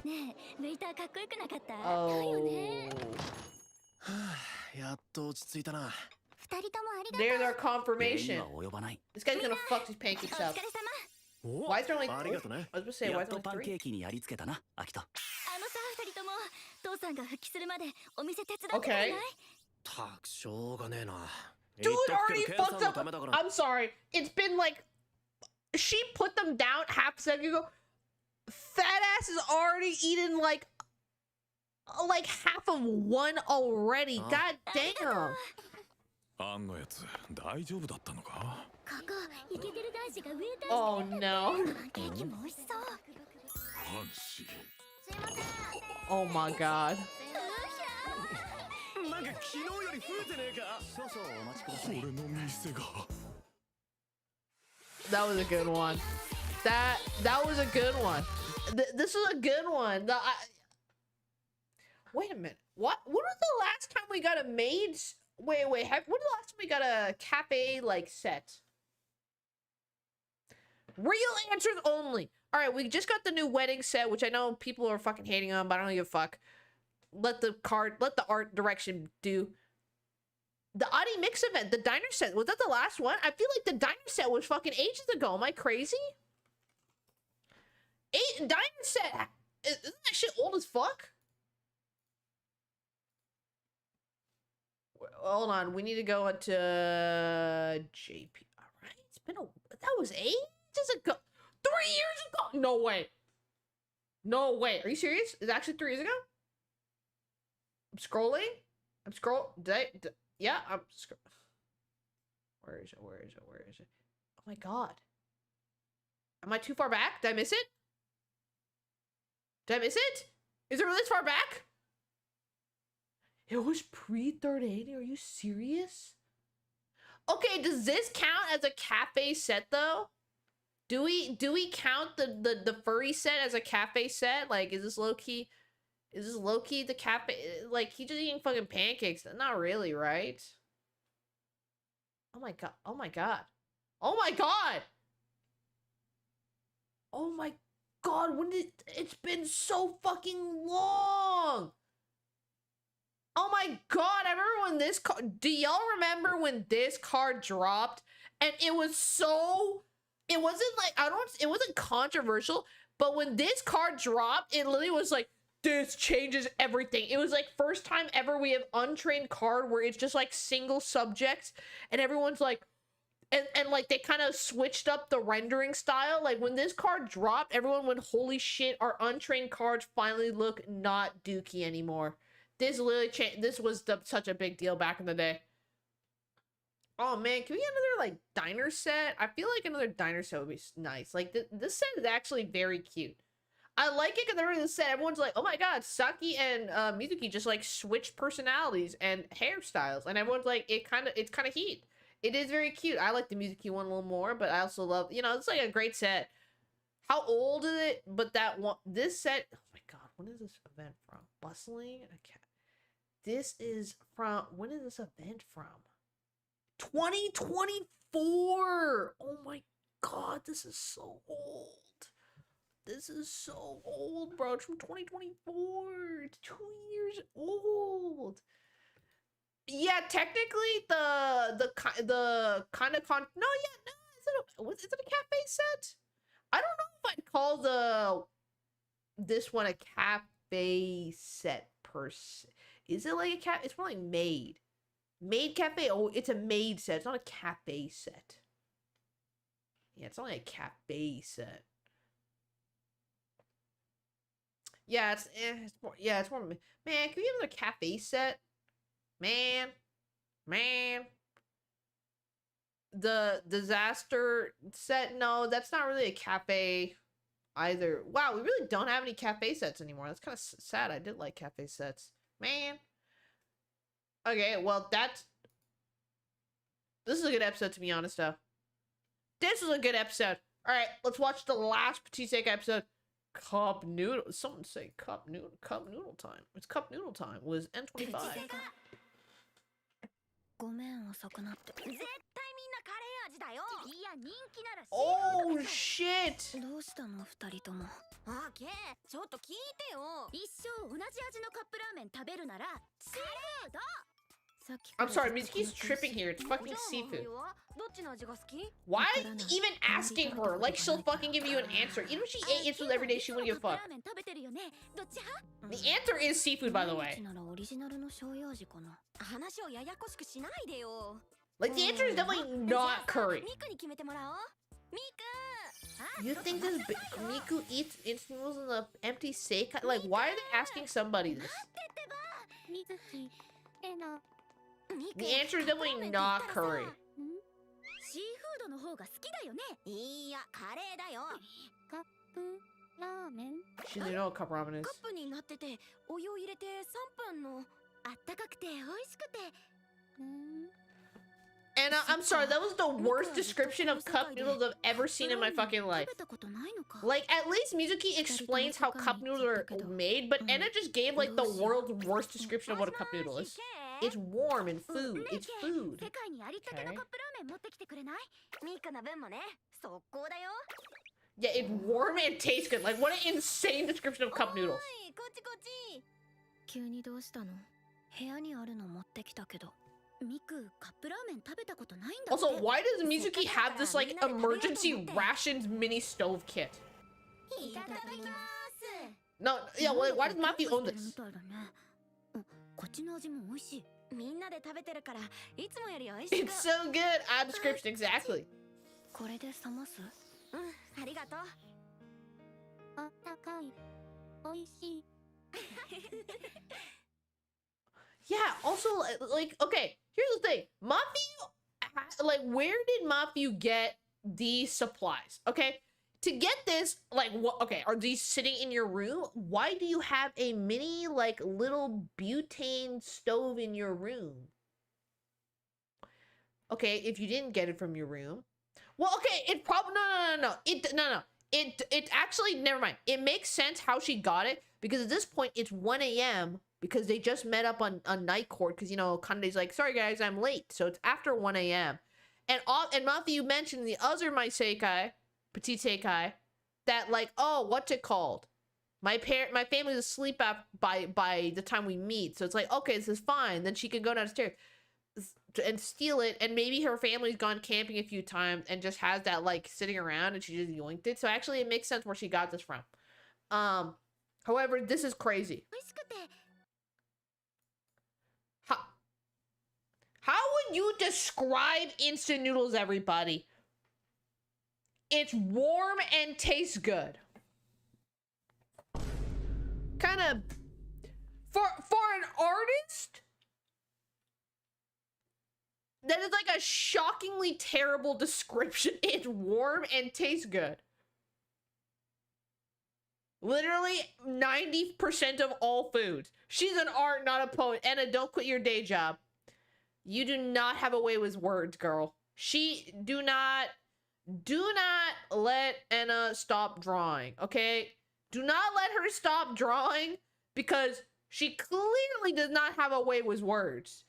ねえ、ルイターかっこよくなかった？だ Oh. よね。やっと落ち着いたな。二人ともありがとう。 There's our 礼に confirmation. は及ばない。 This guy's gonna fuck these pancakes お up. 疲れ様。お Why is there only ありがとね。 I was gonna say, や why っ is と there パン only ケ three? ーキにやりつけたな、アキト。さ二人とも父さんが復帰するまでお店手伝ってくれない？ Okay. たくしょうがねえな。 Dude already fucked up. I'm sorry. It's been like she put them down half a second ago. Fat ass has already eaten like half of one already. God damn. あんのやつ大丈夫だったのか？ここイケてる男子がウェイター Oh してるん no. だって。パンケーキも美味しそう。ファンシー。すいません。 Oh my god. なんか昨日より増えてねえか。少々お待ちください。俺の店が。That was a good one. That was a good one. This was a good one. Wait a minute. What? When was the last time we got a maid? Wait. When was the last time we got a cafe like set? Real answers only. All right, we just got the new wedding set, which I know people are fucking hating on, but I don't give a fuck. Let the art direction do. The Adi Mix event, the diner set, was that the last one? I feel like the diner set was fucking ages ago. Am I crazy? Diner set, isn't that shit old as fuck? Hold on, we need to go into JP. All right, it's been that was ages ago. 3 years ago? No way. No way. Are you serious? Is it actually 3 years ago? I'm scrolling. Yeah, I'm Where is it? Oh my god. Am I too far back? Did I miss it? Is it really this far back? It was pre-third 80. Are you serious? Okay, does this count as a cafe set though? Do we count the furry set as a cafe set? Like, is this low key the cafe? Like, he just eating fucking pancakes? Not really, right? Oh my god. Oh my god. Oh my god. Oh my god. It's been so fucking long. Oh my god. I remember when this card, do y'all remember when this card dropped? And it was so, it wasn't like, it wasn't controversial, but when this card dropped, it literally was like, this changes everything. It was like first time ever we have untrained card where it's just like single subjects and everyone's like, and like they kind of switched up the rendering style. Like when this card dropped, everyone went, holy shit, our untrained cards finally look not dookie anymore. This literally changed. This was such a big deal back in the day. Oh man, can we get another like diner set? I feel like another diner set would be nice. Like this set is actually very cute. I like it because everyone said, everyone's like, oh my god, Saki and Mizuki just like switched personalities and hairstyles, and everyone's like, it's kind of heat. It is very cute. I like the Mizuki one a little more, but I also love, it's like a great set. How old is it? But that one, this set, oh my god, when is this event from? Bustling? Okay. This is from, when is this event from? 2024! Oh my god, this is so old. This is so old, bro. It's from 2024. It's 2 years old. Yeah, technically the kind of no. Is it a cafe set? I don't know if I'd call this one a cafe set per se. Is it like a cat? It's more like maid cafe. Oh, it's a maid set. It's not a cafe set. Yeah, it's only a cafe set. Yeah, it's more. Yeah, it's more. Man, can we have another cafe set? Man. The disaster set. No, that's not really a cafe either. Wow, we really don't have any cafe sets anymore. That's kind of sad. I did like cafe sets. Man. Okay, well, this is a good episode, to be honest, though. This is a good episode. All right, let's watch the last Petit Sekai episode. Cup noodle. Someone say cup noodle time. It's cup noodle time. Was N25. Oh shit! あー、ケイ、ちょっと聞いてよ。一生同じ味のカップラーメン食べるならシーフード。 I'm sorry, Mizuki's tripping here. It's fucking seafood. どっちの味が好き? Why are you even asking her? Like, she'll fucking give you an answer. Even if she ate it every day, she wouldn't give a fuck. The answer is seafood, by the way. Like, the answer is definitely not curry. You think this Miku eats instant noodles in the empty Sekai? Like, why are they asking somebody this? The answer is definitely not curry. She doesn't know what cup ramen is. And I'm sorry, that was the worst description of cup noodles I've ever seen in my fucking life. Like, at least Mizuki explains how cup noodles are made, but Anna just gave, like, the world's worst description of what a cup noodle is. It's warm and food. It's food. Okay. Yeah, it's warm and tastes good. Like, what an insane description of cup noodles. Also, why does Mizuki have this, like, emergency rations mini stove kit? No, yeah, well, why does Matthew own this? It's so good! Add description, exactly. Yeah, also, like, okay, here's the thing. Matthew, like, where did Matthew get these supplies? Okay, to get this, like, what, okay, are these sitting in your room? Why do you have a mini, like, little butane stove in your room? Okay, if you didn't get it from your room. Well, okay, it probably, no. It actually, never mind. It makes sense how she got it, because at this point, it's 1 a.m., because they just met up on night court, because, you know, Kande's like, sorry guys, I'm late. So it's after 1 a.m. And Matthew mentioned the other my Sekai, Petit Sekai, that, like, oh, what's it called? My family's asleep by the time we meet. So it's like, okay, this is fine. Then she can go downstairs and steal it. And maybe her family's gone camping a few times and just has that, like, sitting around and she just yoinked it. So actually it makes sense where she got this from. However, this is crazy. How would you describe instant noodles, everybody? It's warm and tastes good. Kind of, for an artist, that is like a shockingly terrible description. It's warm and tastes good. Literally 90% of all foods. She's an art, not a poet. Anna, don't quit your day job. You do not have a way with words, girl. Do not let Anna stop drawing, okay? Do not let her stop drawing, because she clearly does not have a way with words.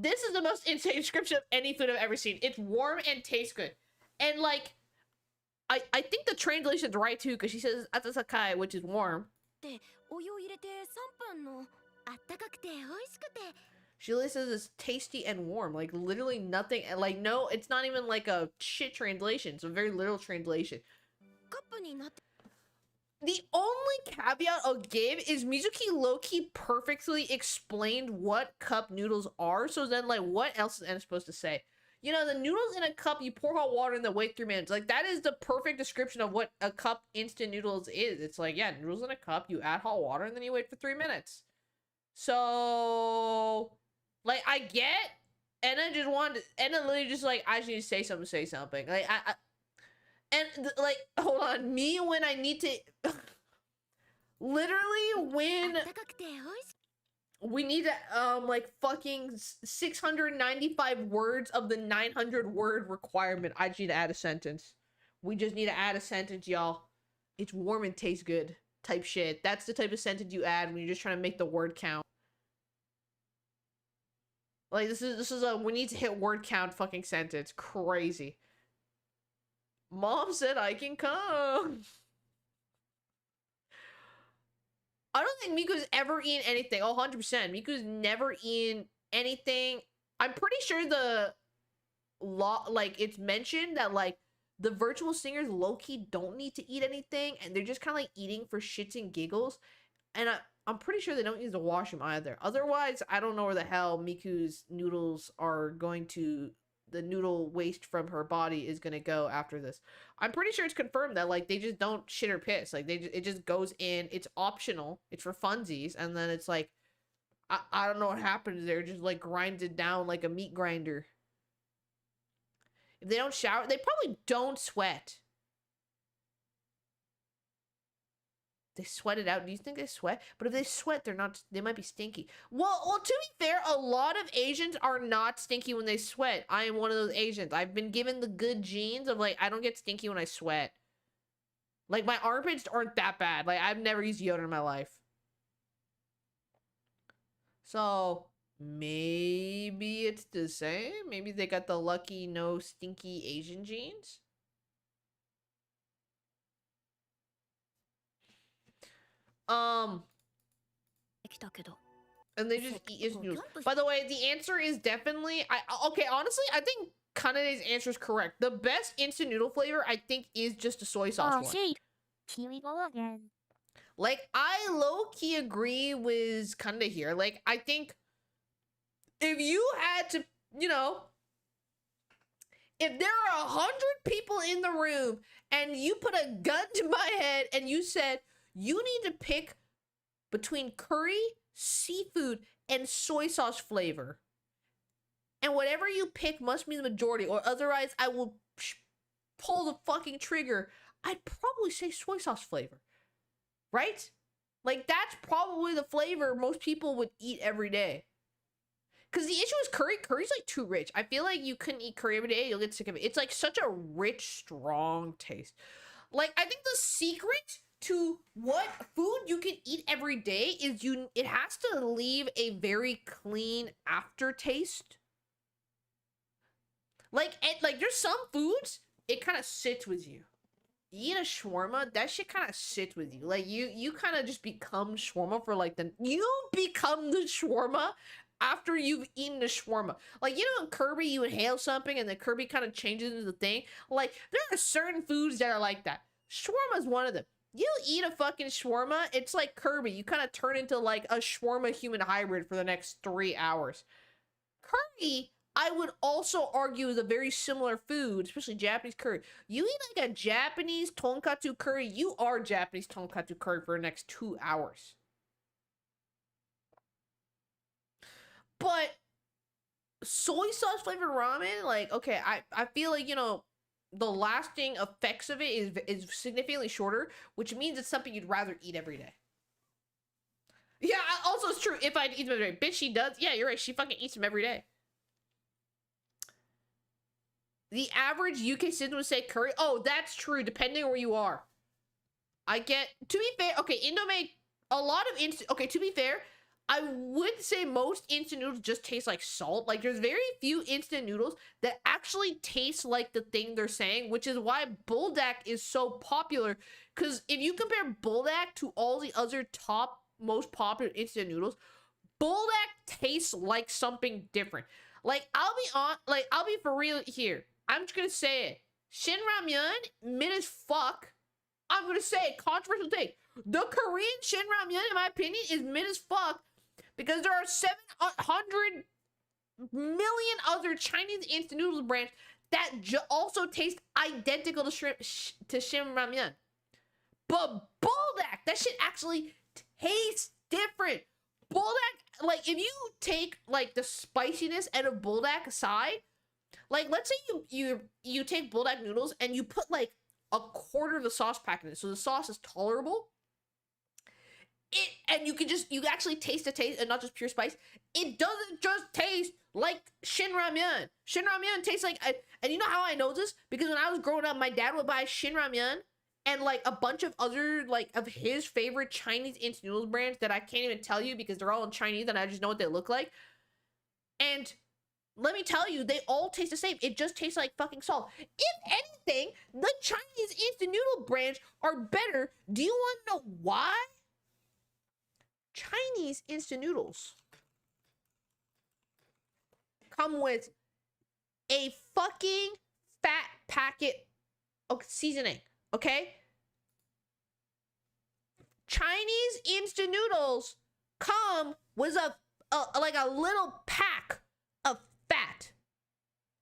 This is the most insane description of any food I've ever seen. It's warm and tastes good. And, like, I think the translation's right, too, because she says Sekai, which is warm. She literally says it's tasty and warm. Like, literally nothing. Like, no, it's not even like a shit translation. It's a very literal translation. The only caveat I'll give is Mizuki low-key perfectly explained what cup noodles are. So then, like, what else is Anna supposed to say? You know, the noodles in a cup, you pour hot water and then wait 3 minutes. Like, that is the perfect description of what a cup instant noodles is. It's like, yeah, noodles in a cup, you add hot water, and then you wait for 3 minutes. So, like, I get, and I just wanted, and then literally just like, I just need to say something. Like, like, hold on, me when I need to, literally when we need to, like, fucking 695 words of the 900 word requirement, I just need to add a sentence. We just need to add a sentence, y'all. It's warm and tastes good type shit. That's the type of sentence you add when you're just trying to make the word count. Like, this is a we need to hit word count fucking sentence. Crazy. Mom said I can come. I don't think Miku's ever eaten anything. Oh, 100%. Miku's never eaten anything. I'm pretty sure the like, it's mentioned that, like, the virtual singers low-key don't need to eat anything, and they're just kind of like eating for shits and giggles. And I'm pretty sure they don't use the washroom either. Otherwise, I don't know where the hell Miku's noodles are going to, the noodle waste from her body is going to go after this. I'm pretty sure it's confirmed that, like, they just don't shit or piss. Like, it just goes in. It's optional. It's for funsies. And then it's like, I don't know what happens there. Just, like, grinds it down like a meat grinder. If they don't shower, they probably don't sweat. They sweat it out. Do you think they sweat? But if they sweat, they're not, they might be stinky. Well, to be fair, a lot of Asians are not stinky when they sweat. I am one of those Asians. I've been given the good genes of, like, I don't get stinky when I sweat. Like, my armpits aren't that bad. Like, I've never used deodorant in my life. So, maybe it's the same. Maybe they got the lucky no stinky Asian genes. And they just eat his noodles. By the way, the answer is definitely, okay, honestly, I think Kanade's answer is correct. The best instant noodle flavor, I think, is just a soy sauce one. Here we go again. Like, I low-key agree with Kanade here. Like, I think if you had to, you know, if there are 100 people in the room and you put a gun to my head and you said, you need to pick between curry, seafood, and soy sauce flavor, and whatever you pick must be the majority, or otherwise I will pull the fucking trigger, I'd probably say soy sauce flavor. Right? Like, that's probably the flavor most people would eat every day. Because the issue is curry. Curry's, like, too rich. I feel like you couldn't eat curry every day. You'll get sick of it. It's, like, such a rich, strong taste. Like, I think the secret to what food you can eat every day is it has to leave a very clean aftertaste. Like, there's some foods, it kind of sits with you. You eat a shawarma, that shit kind of sits with you. Like, you kind of just become shawarma for, like, you become the shawarma after you've eaten the shawarma. Like, you know, in Kirby, you inhale something and the Kirby kind of changes into the thing. Like, there are certain foods that are like that. Shawarma is one of them. You eat a fucking shawarma, it's like Kirby. You kind of turn into, like, a shawarma human hybrid for the next 3 hours. Curry, I would also argue, is a very similar food, especially Japanese curry. You eat, like, a Japanese tonkatsu curry, you are Japanese tonkatsu curry for the next 2 hours. But soy sauce flavored ramen, like, okay, I feel like, you know, the lasting effects of it is significantly shorter, which means it's something you'd rather eat every day. Yeah, also it's true, if I'd eat them every day. Bitch, she does. Yeah, you're right, she fucking eats them every day. The average UK citizen would say curry. Oh, that's true, depending on where you are. I get, to be fair, okay, Indomie, a lot of instant, okay, to be fair, I would say most instant noodles just taste like salt. Like, there's very few instant noodles that actually taste like the thing they're saying, which is why Buldak is so popular. Because if you compare Buldak to all the other top most popular instant noodles, Buldak tastes like something different. Like, I'll be for real here. I'm just gonna say it. Shin Ramyun, mid as fuck. I'm gonna say it, controversial take. The Korean Shin Ramyun, in my opinion, is mid as fuck. Because there are 700 million other Chinese instant noodles brands that also taste identical to Shin Ramyun. But Buldak, that shit actually tastes different. Buldak, like, if you take, like, the spiciness out of Buldak aside, like, let's say you take Buldak noodles and you put, like, a quarter of the sauce pack in it, so the sauce is tolerable. And you actually taste the taste and not just pure spice. It doesn't just taste like Shin Ramyun. Shin Ramyun tastes like, and you know how I know this? Because when I was growing up, my dad would buy Shin Ramyun and like a bunch of other, like, of his favorite Chinese instant noodles brands that I can't even tell you because they're all in Chinese and I just know what they look like. And let me tell you, they all taste the same. It just tastes like fucking salt. If anything, the Chinese instant noodle brands are better. Do you want to know why? Chinese instant noodles come with a fucking fat packet of seasoning, okay? Chinese instant noodles come with like a little pack of fat.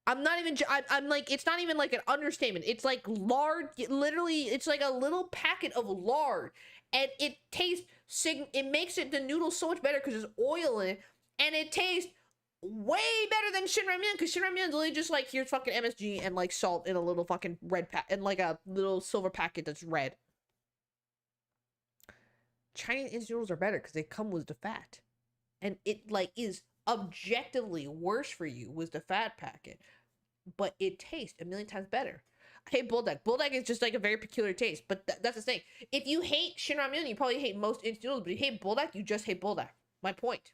I'm like, it's not even like an understatement. It's like lard, literally, it's like a little packet of lard. And it tastes, it makes the noodles so much better because there's oil in it. And it tastes way better than Shin Ramyun, because Shin Ramyun is literally just like, here's fucking MSG and like salt in a little fucking red pack, and like a little silver packet that's red. Chinese instant noodles are better because they come with the fat. And it like is objectively worse for you with the fat packet. But it tastes a million times better. I hate Buldak. Buldak is just like a very peculiar taste, but that's the thing. If you hate Shin Ramyun, you probably hate most instant noodles, but if you hate Buldak, you just hate Buldak. My point.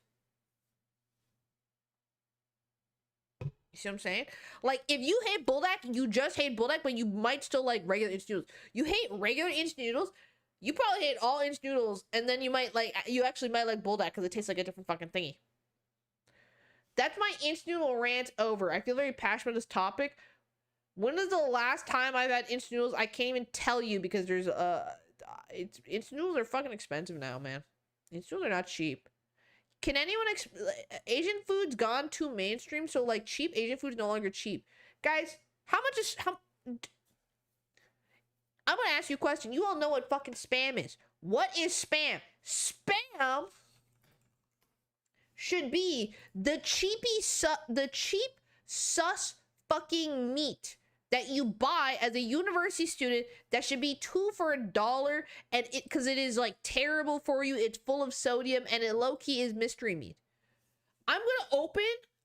You see what I'm saying? Like, if you hate Buldak, you just hate Buldak, but you might still like regular instant noodles. You hate regular instant noodles, you probably hate all instant noodles, and then you actually might like Buldak because it tastes like a different fucking thingy. That's my instant noodle rant over. I feel very passionate about this topic. When is the last time I've had instant noodles? I can't even tell you because there's instant noodles are fucking expensive now, man. Instant noodles are not cheap. Can anyone Asian food's gone too mainstream, so like cheap Asian food is no longer cheap. Guys, I'm gonna ask you a question. You all know what fucking spam is. What is spam? Spam should be the cheap sus fucking meat that you buy as a university student that should be 2 for $1, and because it is like terrible for you, it's full of sodium, and it low-key is mystery meat. I'm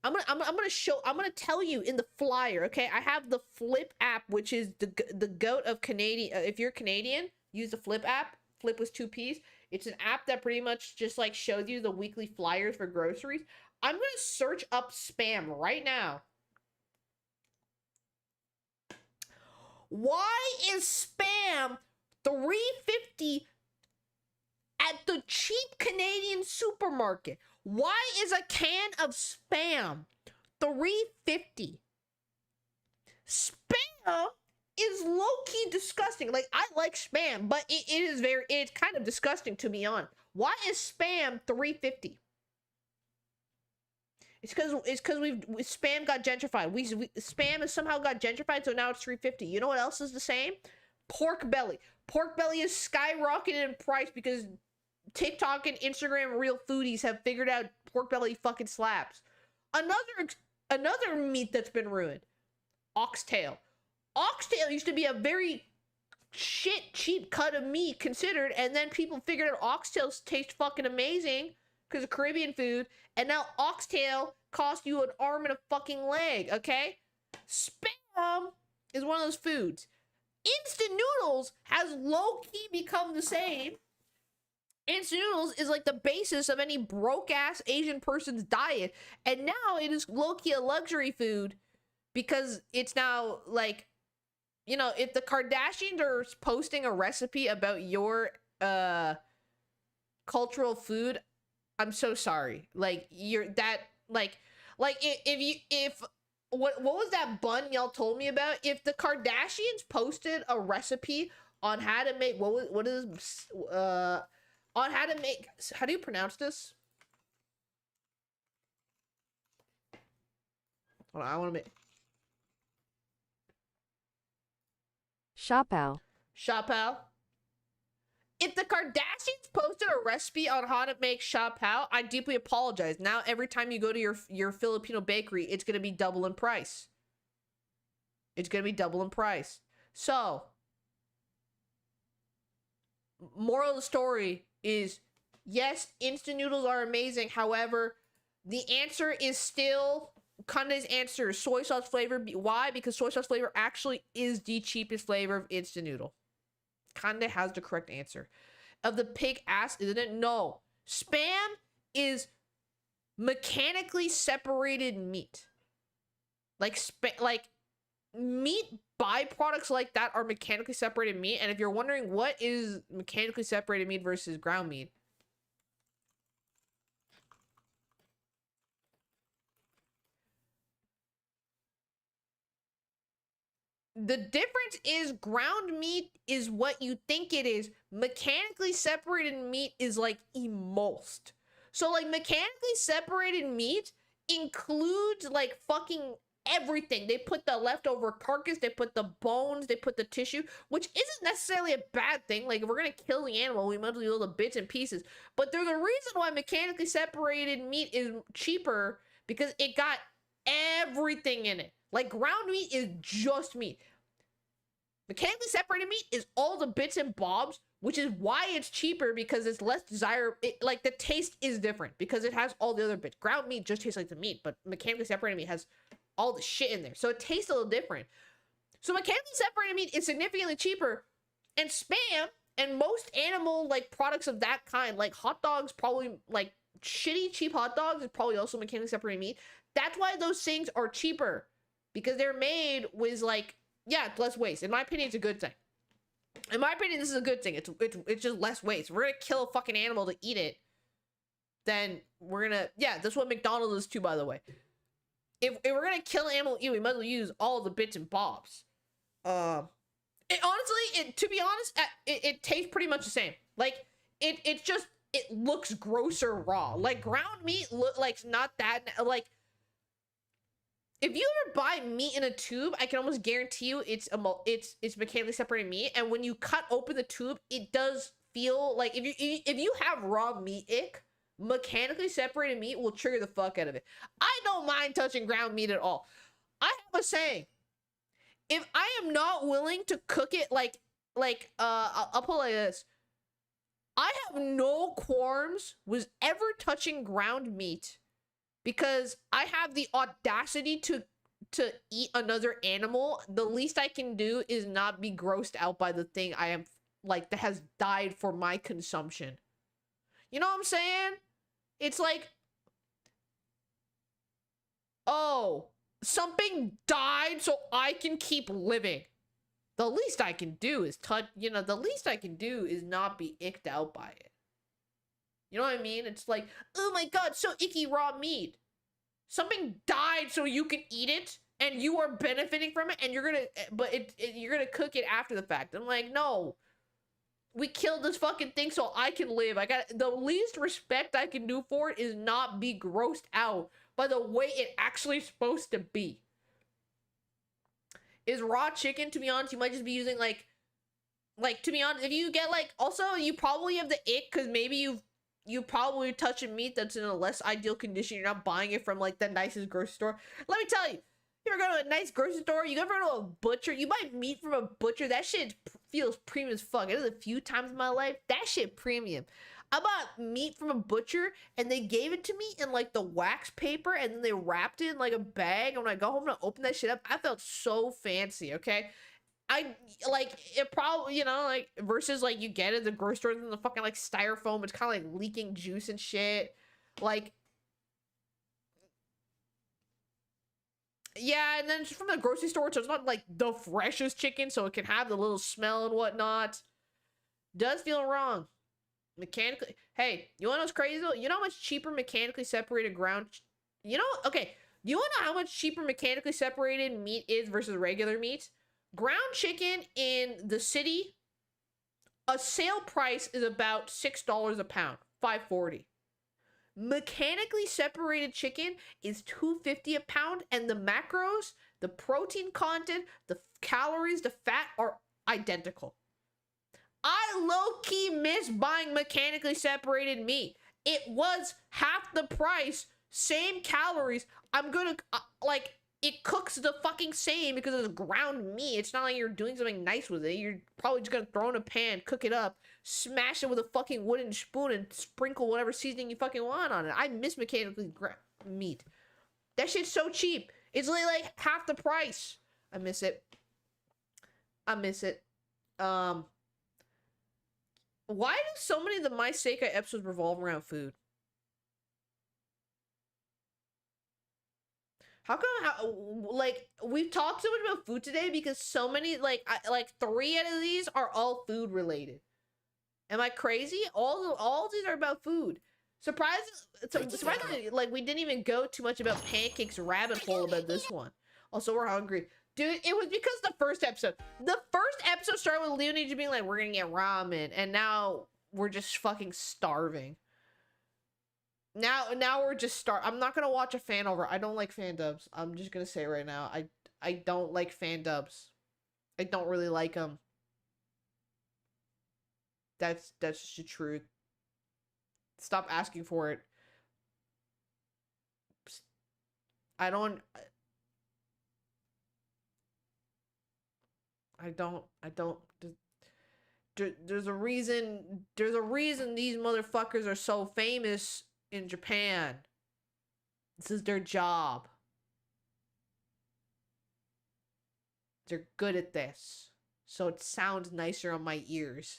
gonna tell you in the flyer, okay? I have the Flip app, which is the goat of Canadian. If you're Canadian, use the Flip app. Flip was 2 P's. It's an app that pretty much just like shows you the weekly flyers for groceries. I'm gonna search up spam right now. Why is spam $3.50 at the cheap Canadian supermarket? Why is a can of spam $3.50? Spam is low-key disgusting. Like, I like spam, but it's kind of disgusting, to be honest. Why is spam $3.50? It's because spam got gentrified. Spam has somehow got gentrified, so now it's $3.50. You know what else is the same? Pork belly. Pork belly is skyrocketed in price because TikTok and Instagram real foodies have figured out pork belly fucking slaps. Another meat that's been ruined. Oxtail. Oxtail used to be a very cheap cut of meat considered, and then people figured out oxtails taste fucking amazing because of Caribbean food, and now oxtail costs you an arm and a fucking leg, okay? Spam is one of those foods. Instant noodles has low-key become the same. Instant noodles is like the basis of any broke-ass Asian person's diet, and now it is low-key a luxury food because it's now, like, you know, if the Kardashians are posting a recipe about your cultural food, I'm so sorry. Like, you're that, like if what was that bun y'all told me about? If the Kardashians posted a recipe on how to make on how to make, how do you pronounce this? Hold on, I want to make... Shopao. Shopao. If the Kardashians posted a recipe on how to make shopao, I deeply apologize. Now every time you go to your Filipino bakery, it's going to be double in price. It's going to be double in price. So, moral of the story is, yes, instant noodles are amazing. However, the answer is still Kande's answer, soy sauce flavor. Why? Because soy sauce flavor actually is the cheapest flavor of instant noodle. Kande has the correct answer. Of the pig ass, isn't it? No. Spam is mechanically separated meat. Like meat byproducts like that are mechanically separated meat. And if you're wondering what is mechanically separated meat versus ground meat, the difference is ground meat is what you think it is. Mechanically separated meat is like emulsed. So like mechanically separated meat includes like fucking everything. They put the leftover carcass, they put the bones, they put the tissue, which isn't necessarily a bad thing. Like if we're gonna kill the animal, we might as well do all the bits and pieces. But there's a reason why mechanically separated meat is cheaper, because it got everything in it. Like ground meat is just meat. Mechanically separated meat is all the bits and bobs, which is why it's cheaper, because it's less desirable. Like the taste is different because it has all the other bits. Ground meat just tastes like the meat, but mechanically separated meat has all the shit in there. So it tastes a little different. So mechanically separated meat is significantly cheaper, and Spam and most animal like products of that kind, like hot dogs, probably like shitty cheap hot dogs is probably also mechanically separated meat. That's why those things are cheaper, because they're made with like, yeah, less waste. In my opinion, it's a good thing. In my opinion, this is a good thing. It's just less waste. If we're gonna kill a fucking animal to eat it, then we're gonna, yeah, that's what McDonald's is too, by the way. If we're gonna kill an animal to eat, we might as well use all the bits and bobs. To be honest, it tastes pretty much the same. Like it just, it looks grosser raw. Like ground meat look like not that, like if you ever buy meat in a tube, I can almost guarantee you it's mechanically separated meat. And when you cut open the tube, it does feel like if you have raw meat ick, mechanically separated meat will trigger the fuck out of it. I don't mind touching ground meat at all. I have a saying: if I am not willing to cook it I'll put it like this. I have no qualms with ever touching ground meat, because I have the audacity to eat another animal. The least I can do is not be grossed out by the thing I am like that has died for my consumption. You know what I'm saying? It's like, oh, something died so I can keep living. The least I can do is the least I can do is not be icked out by it. You know what I mean? It's like, oh my god, so icky raw meat. Something died so you can eat it, and you are benefiting from it, and you're gonna cook it after the fact. I'm like, no. We killed this fucking thing so I can live. The least respect I can do for it is not be grossed out by the way it actually is supposed to be. Is raw chicken, to be honest, you might just be using like to be honest, if you get also you probably have the ick because maybe you probably touching meat that's in a less ideal condition. You're not buying it from the nicest grocery store. Let me tell you, you ever go to a nice grocery store, you ever go to a butcher, you buy meat from a butcher, that shit feels premium as fuck. It is a few times in my life, that shit premium. I bought meat from a butcher and they gave it to me in the wax paper, and then they wrapped it in a bag, and when I got home and I opened that shit up, I felt so fancy, okay? It probably, versus you get it at the grocery store in the fucking styrofoam, it's kind of leaking juice and shit. Yeah, and then it's from the grocery store, so it's not the freshest chicken, so it can have the little smell and whatnot. Does feel wrong. Mechanically, hey, you wanna know what's crazy though? You know how much cheaper mechanically separated ground, okay, do you wanna know how much cheaper mechanically separated meat is versus regular meat? Ground chicken in the city, a sale price is about $6 a pound, $5.40. Mechanically separated chicken is $2.50 a pound, and the macros, the protein content, the calories, the fat are identical. I low-key miss buying mechanically separated meat. It was half the price, same calories. I'm gonna, like, it cooks the fucking same because it's ground meat. It's not like you're doing something nice with it. You're probably just gonna throw in a pan, cook it up, smash it with a fucking wooden spoon, and sprinkle whatever seasoning you fucking want on it. I miss mechanically meat. That shit's so cheap. It's literally like half the price. I miss it. I miss it. Why do so many of the My Sekai episodes revolve around food? How come, like, we've talked so much about food today because so many, like 3 out of these are all food related. Am I crazy? All of these are about food. Surprisingly, like, we didn't even go too much about pancakes rabbit hole about this one. Also, we're hungry. Dude, it was because the first episode started with Leonie just being like, we're gonna get ramen, and now we're just fucking starving. Now we're just I'm not gonna watch a fan over. I don't like fan dubs. I'm just gonna say right now, I don't like fan dubs. I don't really like them. That's just the truth. Stop asking for it. I don't. There's a reason these motherfuckers are so famous in Japan. This is their job. They're good at this. So it sounds nicer on my ears.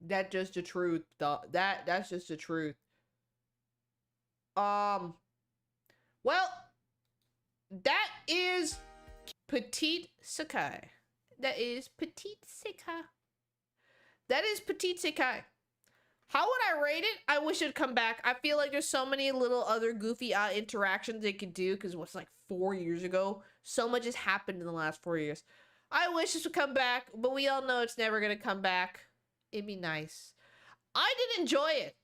That's just the truth. That's just the truth. Well, that is Petit Sekai. That is Petit Sekai. That is Petit Sekai. How would I rate it? I wish it'd come back. I feel like there's so many little other goofy interactions they could do because it was like 4 years ago. So much has happened in the last 4 years. I wish this would come back, but we all know it's never gonna come back. It'd be nice. I did enjoy it.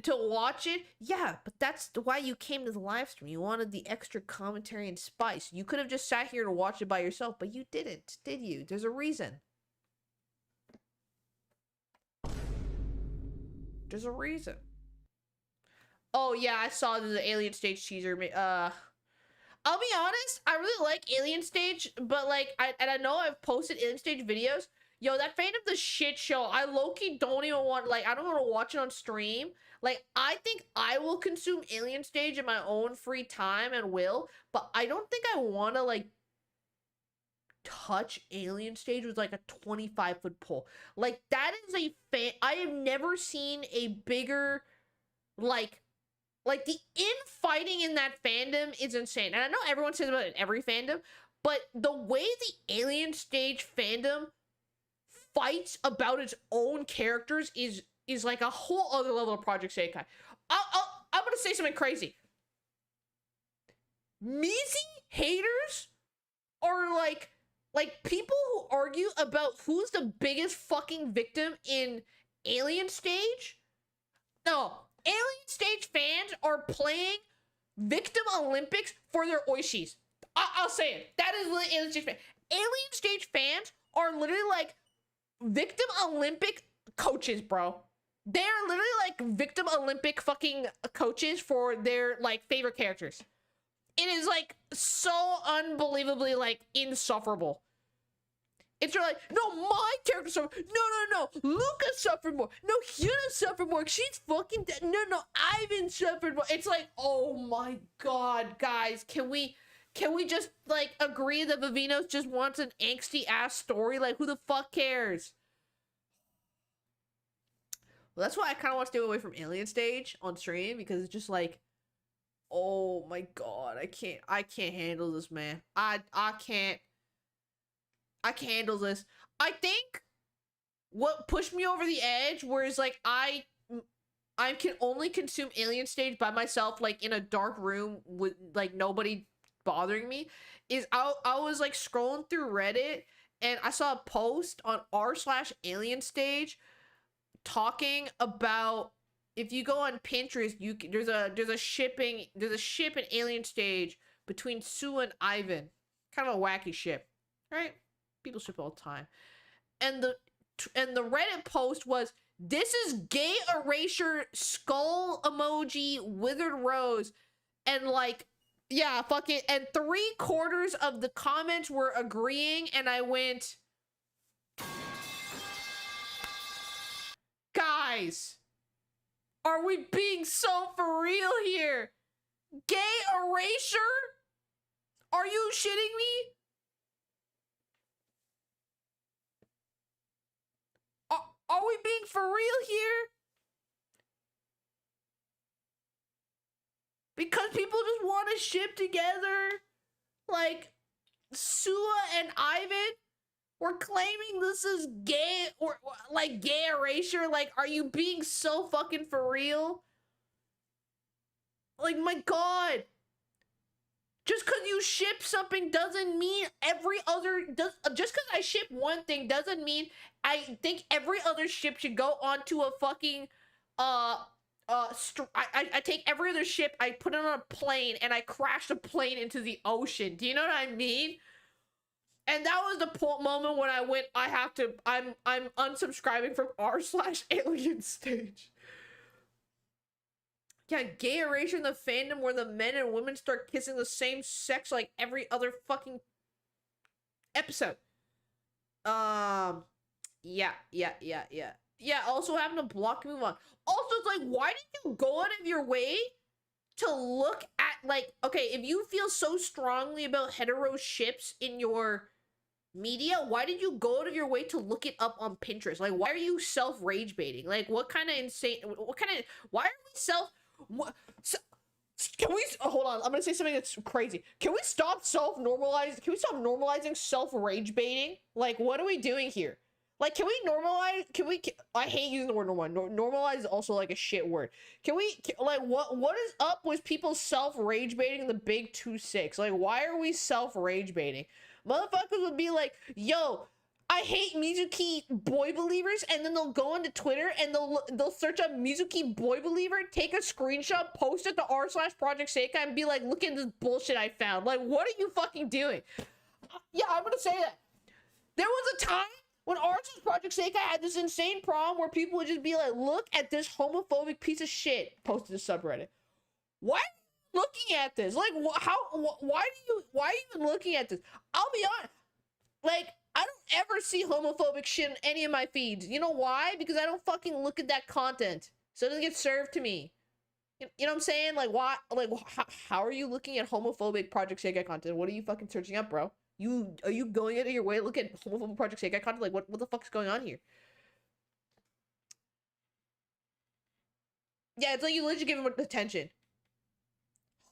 To watch it, yeah, but that's why you came to the live stream. You wanted the extra commentary and spice. You could have just sat here to watch it by yourself, but you didn't, did you? There's a reason. There's a reason. Oh yeah, I saw the Alien Stage teaser. I'll be honest, I really like Alien Stage, but like, I know I've posted Alien Stage videos. Yo, that fandom the shit show. I low-key don't even want, like, I don't want to watch it on stream. Like, I think I will consume Alien Stage in my own free time and will, but I don't think I want to, like, touch Alien Stage with, like, a 25-foot pole. Like, that is a I have never seen a bigger, like, the infighting in that fandom is insane. And I know everyone says about it in every fandom, but the way the Alien Stage fandom fights about its own characters is like a whole other level of Project Sekai. I'm gonna say something crazy. Mizi haters are like people who argue about who's the biggest fucking victim in Alien Stage. No, Alien Stage fans are playing Victim Olympics for their oishis. I'll say it. That is literally Alien Stage fans. Alien Stage fans are literally like Victim Olympic coaches, bro. They're literally like Victim Olympic fucking coaches for their like favorite characters. It is like so unbelievably like insufferable. It's like, no, my character suffered. No. Luca suffered more. No, Hyuna suffered more. She's fucking dead. No, Ivan suffered more. It's like, oh my god, guys, can we just like agree that Vivinos just wants an angsty ass story? Like, who the fuck cares? Well, that's why I kind of want to stay away from Alien Stage on stream, because it's just like, oh my god, I can't handle this, man. I can't handle this. I think what pushed me over the edge was like I I can only consume Alien Stage by myself, like in a dark room with like nobody bothering me, is I was like scrolling through Reddit and I saw a post on r/Alien Stage talking about, if you go on Pinterest, there's a ship in Alien Stage between Sue and Ivan, kind of a wacky ship, right? People ship all the time, and the Reddit post was, "This is gay erasure skull emoji withered rose," and like, yeah, fuck it, and 3/4 of the comments were agreeing, and I went, guys, are we being so for real here? Gay erasure? Are you shitting me? Are we being for real here? Because people just want to ship together, like Sua and Ivan. We're claiming this is gay, or like gay erasure. Like, are you being so fucking for real? Like, my God. Just because you ship something doesn't mean just because I ship one thing doesn't mean I think every other ship should go onto a fucking, I take every other ship, I put it on a plane, and I crash the plane into the ocean. Do you know what I mean? And that was the moment when I went, I'm unsubscribing from r/Alien Stage. Yeah, gay erasure in the fandom where the men and women start kissing the same sex like every other fucking episode. Yeah. Also having to block, move on. Also, it's like, why did you go out of your way to look at, like, okay, if you feel so strongly about hetero ships in your media, why did you go out of your way to look it up on Pinterest? Like, why are you self-rage baiting? Like, why are we can we, hold on, I'm gonna say something that's crazy. Can we stop normalizing self-rage baiting? Like, what are we doing here? Like, can we normalize, I hate using the word normalize is also like a shit word. What is up with people self-rage baiting the big 2-6? Like, why are we self-rage baiting? Motherfuckers would be like, yo, I hate Mizuki boy believers, and then they'll go onto Twitter and they'll search up Mizuki boy believer, take a screenshot, post it to r/Project Sekai, and be like, look at this bullshit I found. Like, what are you fucking doing? Yeah, I'm gonna say that. There was a time when r/Project Sekai had this insane problem where people would just be like, look at this homophobic piece of shit, posted to subreddit. Why are you looking at this? Like, why are you even looking at this? I'll be honest, like, I don't ever see homophobic shit in any of my feeds. You know why? Because I don't fucking look at that content. So it doesn't get served to me. You know what I'm saying? Like, why? Like, how are you looking at homophobic Project Sekai content? What are you fucking searching up, bro? Are you going out of your way to look at homophobic Project Sekai content? Like, what the fuck's going on here? Yeah, it's like you literally give him attention.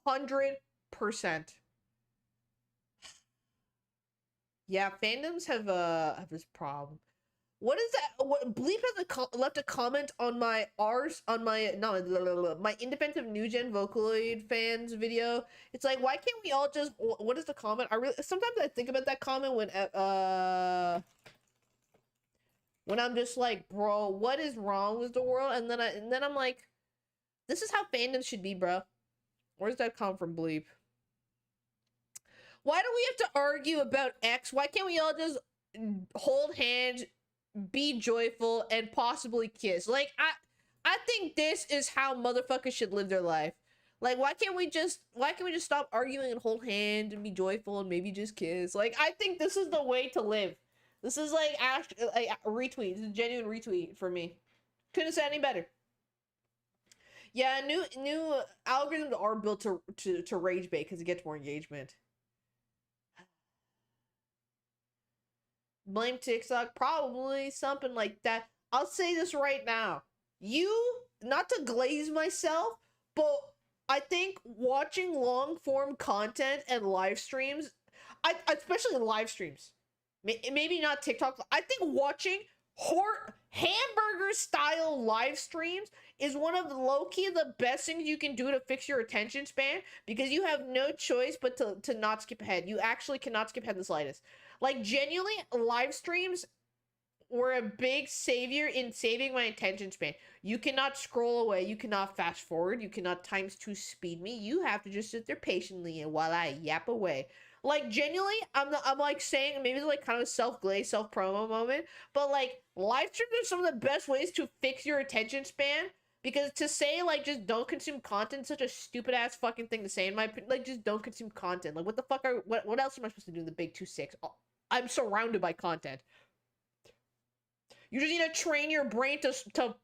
100%. Yeah, fandoms have this problem. What is that? What Bleep has left a comment on my my independent new gen Vocaloid fans video. It's like, why can't we all just, what is the comment? Sometimes I think about that comment when I'm just like, bro, what is wrong with the world? And then I'm like, this is how fandoms should be, bro. Where's that come from, Bleep? Why do we have to argue about X? Why can't we all just hold hands, be joyful, and possibly kiss? Like, I think this is how motherfuckers should live their life. Like, why can't we just stop arguing and hold hands and be joyful and maybe just kiss? Like, I think this is the way to live. This is like a retweet. This is a genuine retweet for me. Couldn't say any better. Yeah, new algorithms are built to rage bait because it gets more engagement. Blame TikTok, probably something like that. I'll say this right now. Not to glaze myself, but I think watching long form content and live streams, especially live streams, maybe not TikTok, I think watching hamburger style live streams is one of low-key the best things you can do to fix your attention span, because you have no choice but to not skip ahead. You actually cannot skip ahead in the slightest. Like, genuinely, live streams were a big savior in saving my attention span. You cannot scroll away, you cannot fast forward, you cannot ×2 speed me. You have to just sit there patiently and while I yap away. Like, genuinely, I'm like saying, maybe it's like kind of a self-glaze, self-promo moment, but like, live streams are some of the best ways to fix your attention span, because to say like just don't consume content is such a stupid ass fucking thing to say in my opinion. Like, just don't consume content. Like, what the fuck what else am I supposed to do in the big 2-6? I'm surrounded by content. You just need to train your brain to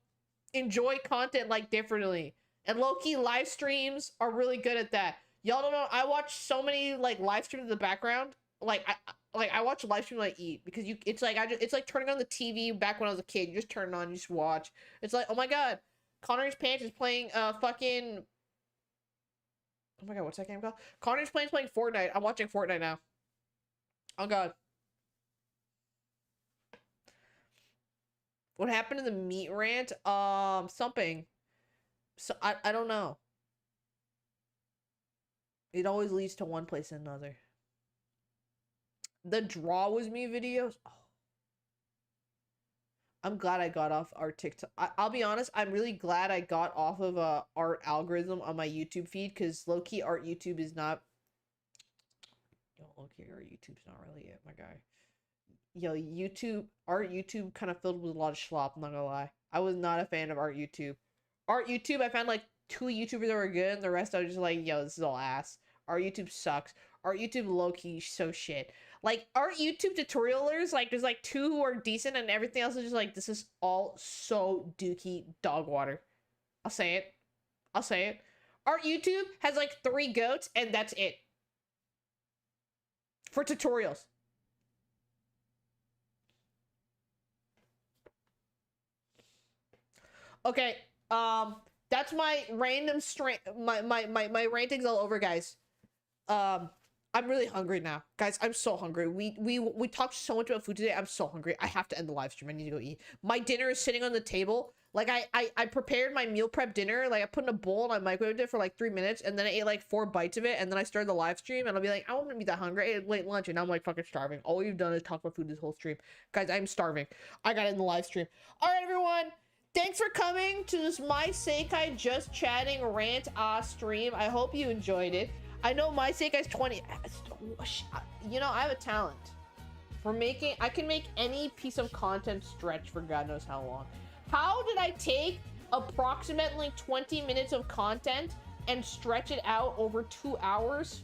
enjoy content like differently. And low-key live streams are really good at that. Y'all don't know, I watch so many like live streams in the background. Like I watch live streams when I eat, because it's like turning on the TV back when I was a kid. You just turn it on, you just watch. It's like, oh my god, Connor's Pants is playing fucking, oh my god, what's that game called? Connor's playing Fortnite. I'm watching Fortnite now. Oh god. What happened in the meat rant? Something. So I don't know. It always leads to one place and another. The Draw Was Me videos. Oh. I'm glad I got off our TikTok. I'll be honest, I'm really glad I got off of art algorithm on my YouTube feed, because low-key art YouTube is not... Yo, low-key art YouTube's not really it, my guy. Yo, art YouTube kind of filled with a lot of schlop, I'm not gonna lie. I was not a fan of art YouTube. Art YouTube, I found like 2 YouTubers that were good, and the rest I was just like, yo, this is all ass. Art YouTube sucks. Art YouTube low-key so shit. Like, art YouTube tutorialers, like, there's like 2 who are decent, and everything else is just like, this is all so dookie dog water. I'll say it. I'll say it. Art YouTube has like 3 goats, and that's it. For tutorials. Okay, that's my random my rantings all over, guys. I'm really hungry now, guys. I'm so hungry. We talked so much about food today. I'm so hungry. I have to end the live stream. I need to go eat. My dinner is sitting on the table. Like, I prepared my meal prep dinner. Like, I put in a bowl and I microwaved it for like 3 minutes, and then I ate like 4 bites of it, and then I started the live stream, and I'll be like, I won't be that hungry. I ate late lunch, and now I'm like fucking starving. All you've done is talk about food this whole stream, guys. I'm starving. I got it in the live stream. All right, everyone. Thanks for coming to this My Sekai Just Chatting Rant stream. I hope you enjoyed it. I know My Sekai's 20. You know, I have a talent for making. I can make any piece of content stretch for God knows how long. How did I take approximately 20 minutes of content and stretch it out over 2 hours?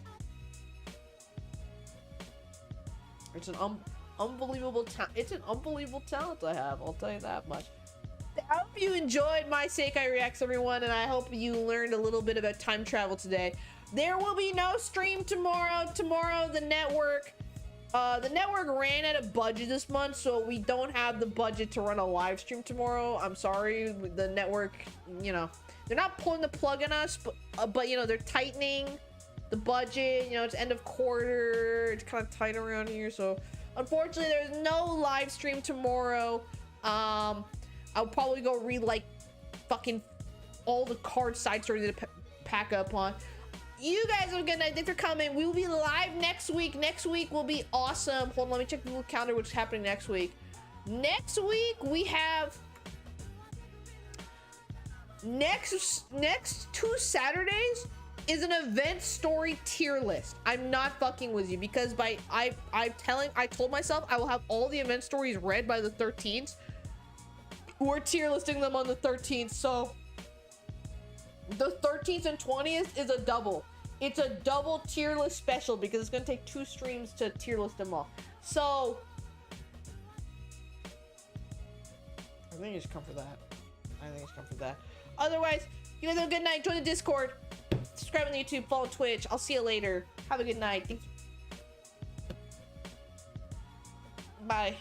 It's an unbelievable talent. It's an unbelievable talent I have. I'll tell you that much. I hope you enjoyed my Sekai Reacts, everyone, and I hope you learned a little bit about time travel today. There will be no stream tomorrow. Tomorrow, the network ran out of budget this month, so we don't have the budget to run a live stream tomorrow. I'm sorry, the network, you know, they're not pulling the plug on us, but you know, they're tightening the budget. You know, it's end of quarter. It's kind of tight around here, so unfortunately, there's no live stream tomorrow. I'll probably go read like fucking all the card side stories to pack up on. You guys have a good night. Thanks for coming. We will be live next week. Next week will be awesome. Hold on, let me check the little calendar, what's happening next week. Next week we have next 2 Saturdays is an event story tier list. I'm not fucking with you, because I told myself I will have all the event stories read by the 13th. We're tier listing them on the 13th, so the 13th and 20th is a double. It's a double tier list special, because it's gonna take 2 streams to tier list them all. So I think it's come for that. Otherwise, you guys have a good night. Join the Discord, subscribe on the YouTube, follow Twitch. I'll see you later. Have a good night. Bye.